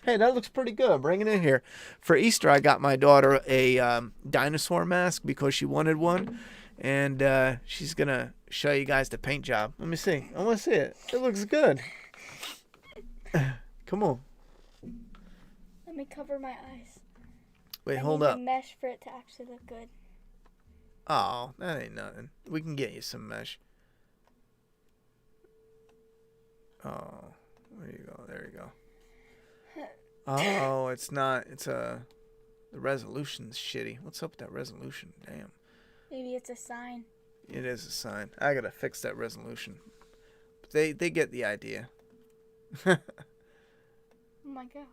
Hey, that looks pretty good. Bring it in here. For Easter, I got my daughter a dinosaur mask because she wanted one. And she's going to show you guys the paint job. Let me see. I want to see it. It looks good. Come on. Let me cover my eyes. Wait, I hold need up. the mesh for it to actually look good. Oh, that ain't nothing. We can get you some mesh. Oh, there you go. There you go. Oh, it's not. The resolution's shitty. What's up with that resolution? Damn. Maybe it's a sign. It is a sign. I gotta fix that resolution. But they get the idea. Oh my gosh.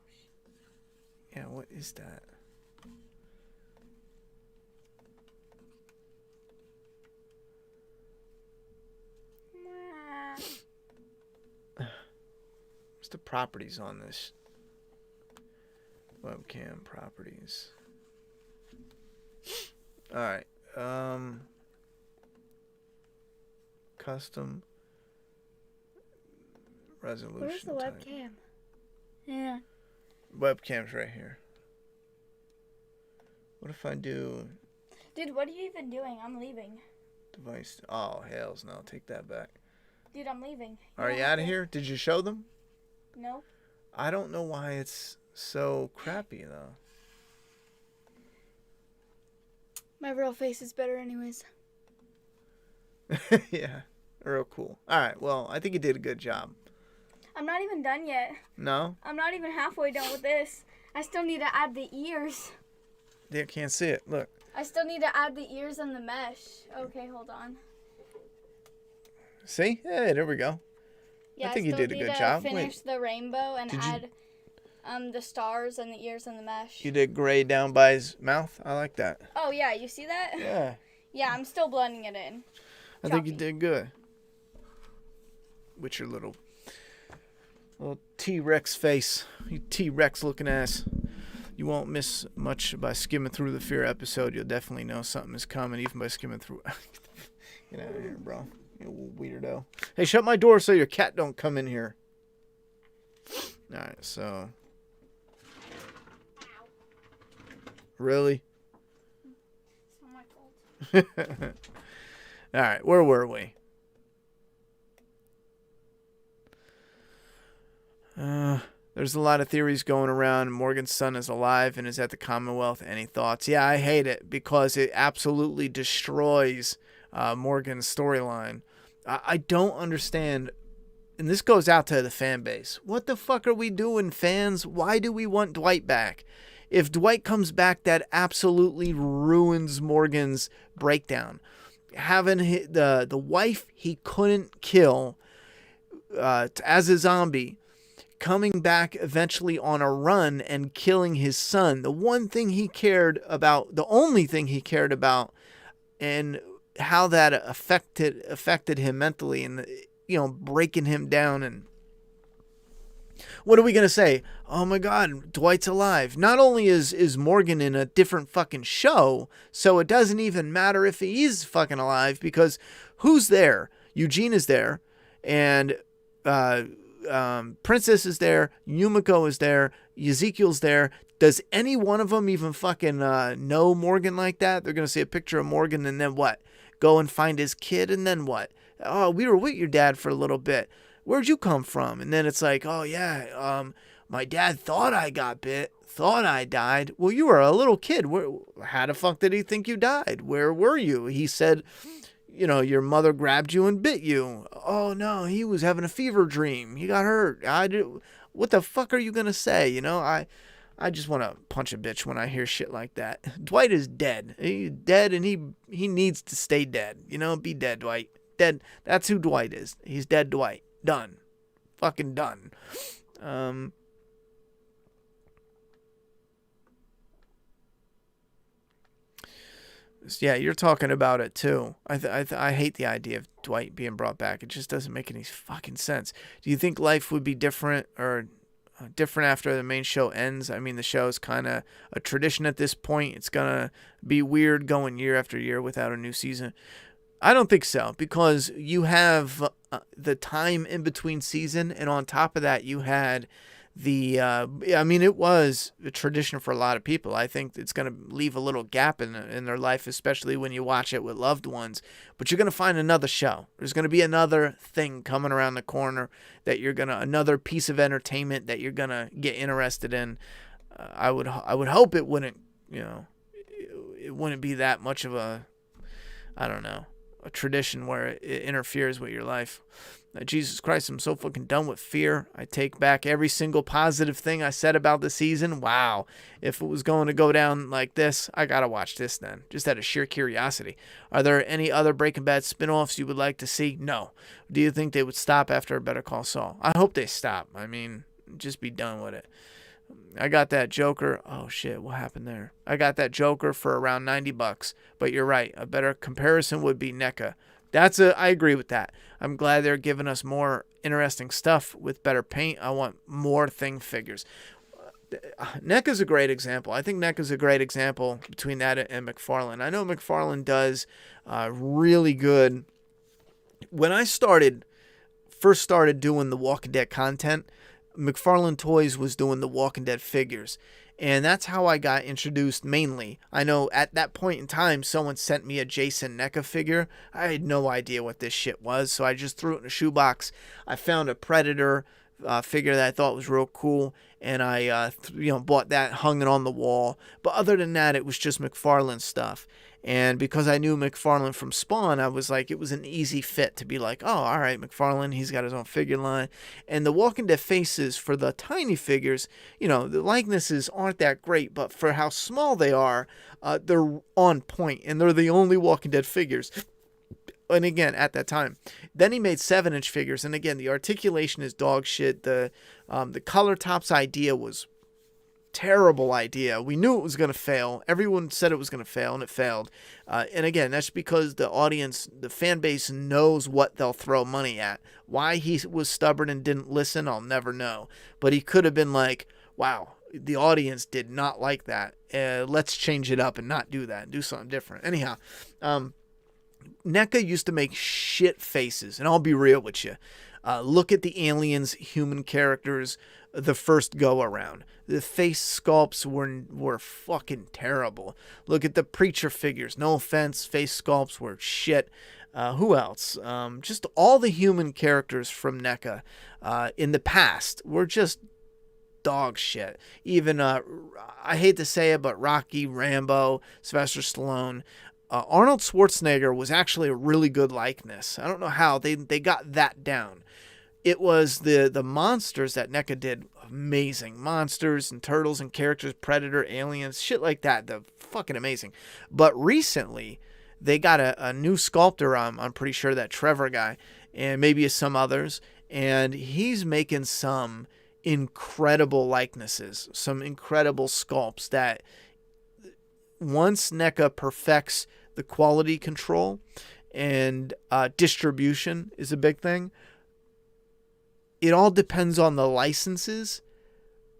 Yeah, what is that? What's the properties on this? Webcam properties. All right. Custom resolution. Where's the type. webcam? Yeah. Webcam's right here. What if I do Dude, what are you even doing? I'm leaving. device? Oh, hells no. Take that back. Dude, I'm leaving. Are you out of here? Did you show them? No. I don't know why it's so crappy, though. My real face is better anyways. Yeah. Real cool. All right. Well, I think you did a good job. I'm not even done yet. No? I'm not even halfway done with this. I still need to add the ears. Yeah, can't see it. Look. I still need to add the ears and the mesh. Okay, hold on. See? Hey, there we go. Yeah, I think you did a good job. Finish the rainbow and Did you- add the stars and the ears and the mesh. You did gray down by his mouth. I like that. Oh yeah, you see that? Yeah. Yeah, I'm still blending it in. I think you Choppy. did good. With your little T-Rex face. You T-Rex looking ass. You won't miss much by skimming through the Fear episode. You'll definitely know something is coming even by skimming through. Get out of here, bro. You weirdo. Hey, shut my door so your cat don't come in here. Alright, so. Really? It's not my fault. Alright, where were we? There's a lot of theories going around. Morgan's son is alive and is at the Commonwealth. Any thoughts? Yeah, I hate it because it absolutely destroys Morgan's storyline. I don't understand, and this goes out to the fan base. What the fuck are we doing, fans? Why do we want Dwight back? If Dwight comes back, that absolutely ruins Morgan's breakdown. Having the wife he couldn't kill as a zombie, coming back eventually on a run and killing his son. The one thing he cared about, the only thing he cared about, and how that affected him mentally, and breaking him down. And what are we gonna say? Oh my God, Dwight's alive. Not only is Morgan in a different fucking show, so it doesn't even matter if he is fucking alive, because who's there? Eugene is there, and Princess is there, Yumiko is there, Ezekiel's there. Does any one of them even fucking know Morgan like that? They're gonna see a picture of Morgan and then what? Go and find his kid and then what? Oh, we were with your dad for a little bit. Where'd you come from? And then it's like, oh yeah, my dad thought I got bit, thought I died. Well, you were a little kid. How the fuck did he think you died? Where were you? He said, your mother grabbed you and bit you. Oh no, he was having a fever dream. He got hurt. What the fuck are you gonna say? I just want to punch a bitch when I hear shit like that. Dwight is dead. He's dead, and he needs to stay dead. Be dead, Dwight. Dead. That's who Dwight is. He's dead, Dwight. Done. Fucking done. Yeah, you're talking about it too. I hate the idea of Dwight being brought back. It just doesn't make any fucking sense. Do you think life would be different or different after the main show ends? I mean, the show is kind of a tradition at this point. It's gonna be weird going year after year without a new season. I don't think so, because you have the time in between season, and on top of that, you had it was a tradition for a lot of people. I think it's going to leave a little gap in their life, especially when you watch it with loved ones. But you're going to find another show. There's going to be another thing coming around the corner another piece of entertainment that you're going to get interested in. I would hope it wouldn't, it wouldn't be that much of a tradition where it interferes with your life. Jesus Christ, I'm so fucking done with Fear. I take back every single positive thing I said about the season. Wow. If it was going to go down like this, I gotta watch this then. Just out of sheer curiosity. Are there any other Breaking Bad spinoffs you would like to see? No. Do you think they would stop after Better Call Saul? I hope they stop. I mean, just be done with it. I got that Joker. Oh shit, what happened there? I got that Joker for around $90, but you're right. A better comparison would be NECA. I agree with that. I'm glad they're giving us more interesting stuff with better paint. I want more thing figures. NECA's a great example. I think NECA's a great example between that and McFarlane. I know McFarlane does really good. When I first started doing the Walking Dead content, McFarlane Toys was doing the Walking Dead figures. And that's how I got introduced mainly. I know at that point in time, someone sent me a Jason NECA figure. I had no idea what this shit was, so I just threw it in a shoebox. I found a Predator figure that I thought was real cool, and I bought that, hung it on the wall. But other than that, it was just McFarlane stuff. And because I knew McFarlane from Spawn, I was like, it was an easy fit to be like, oh, all right, McFarlane, he's got his own figure line. And the Walking Dead faces for the tiny figures, the likenesses aren't that great, but for how small they are, they're on point, and they're the only Walking Dead figures. And again, at that time, then he made 7-inch figures, and again, the articulation is dog shit. The color tops idea was terrible idea. We knew it was going to fail. Everyone said it was going to fail, and it failed. And again, that's because the audience, the fan base knows what they'll throw money at. Why he was stubborn and didn't listen, I'll never know. But he could have been like, wow, the audience did not like that. Let's change it up and not do that and do something different. Anyhow, NECA used to make shit faces, and I'll be real with you. Look at the Aliens human characters the first go around. The face sculpts were fucking terrible. Look at the Preacher figures. No offense, face sculpts were shit. Who else? Just all the human characters from NECA in the past were just dog shit. Even, I hate to say it, but Rocky, Rambo, Sylvester Stallone, Arnold Schwarzenegger was actually a really good likeness. I don't know how they got that down. It was the monsters that NECA did amazing. Monsters and turtles and characters, Predator, aliens, shit like that. They're fucking amazing. But recently, they got a new sculptor, I'm pretty sure, that Trevor guy, and maybe some others, and he's making some incredible likenesses, some incredible sculpts that once NECA perfects the quality control and distribution is a big thing. It all depends on the licenses,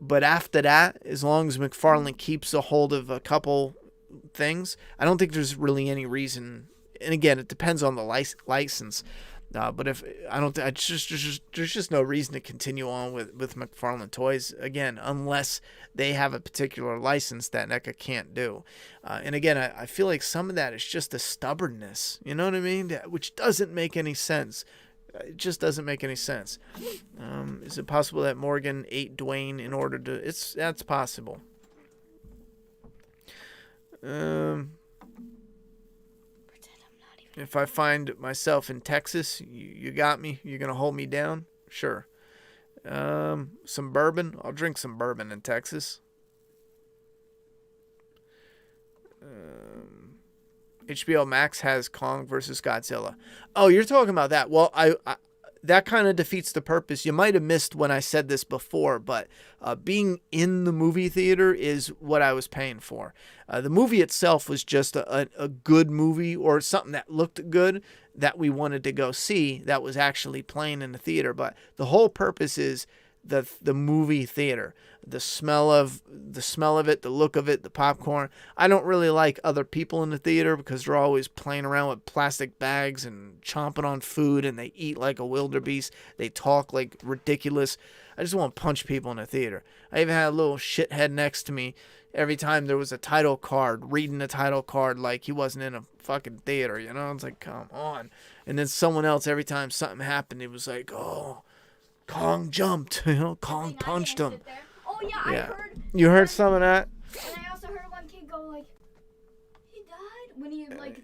but after that, as long as McFarlane keeps a hold of a couple things, I don't think there's really any reason. And again, it depends on the license. But if I don't, there's just no reason to continue on with McFarlane Toys again, unless they have a particular license that NECA can't do. And again, I feel like some of that is just a stubbornness. You know what I mean? Which doesn't make any sense. It just doesn't make any sense. Is it possible that Morgan ate Dwayne in order to? That's possible. If I find myself in Texas, you got me. You're gonna hold me down? Sure. Some bourbon. I'll drink some bourbon in Texas. HBO Max has Kong versus Godzilla. Oh, you're talking about that. Well, I that kind of defeats the purpose. You might have missed when I said this before, but being in the movie theater is what I was paying for. The movie itself was just a good movie, or something that looked good that we wanted to go see that was actually playing in the theater. But the whole purpose is the movie theater, the smell of it, the look of it, the popcorn. I don't really like other people in the theater because they're always playing around with plastic bags and chomping on food, and they eat like a wildebeest. They talk like ridiculous. I just want to punch people in the theater. I even had a little shithead next to me every time there was a title card, reading the title card like he wasn't in a fucking theater, you know? It's like, come on. And then someone else, every time something happened, it was like, oh, Kong jumped, Kong punched him. Oh yeah, Yeah. I heard. You heard some of that? And I also heard one kid go like, he died when he like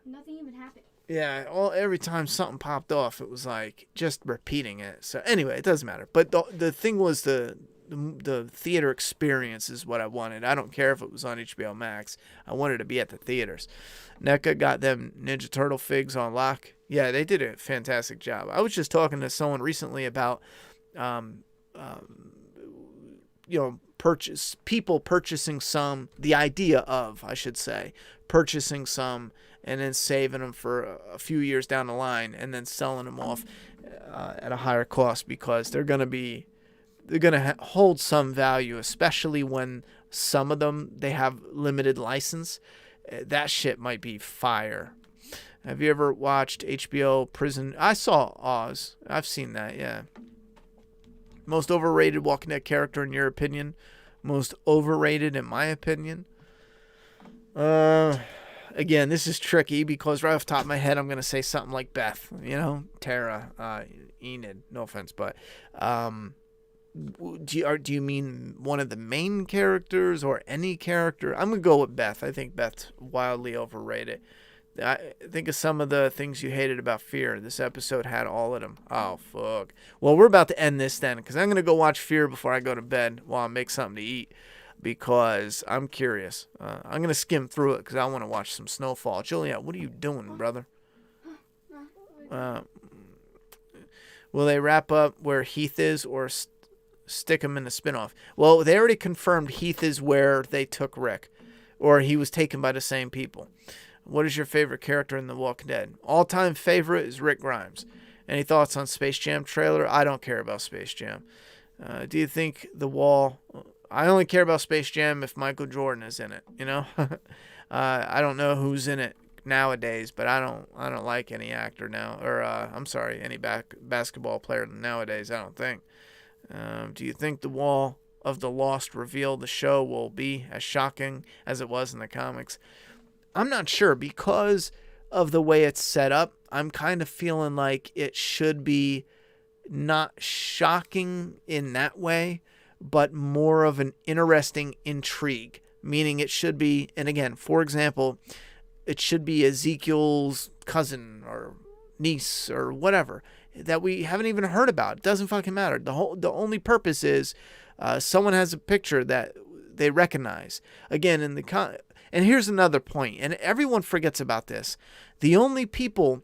nothing even happened. Yeah, every time something popped off, it was like just repeating it. So anyway, it doesn't matter. But the thing was the theater experience is what I wanted. I don't care if it was on HBO Max. I wanted to be at the theaters. NECA got them Ninja Turtle figs on lock. Yeah, they did a fantastic job. I was just talking to someone recently about, people purchasing some, the idea of, I should say, purchasing some and then saving them for a few years down the line and then selling them off at a higher cost, because they're going to hold some value, especially when some of them, they have limited license. That shit might be fire. Have you ever watched HBO Prison? I saw Oz. I've seen that, yeah. Most overrated Walking Dead character in your opinion? Most overrated in my opinion? Again, this is tricky because right off the top of my head, I'm going to say something like Beth, Tara, Enid, no offense, but do you mean one of the main characters or any character? I'm going to go with Beth. I think Beth's wildly overrated. I think of some of the things you hated about Fear. This episode had all of them. Oh, fuck. Well, we're about to end this then, because I'm going to go watch Fear before I go to bed while I make something to eat, because I'm curious. I'm going to skim through it because I want to watch some Snowfall. Juliet, what are you doing, brother? Will they wrap up where Heath is or stick him in the spinoff? Well, they already confirmed Heath is where they took Rick, or he was taken by the same people. What is your favorite character in The Walking Dead? All-time favorite is Rick Grimes. Any thoughts on Space Jam trailer? I don't care about Space Jam. Do you think The Wall... I only care about Space Jam if Michael Jordan is in it, I don't know who's in it nowadays, but I don't like any actor now. Or, I'm sorry, any basketball player nowadays, I don't think. Do you think The Wall of the Lost reveal the show will be as shocking as it was in the comics? I'm not sure, because of the way it's set up. I'm kind of feeling like it should be not shocking in that way, but more of an interesting intrigue. Meaning it should be, and again, for example, it should be Ezekiel's cousin or niece or whatever that we haven't even heard about. It doesn't fucking matter. The only purpose is someone has a picture that they recognize. Again, and here's another point, and everyone forgets about this. The only people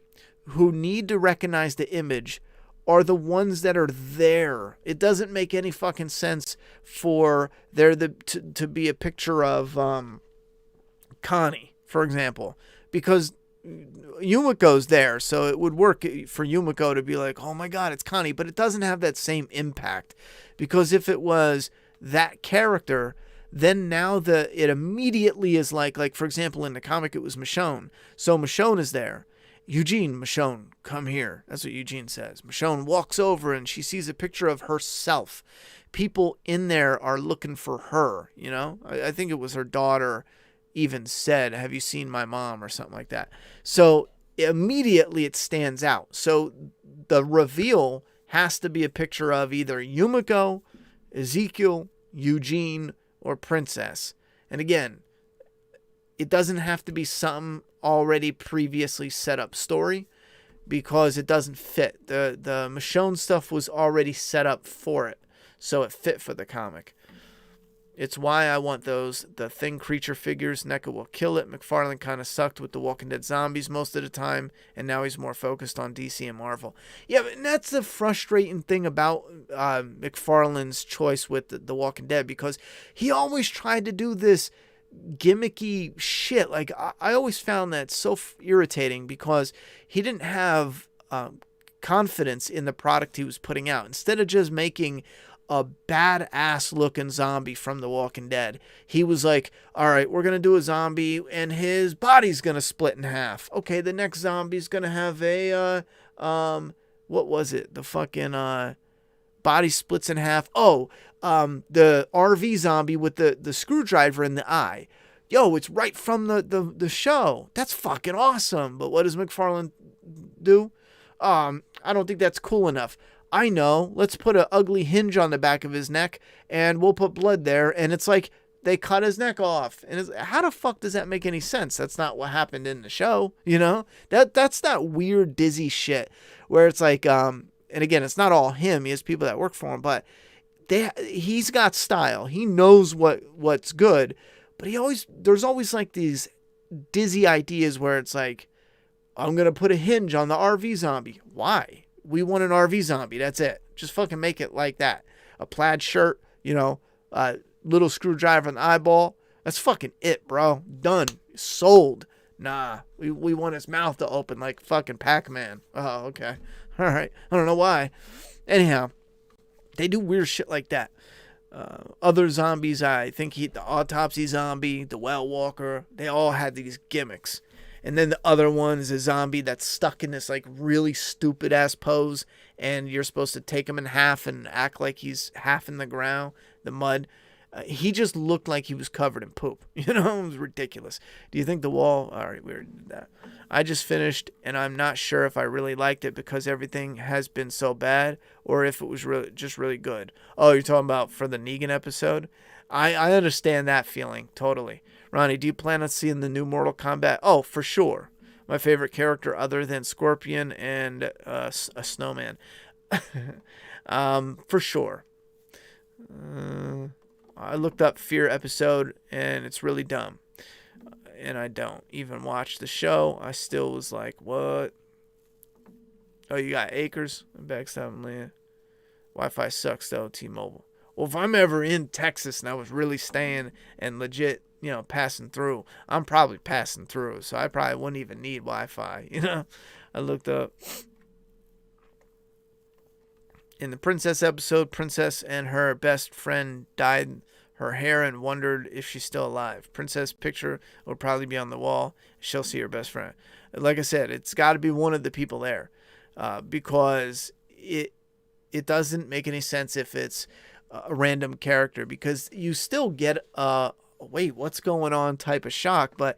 who need to recognize the image are the ones that are there. It doesn't make any fucking sense for there to be a picture of Connie, for example, because Yumiko's there, so it would work for Yumiko to be like, oh my god, it's Connie, but it doesn't have that same impact, because if it was that character, then now it immediately is like for example in the comic it was Michonne, so Michonne is there. Eugene, Michonne, come here. That's what Eugene says. Michonne walks over and she sees a picture of herself. People in there are looking for her, I think it was her daughter even said, have you seen my mom, or something like that. So immediately it stands out. So the reveal has to be a picture of either Yumiko, Ezekiel, Eugene, or Princess. And again, it doesn't have to be some already previously set up story, because it doesn't fit. The Michonne stuff was already set up for it, so it fit for the comic. It's why I want the Thing creature figures. NECA will kill it. McFarlane kind of sucked with the Walking Dead zombies most of the time, and now he's more focused on DC and Marvel. Yeah, but that's the frustrating thing about McFarlane's choice with the Walking Dead, because he always tried to do this gimmicky shit. Like, I always found that so irritating, because he didn't have confidence in the product he was putting out. Instead of just making a badass looking zombie from The Walking Dead, he was like, all right, we're going to do a zombie and his body's going to split in half. Okay, the next zombie's going to have a, what was it? The fucking, body splits in half. Oh, the RV zombie with the screwdriver in the eye. Yo, it's right from the show. That's fucking awesome. But what does McFarlane do? I don't think that's cool enough. I know, let's put an ugly hinge on the back of his neck and we'll put blood there, and it's like they cut his neck off. And how the fuck does that make any sense? That's not what happened in the show, That's that weird dizzy shit where it's like, and again, it's not all him. He has people that work for him, but he's got style. He knows what's good, but there's always like these dizzy ideas where it's like, I'm going to put a hinge on the RV zombie. Why? We want an RV zombie. That's it. Just fucking make it like that. A plaid shirt, little screwdriver on the eyeball. That's fucking it, bro. Done. Sold. Nah, we want his mouth to open like fucking Pac-Man. Oh, okay. All right. I don't know why. Anyhow, they do weird shit like that. Other zombies, I think the autopsy zombie, the well walker, they all had these gimmicks. And then the other one is a zombie that's stuck in this like really stupid ass pose, and you're supposed to take him in half and act like he's half in the ground, the mud. He just looked like he was covered in poop. You know, it was ridiculous. Do you think the wall? All right, we already did that. I just finished, and I'm not sure if I really liked it because everything has been so bad, or if it was really just really good. Oh, you're talking about for the Negan episode? I understand that feeling totally. Ronnie, do you plan on seeing the new Mortal Kombat? Oh, for sure. My favorite character other than Scorpion and a snowman. For sure. I looked up Fear episode, and it's really dumb. And I don't even watch the show. I still was like, what? Oh, you got acres? Backstabbing land. Wi-Fi sucks, though, T-Mobile. Well, if I'm ever in Texas and I was really staying and legit, you know, passing through, I'm probably passing through. So I probably wouldn't even need Wi-Fi, you know? I looked up. In the Princess episode, Princess and her best friend dyed her hair and wondered if she's still alive. Princess picture will probably be on the wall. She'll see her best friend. Like I said, it's got to be one of the people there, because it doesn't make any sense if it's a random character, because you still get a wait, what's going on type of shock. But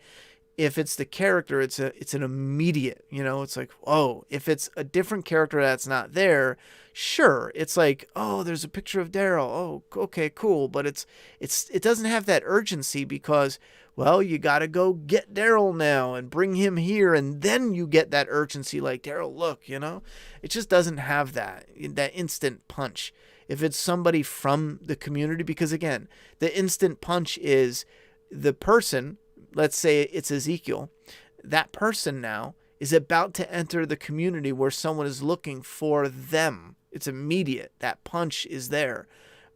if it's the character, it's an immediate, you know, it's like, oh, if it's a different character that's not there, sure, it's like, oh, there's a picture of Daryl. Oh, okay, cool. But it doesn't have that urgency because, well, you got to go get Daryl now and bring him here, and then you get that urgency like, Daryl, look, you know? It just doesn't have that instant punch. If it's somebody from the community, because again, the instant punch is the person, let's say it's Ezekiel, that person now is about to enter the community where someone is looking for them. It's immediate. That punch is there.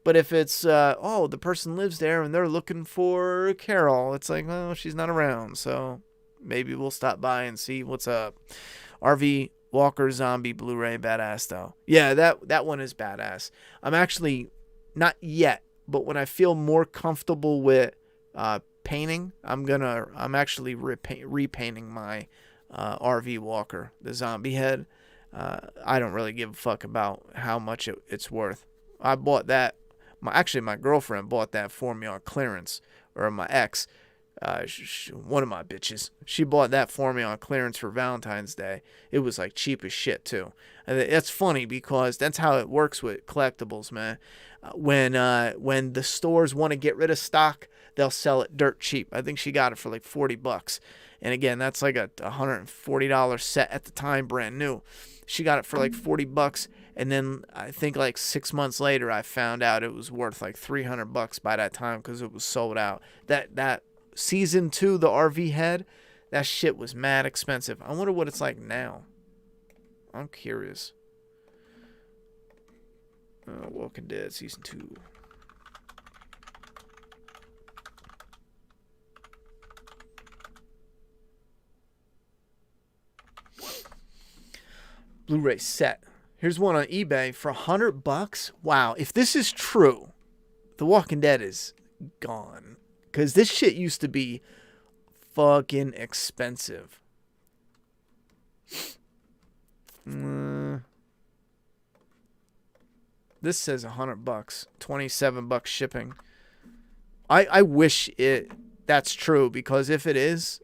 But if it's, the person lives there and they're looking for Carol, it's like, well, she's not around. So maybe we'll stop by and see what's up. RV Walker Zombie Blu-ray, badass though. Yeah, that one is badass. I'm actually, not yet, but when I feel more comfortable with painting, I'm actually repainting my RV Walker, the zombie head. I don't really give a fuck about how much it's worth. I bought that. My girlfriend bought that for me on clearance, or my ex, one of my bitches. She bought that for me on clearance for Valentine's Day. It was like cheap as shit too. And that's funny because that's how it works with collectibles, man. When the stores want to get rid of stock, they'll sell it dirt cheap. I think she got it for like $40. And again, that's like a $140 set at the time, brand new. She got it for like $40, and then I think like 6 months later, I found out it was worth like $300 by that time because it was sold out. That season 2, the RV head, that shit was mad expensive. I wonder what it's like now. I'm curious. Walking Dead season 2. Blu-ray set. Here's one on eBay for $100. Wow, if this is true, The Walking Dead is gone. Because this shit used to be fucking expensive. This says $100. $27 shipping. I wish that's true, because if it is,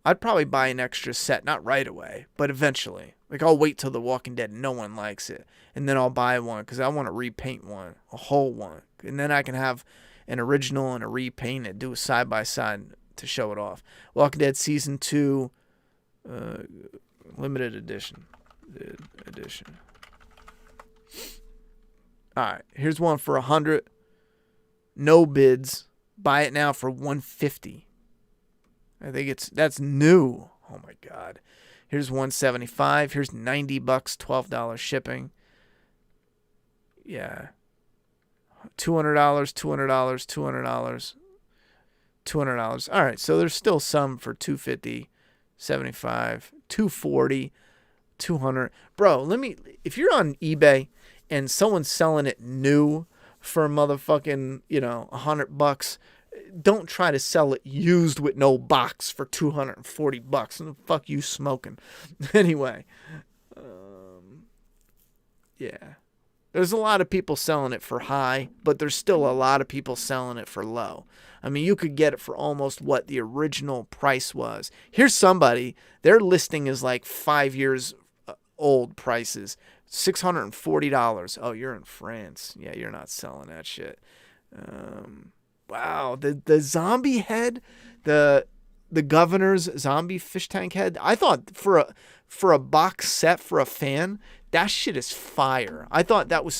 I'd probably buy an extra set, not right away, but eventually. Like, I'll wait till The Walking Dead no one likes it, and then I'll buy one, because I want to repaint one, a whole one. And then I can have an original and a repainted, do a side-by-side to show it off. Walking Dead Season 2, limited edition. Alright, here's one for $100. No bids. Buy it now for $150. I think that's new. Oh my god. Here's $175. Here's $90, $12 shipping. Yeah. $200, $200, $200. $200. All right, so there's still some for $250, $75, $240, $200. Bro, if you're on eBay and someone's selling it new for motherfucking, $100, don't try to sell it used with no box for $240. And the fuck you smoking? Anyway, yeah. There's a lot of people selling it for high, but there's still a lot of people selling it for low. I mean, you could get it for almost what the original price was. Here's somebody, their listing is like 5 years old prices, $640. Oh, you're in France. Yeah, you're not selling that shit. Wow, the zombie head, the governor's zombie fish tank head. I thought for a box set for a fan, that shit is fire. I thought this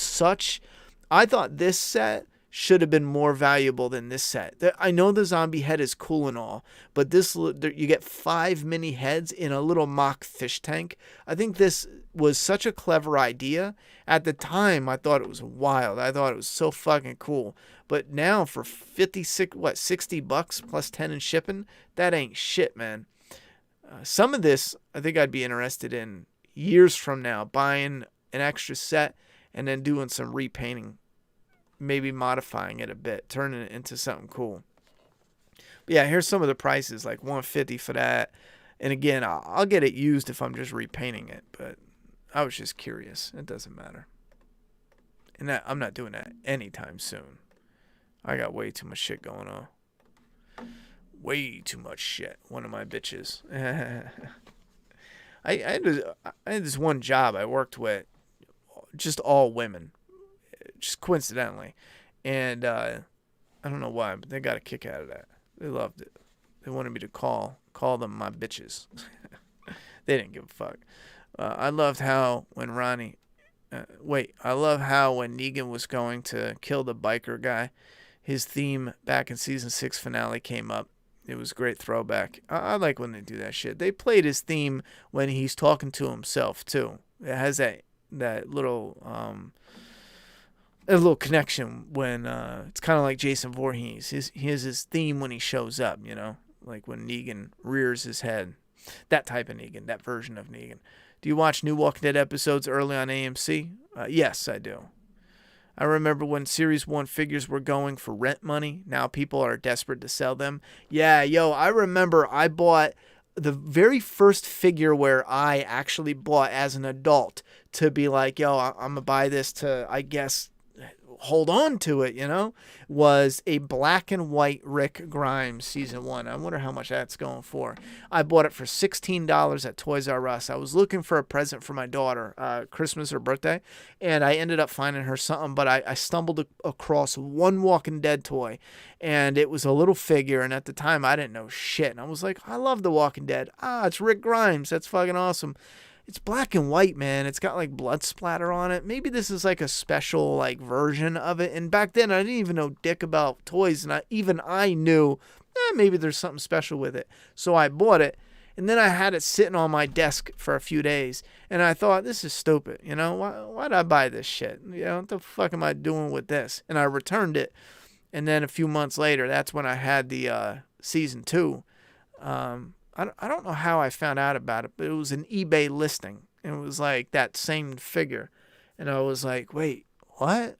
set should have been more valuable than this set. I know the zombie head is cool and all, but you get 5 mini heads in a little mock fish tank. I think this was such a clever idea. At the time, I thought it was wild. I thought it was so fucking cool. But now for $60 plus 10 in shipping, that ain't shit, man. Some of this, I think I'd be interested in years from now, buying an extra set and then doing some repainting, maybe modifying it a bit, turning it into something cool. But yeah, here's some of the prices, like $150 for that. And again, I'll get it used if I'm just repainting it, but I was just curious. It doesn't matter. And I'm not doing that anytime soon. I got way too much shit going on. Way too much shit. One of my bitches. I had this one job I worked with, just all women, just coincidentally, and I don't know why, but they got a kick out of that. They loved it. They wanted me to call them my bitches. They didn't give a fuck. I loved how when Negan was going to kill the biker guy, his theme back in season 6 finale came up. It was a great throwback. I like when they do that shit. They played his theme when he's talking to himself too. It has that little a little connection when it's kind of like Jason Voorhees. He has his theme when he shows up, like when Negan rears his head. That type of Negan, that version of Negan. Do you watch new Walking Dead episodes early on AMC? Yes, I do. I remember when Series 1 figures were going for rent money. Now people are desperate to sell them. Yeah, I remember I bought the very first figure where I actually bought as an adult to be like, I'm going to buy this to, I guess, hold on to it, was a black and white Rick Grimes season 1. I wonder how much that's going for. I bought it for $16 at Toys R Us. I was looking for a present for my daughter, Christmas or birthday, and I ended up finding her something, but I stumbled across one Walking Dead toy, and it was a little figure, and at the time I didn't know shit, and I was like, I love The Walking Dead. It's Rick Grimes. That's fucking awesome. It's black and white, man. It's got like blood splatter on it. Maybe this is like a special like version of it. And back then I didn't even know dick about toys, and I knew maybe there's something special with it. So I bought it, and then I had it sitting on my desk for a few days, and I thought, this is stupid. Why did I buy this shit? What the fuck am I doing with this? And I returned it, and then a few months later, that's when I had the season 2. I don't know how I found out about it, but it was an eBay listing. And it was like that same figure. And I was like, wait, what?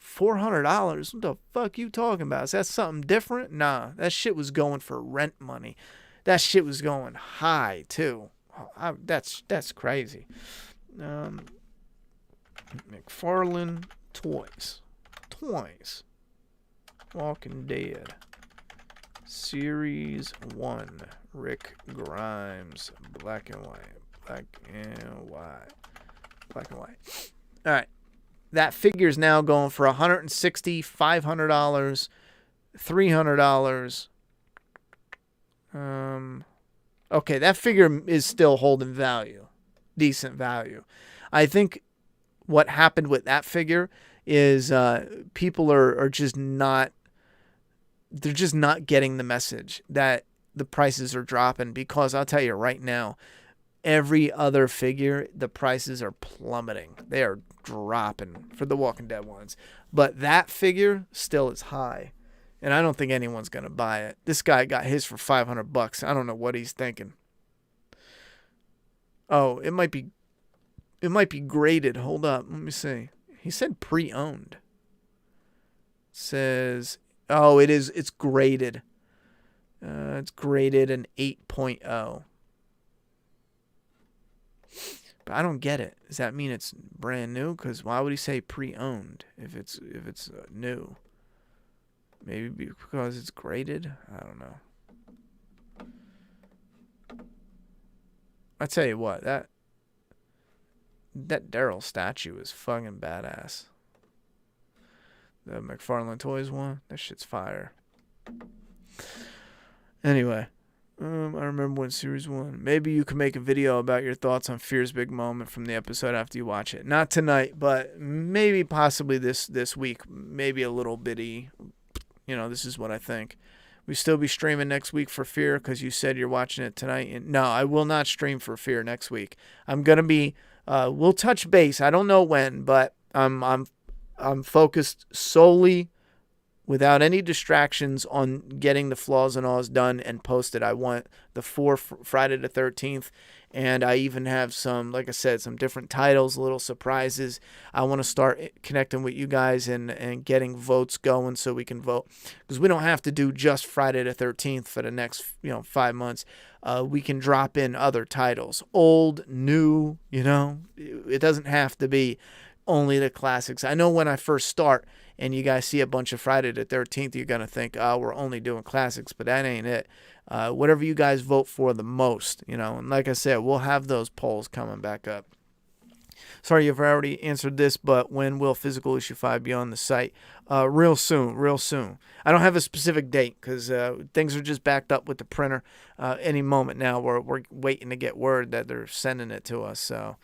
$400? What the fuck you talking about? Is that something different? Nah, that shit was going for rent money. That shit was going high, too. That's crazy. McFarlane Toys. Walking Dead. Series 1. Rick Grimes. Black and white. All right. That figure is now going for $160, $500, $300. Okay, that figure is still holding value. Decent value. I think what happened with that figure is people are just not, they're just not getting the message that the prices are dropping, because I'll tell you right now, every other figure, the prices are plummeting. They are dropping for the Walking Dead ones. But that figure still is high. And I don't think anyone's going to buy it. This guy got his for $500. I don't know what he's thinking. Oh, it might be graded. Hold up. Let me see. He said pre-owned. Says, oh, it's graded. It's graded an 8.0. But I don't get it. Does that mean it's brand new? Because why would he say pre-owned if it's new? Maybe because it's graded? I don't know. I tell you what, that Daryl statue is fucking badass. The McFarlane Toys one, that shit's fire. Anyway, I remember when Series 1. Maybe you can make a video about your thoughts on Fear's big moment from the episode after you watch it. Not tonight, but maybe possibly this week. Maybe a little bitty, this is what I think. We still be streaming next week for Fear because you said you're watching it tonight. And no, I will not stream for Fear next week. I'm going to be, we'll touch base. I don't know when, but I'm focused solely without any distractions on getting the Flaws and Alls done and posted. I want the 4 Friday the 13th, and I even have some, like I said, some different titles, little surprises. I want to start connecting with you guys and getting votes going so we can vote, because we don't have to do just Friday the 13th for the next 5 months. We can drop in other titles, old, new. It doesn't have to be only the classics. I know when I first start and you guys see a bunch of Friday the 13th, you're going to think, oh, we're only doing classics, but that ain't it. Whatever you guys vote for the most, and like I said, we'll have those polls coming back up. Sorry, you've already answered this, but when will physical issue 5 be on the site? Real soon. I don't have a specific date because things are just backed up with the printer. Any moment now, we're waiting to get word that they're sending it to us. So,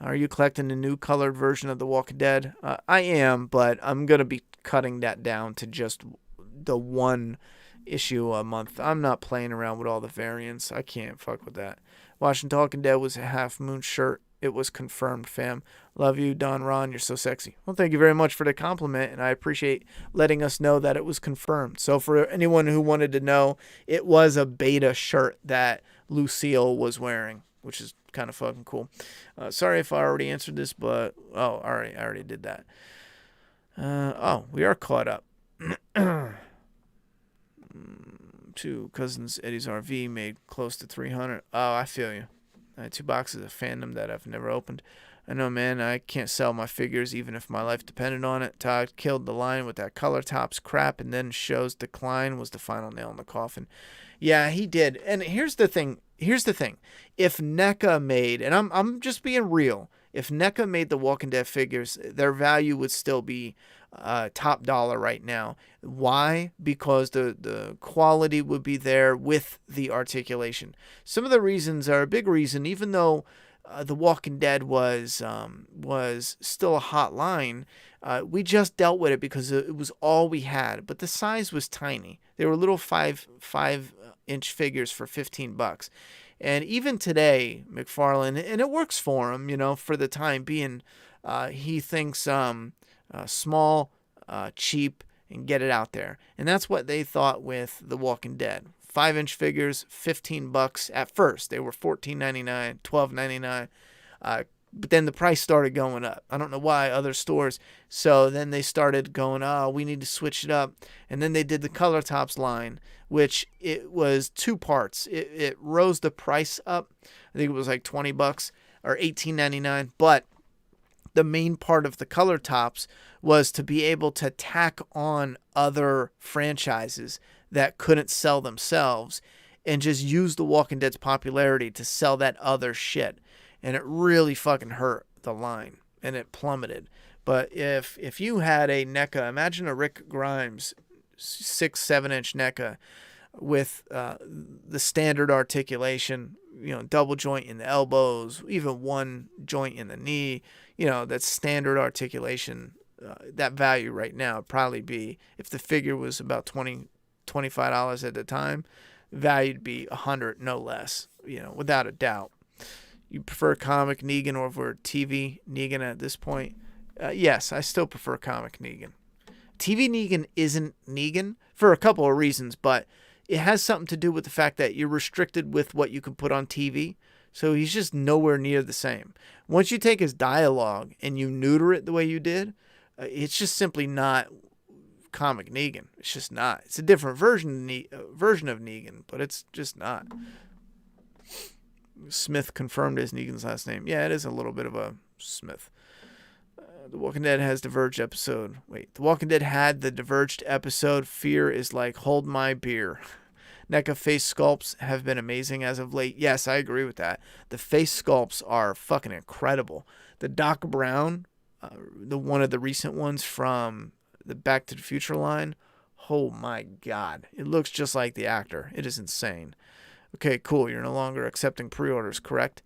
are you collecting the new colored version of The Walking Dead? I am, but I'm going to be cutting that down to just the one issue a month. I'm not playing around with all the variants. I can't fuck with that. Watching Talking Dead was a Half Moon shirt. It was confirmed, fam. Love you, Don Ron. You're so sexy. Well, thank you very much for the compliment, and I appreciate letting us know that it was confirmed. So for anyone who wanted to know, it was a beta shirt that Lucille was wearing, which is kind of fucking cool. Sorry if I already answered this, but all right, I already did that. We are caught up. 2 Cousins Eddie's RV made close to 300. Oh, I feel you. I had 2 boxes of Fandom that I've never opened. I know, man, I can't sell my figures even if my life depended on it. Todd killed the line with that Color Tops crap, and then Show's decline was the final nail in the coffin. Yeah, he did. And here's the thing. If NECA made, and I'm just being real, if NECA made the Walking Dead figures, their value would still be top dollar right now. Why? Because the quality would be there with the articulation. Some of the reasons are a big reason, even though The Walking Dead was still a hot line. We just dealt with it because it was all we had, but the size was tiny. They were little 5-inch figures for $15. And even today, McFarlane, and it works for him, for the time being, he thinks small, cheap, and get it out there. And that's what they thought with The Walking Dead. 5-inch figures, $15 at first. They were $14.99, $12.99. But then the price started going up. I don't know why, other stores. So then they started going, we need to switch it up. And then they did the Color Tops line, which it was 2 parts. It rose the price up. I think it was like $20 or $18.99. But the main part of the Color Tops was to be able to tack on other franchises that couldn't sell themselves and just use The Walking Dead's popularity to sell that other shit. And it really fucking hurt the line, and it plummeted. But if you had a NECA, imagine a Rick Grimes 6-7-inch NECA with the standard articulation, double joint in the elbows, even one joint in the knee, that's standard articulation. That value right now would probably be, if the figure was about $25 at the time, valued be $100, no less, without a doubt. You prefer comic Negan over TV Negan at this point? Yes, I still prefer comic Negan. TV Negan isn't Negan for a couple of reasons, but it has something to do with the fact that you're restricted with what you can put on TV. So he's just nowhere near the same. Once you take his dialogue and you neuter it the way you did, it's just simply not comic Negan. It's just not. It's a different version of Negan, but it's just not. Smith confirmed as Negan's last name. Yeah, it is a little bit of a Smith. The Walking Dead has diverged episode. Wait, The Walking Dead had the diverged episode. Fear is like, hold my beer. NECA face sculpts have been amazing as of late. Yes, I agree with that. The face sculpts are fucking incredible. The Doc Brown, one of the recent ones from the Back to the Future line, oh my God. It looks just like the actor. It is insane. Okay, cool. You're no longer accepting pre-orders, correct?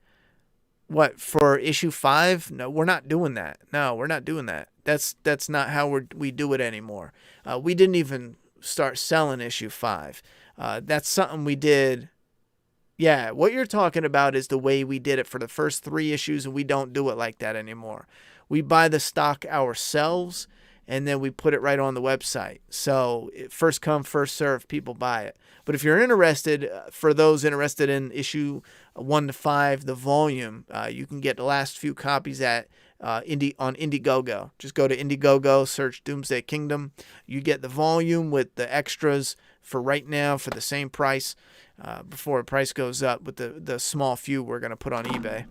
What, for issue 5? No, we're not doing that. No, we're not doing that. That's not how we do it anymore. We didn't even start selling issue 5. That's something we did. Yeah, what you're talking about is the way we did it for the first 3 issues, and we don't do it like that anymore. We buy the stock ourselves, and then we put it right on the website. So first come, first serve, people buy it. But if you're interested, for those interested in issue 1 to 5, the volume, you can get the last few copies at on Indiegogo. Just go to Indiegogo, search Doomsday Kingdom. You get the volume with the extras for right now for the same price before the price goes up with the small few we're going to put on eBay.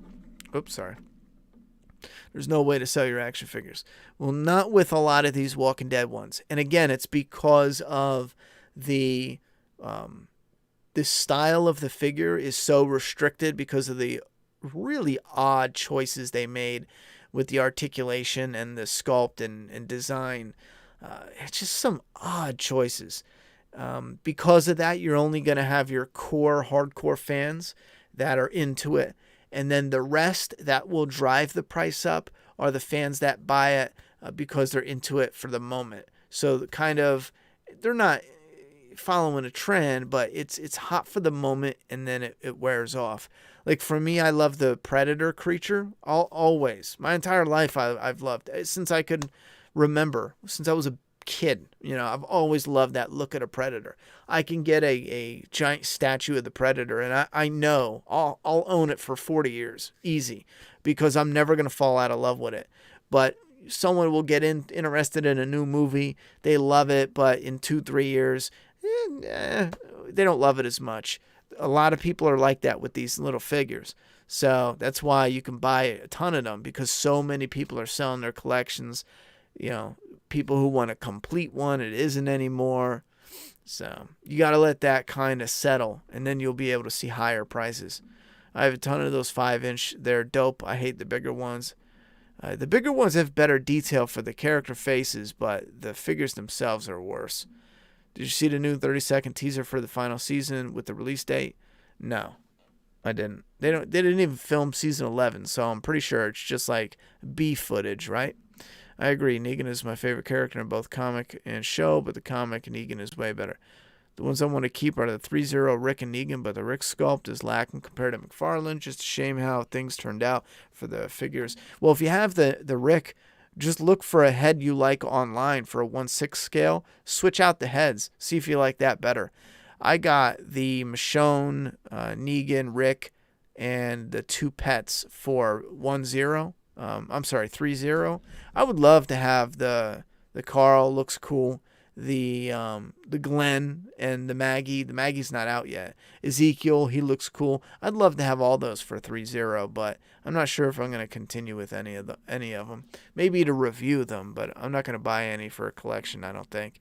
Oops, sorry. There's no way to sell your action figures. Well, not with a lot of these Walking Dead ones. And again, it's because of the style of the figure is so restricted because of the really odd choices they made with the articulation and the sculpt and design. It's just some odd choices. Because of that, you're only going to have your core hardcore fans that are into it. And then the rest that will drive the price up are the fans that buy it because they're into it for the moment. So kind of, they're not following a trend, but it's hot for the moment and then it wears off. Like for me, I love the Predator creature always. My entire life I've loved it. Since I could remember, since I was a kid, I've always loved that look at a Predator. I can get a giant statue of the Predator and I know I'll own it for 40 years easy because I'm never going to fall out of love with it. But someone will get interested in a new movie, they love it, but in 2-3 years they don't love it as much. A lot of people are like that with these little figures. So that's why you can buy a ton of them, because so many people are selling their collections. People who want a complete one, it isn't anymore. So you got to let that kind of settle, and then you'll be able to see higher prices. I have a ton of those 5-inch. They're dope. I hate the bigger ones. The bigger ones have better detail for the character faces, but the figures themselves are worse. Did you see the new 30-second teaser for the final season with the release date? No, I didn't. They didn't even film season 11, so I'm pretty sure it's just like B footage, right? I agree. Negan is my favorite character in both comic and show, but the comic Negan is way better. The ones I want to keep are the 3-0 Rick and Negan, but the Rick sculpt is lacking compared to McFarlane. Just a shame how things turned out for the figures. Well, if you have the Rick, just look for a head you like online for a 1/6 scale. Switch out the heads. See if you like that better. I got the Michonne, Negan, Rick, and the 2 pets for 1-0. 3-0. I would love to have the Carl, looks cool. The Glenn and the Maggie. The Maggie's not out yet. Ezekiel, he looks cool. I'd love to have all those for 3-0, but I'm not sure if I'm going to continue with any of them. Maybe to review them, but I'm not going to buy any for a collection, I don't think.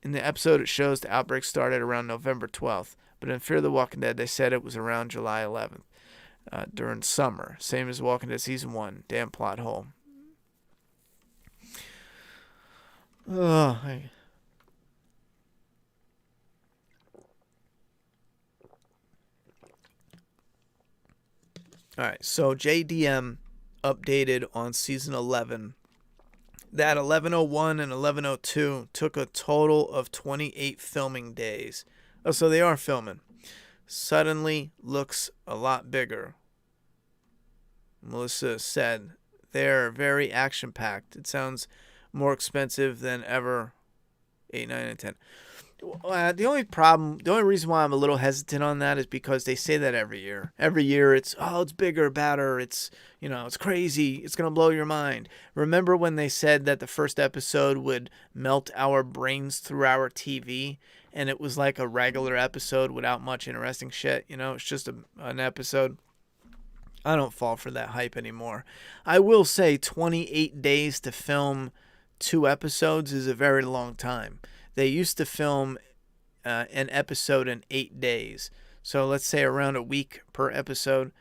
In the episode, it shows the outbreak started around November 12th, but in Fear the Walking Dead, they said it was around July 11th. During summer, same as Walking Dead season 1. Damn plot hole. All right, so JDM updated on season 11 that 1101 and 1102 took a total of 28 filming days. Oh, so they are filming. Suddenly looks a lot bigger. Melissa said they're very action-packed. It sounds more expensive than ever 8, 9, and 10. The only reason why I'm a little hesitant on that is because they say that every year. Every year it's bigger, badder, it's crazy, it's gonna blow your mind. Remember when they said that the first episode would melt our brains through our TV, and it was like a regular episode without much interesting shit? It's just an episode. I don't fall for that hype anymore. I will say 28 days to film 2 episodes is a very long time. They used to film an episode in 8 days. So let's say around a week per episode.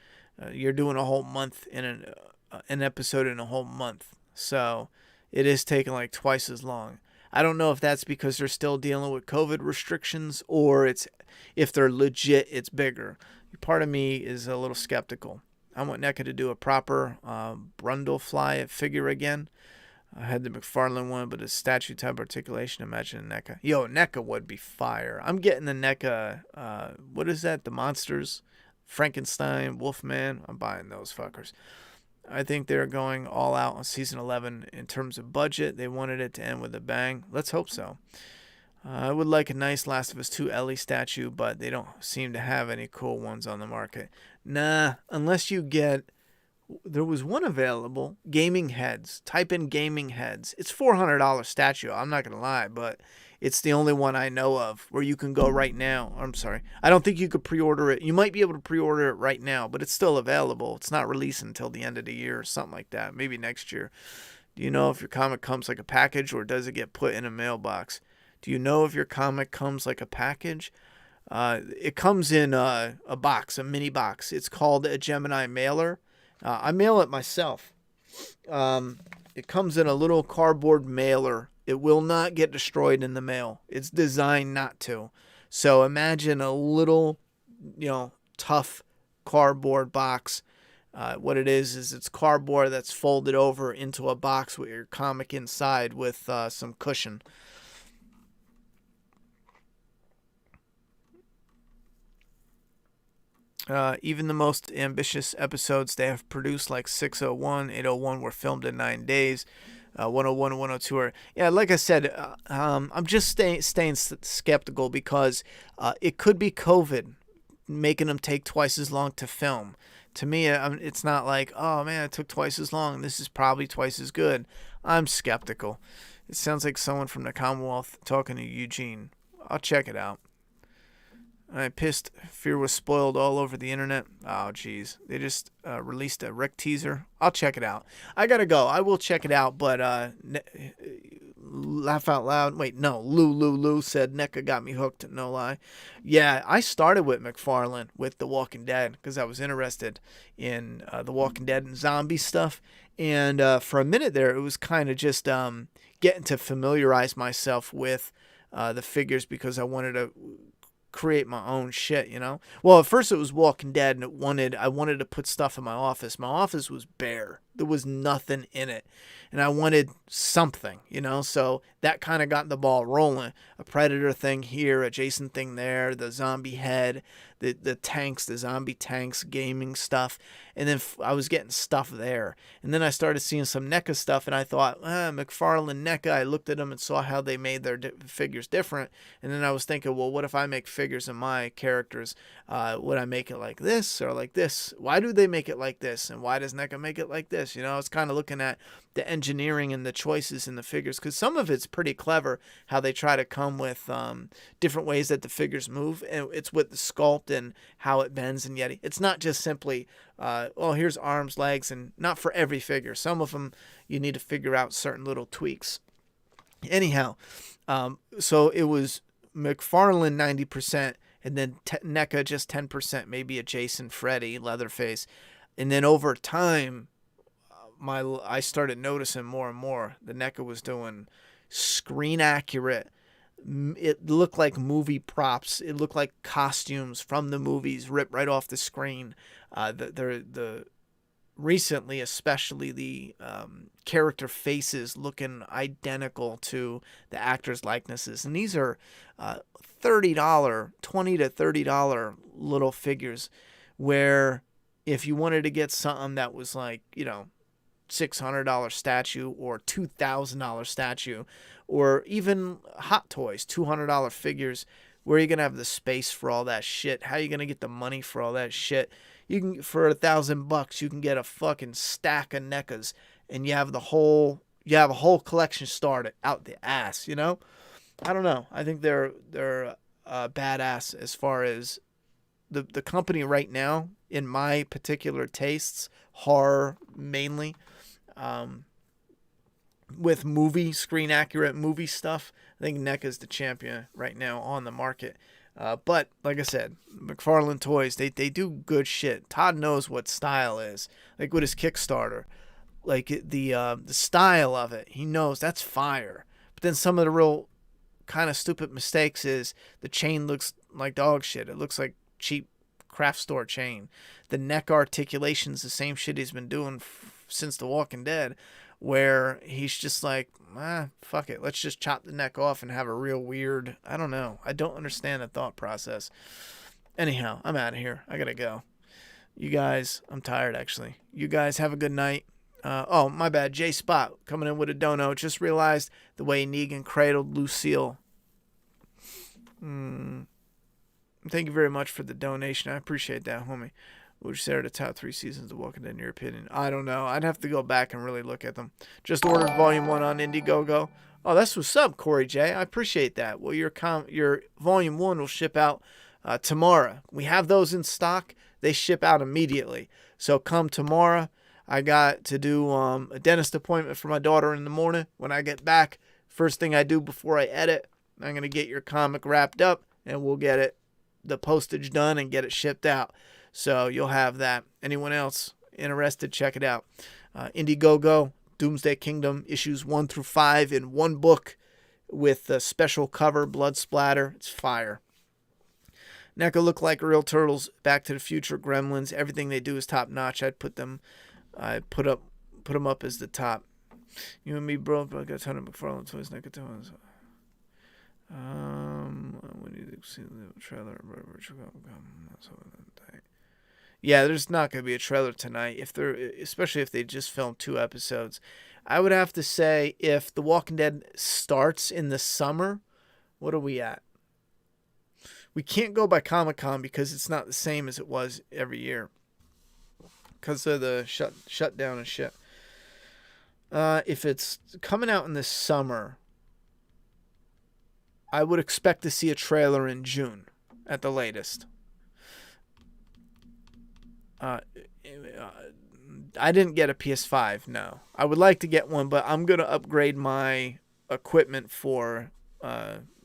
You're doing a whole month in an episode in a whole month. So it is taking like twice as long. I don't know if that's because they're still dealing with COVID restrictions, or if they're legit, it's bigger. Part of me is a little skeptical. I want NECA to do a proper Brundlefly figure again. I had the McFarlane one, but a statue type articulation. Imagine a NECA. Yo, NECA would be fire. I'm getting the NECA. What is that? The monsters, Frankenstein, Wolfman. I'm buying those fuckers. I think they're going all out on season 11 in terms of budget. They wanted it to end with a bang. Let's hope so. I would like a nice Last of Us 2 Ellie statue, but they don't seem to have any cool ones on the market. Nah, unless you get... There was one available, Gaming Heads. Type in Gaming Heads. It's $400 statue, I'm not going to lie, but it's the only one I know of where you can go right now. I'm sorry. I don't think you could pre-order it. You might be able to pre-order it right now, but it's still available. It's not released until the end of the year or something like that. Maybe next year. Do you know if your comic comes like a package, or does it get put in a mailbox? Do you know if your comic comes like a package? It comes in a box, a mini box. It's called a Gemini mailer. I mail it myself. It comes in a little cardboard mailer. It will not get destroyed in the mail. It's designed not to. So imagine a little, tough cardboard box. What it is it's cardboard that's folded over into a box with your comic inside with some cushion. Even the most ambitious episodes they have produced, like 601, 801, were filmed in 9 days. 101 and 102 are... Yeah, like I said, I'm just staying skeptical because it could be COVID making them take twice as long to film. To me, it's not like, oh man, it took twice as long. This is probably twice as good. I'm skeptical. It sounds like someone from the Commonwealth talking to Eugene. I'll check it out. I'm pissed. Fear was spoiled all over the internet. Oh, jeez. They just released a Rick teaser. I'll check it out. I gotta go. I will check it out, but laugh out loud. Wait, no. Lou said NECA got me hooked. No lie. Yeah, I started with McFarlane with The Walking Dead because I was interested in The Walking Dead and zombie stuff. And for a minute there, it was kind of just getting to familiarize myself with the figures because I wanted to create my own shit, Well, at first it was Walking Dead, and I wanted to put stuff in my office. My office was bare. There was nothing in it. And I wanted something, So that kind of got the ball rolling. A Predator thing here, a Jason thing there, the zombie head, the tanks, the zombie tanks, gaming stuff. And then I was getting stuff there. And then I started seeing some NECA stuff, and I thought, McFarlane NECA. I looked at them and saw how they made their figures different. And then I was thinking, well, what if I make figures of my characters? Would I make it like this or like this? Why do they make it like this? And why does NECA make it like this? It's kind of looking at the engineering and the choices in the figures, because some of it's pretty clever how they try to come with different ways that the figures move, and it's with the sculpt and how it bends, and yet it's not just simply here's arms, legs, and not for every figure. Some of them you need to figure out certain little tweaks. Anyhow, so it was McFarlane 90%, and then NECA just 10%, maybe a Jason, Freddy, Leatherface, and then over time I started noticing more and more the NECA was doing screen accurate. It looked like movie props. It looked like costumes from the movies ripped right off the screen. The recently, especially the character faces looking identical to the actors' likenesses, and these are $30, $20 to $30 little figures. Where if you wanted to get something that was like $600 statue or $2,000 statue, or even Hot Toys, $200 figures. Where are you gonna have the space for all that shit? How are you gonna get the money for all that shit? You can, for $1,000, you can get a fucking stack of NECAs, and you have a whole collection started out the ass. You know, I don't know. I think they're badass as far as the company right now. In my particular tastes, horror mainly, with screen accurate movie stuff. I think NECA's the champion right now on the market. But like I said, McFarlane Toys, they do good shit. Todd knows what style is. Like with his Kickstarter, like the style of it, he knows that's fire. But then some of the real kind of stupid mistakes is the chain looks like dog shit. It looks like cheap craft store chain. The neck articulation's the same shit he's been doing since The Walking Dead, where he's just like, fuck it, let's just chop the neck off and have a real weird, I don't know. I don't understand the thought process. Anyhow, I'm out of here. I gotta go. You guys, I'm tired actually. You guys have a good night. Oh, my bad. J Spot coming in with a dono. Just realized the way Negan cradled Lucille. Thank you very much for the donation. I appreciate that, homie. Would you say are the top 3 seasons of Walking Dead in your opinion? I don't know. I'd have to go back and really look at them. Just ordered Volume 1 on Indiegogo. Oh, that's what's up, Corey J. I appreciate that. Well, your Volume 1 will ship out tomorrow. We have those in stock. They ship out immediately. So come tomorrow. I got to do a dentist appointment for my daughter in the morning. When I get back, first thing I do before I edit, I'm going to get your comic wrapped up, and we'll get the postage done and get it shipped out. So you'll have that. Anyone else interested, check it out. Indiegogo, Doomsday Kingdom, issues 1 through 5 in one book with a special cover, blood splatter. It's fire. NECA look like real turtles, Back to the Future, Gremlins. Everything they do is top notch. I put them up as the top. You and me, bro. I got a ton of McFarlane Toys, NECA Toys. When you see the trailer, yeah, there's not gonna be a trailer tonight. Especially if they just filmed 2 episodes, I would have to say if The Walking Dead starts in the summer, what are we at? We can't go by Comic-Con because it's not the same as it was every year because of the shutdown and shit. If it's coming out in the summer, I would expect to see a trailer in June at the latest. I didn't get a PS5, no. I would like to get one, but I'm going to upgrade my equipment for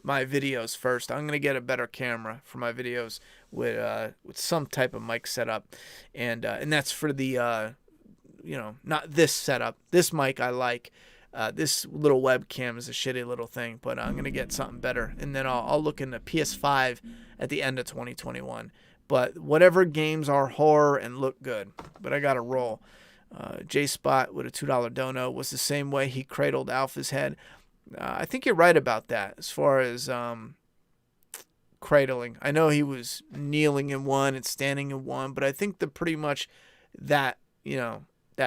my videos first. I'm going to get a better camera for my videos with some type of mic setup. And that's for the, not this setup. This mic I like. This little webcam is a shitty little thing, but I'm going to get something better. And then I'll look into PS5 at the end of 2021. But whatever games are horror and look good. But I got to roll. J-Spot with a $2 dono was the same way he cradled Alpha's head. I think you're right about that as far as cradling. I know he was kneeling in one and standing in one, but I think the pretty much that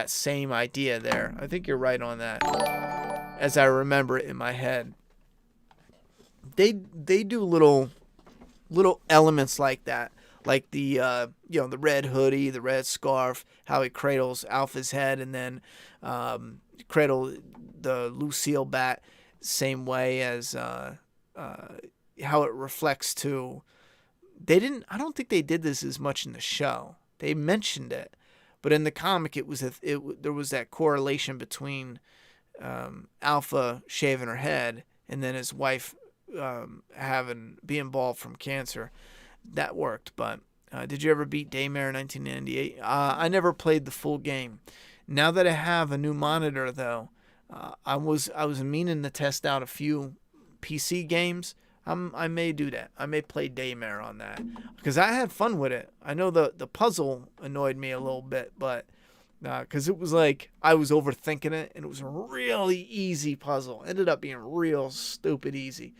same idea there. I think you're right on that, as I remember it in my head. They do little elements like that, like the the red hoodie, the red scarf, how he cradles Alpha's head, and then cradle the Lucille bat same way as how it reflects to. I don't think they did this as much in the show. They mentioned it. But in the comic, there was that correlation between Alpha shaving her head and then his wife being bald from cancer. That worked. But did you ever beat Daymare in 1998? I never played the full game. Now that I have a new monitor, though, I was meaning to test out a few PC games. I may do that. I may play Daymare on that because I had fun with it. I know the puzzle annoyed me a little bit, but because it was like I was overthinking it, and it was a really easy puzzle. Ended up being real stupid easy.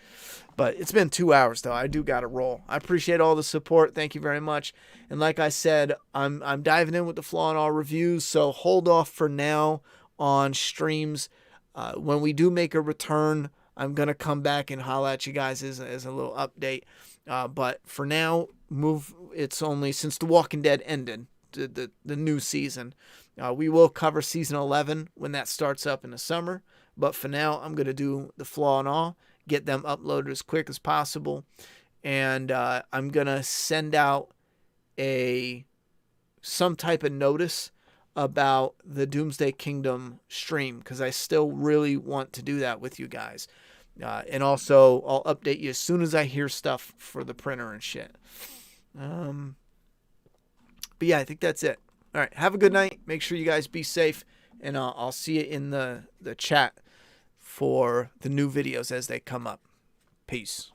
But it's been 2 hours though. I do got to roll. I appreciate all the support. Thank you very much. And like I said, I'm diving in with the flaw in all reviews. So hold off for now on streams. When we do make a return, I'm going to come back and holla at you guys as a little update. But for now, it's only since The Walking Dead ended, the new season. We will cover season 11 when that starts up in the summer. But for now, I'm going to do The Flaw and All, get them uploaded as quick as possible. And I'm going to send out some type of notice about the Doomsday Kingdom stream, because I still really want to do that with you guys. And also, I'll update you as soon as I hear stuff for the printer and shit. But yeah, I think that's it. All right, have a good night. Make sure you guys be safe, and I'll see you in the chat for the new videos as they come up. Peace.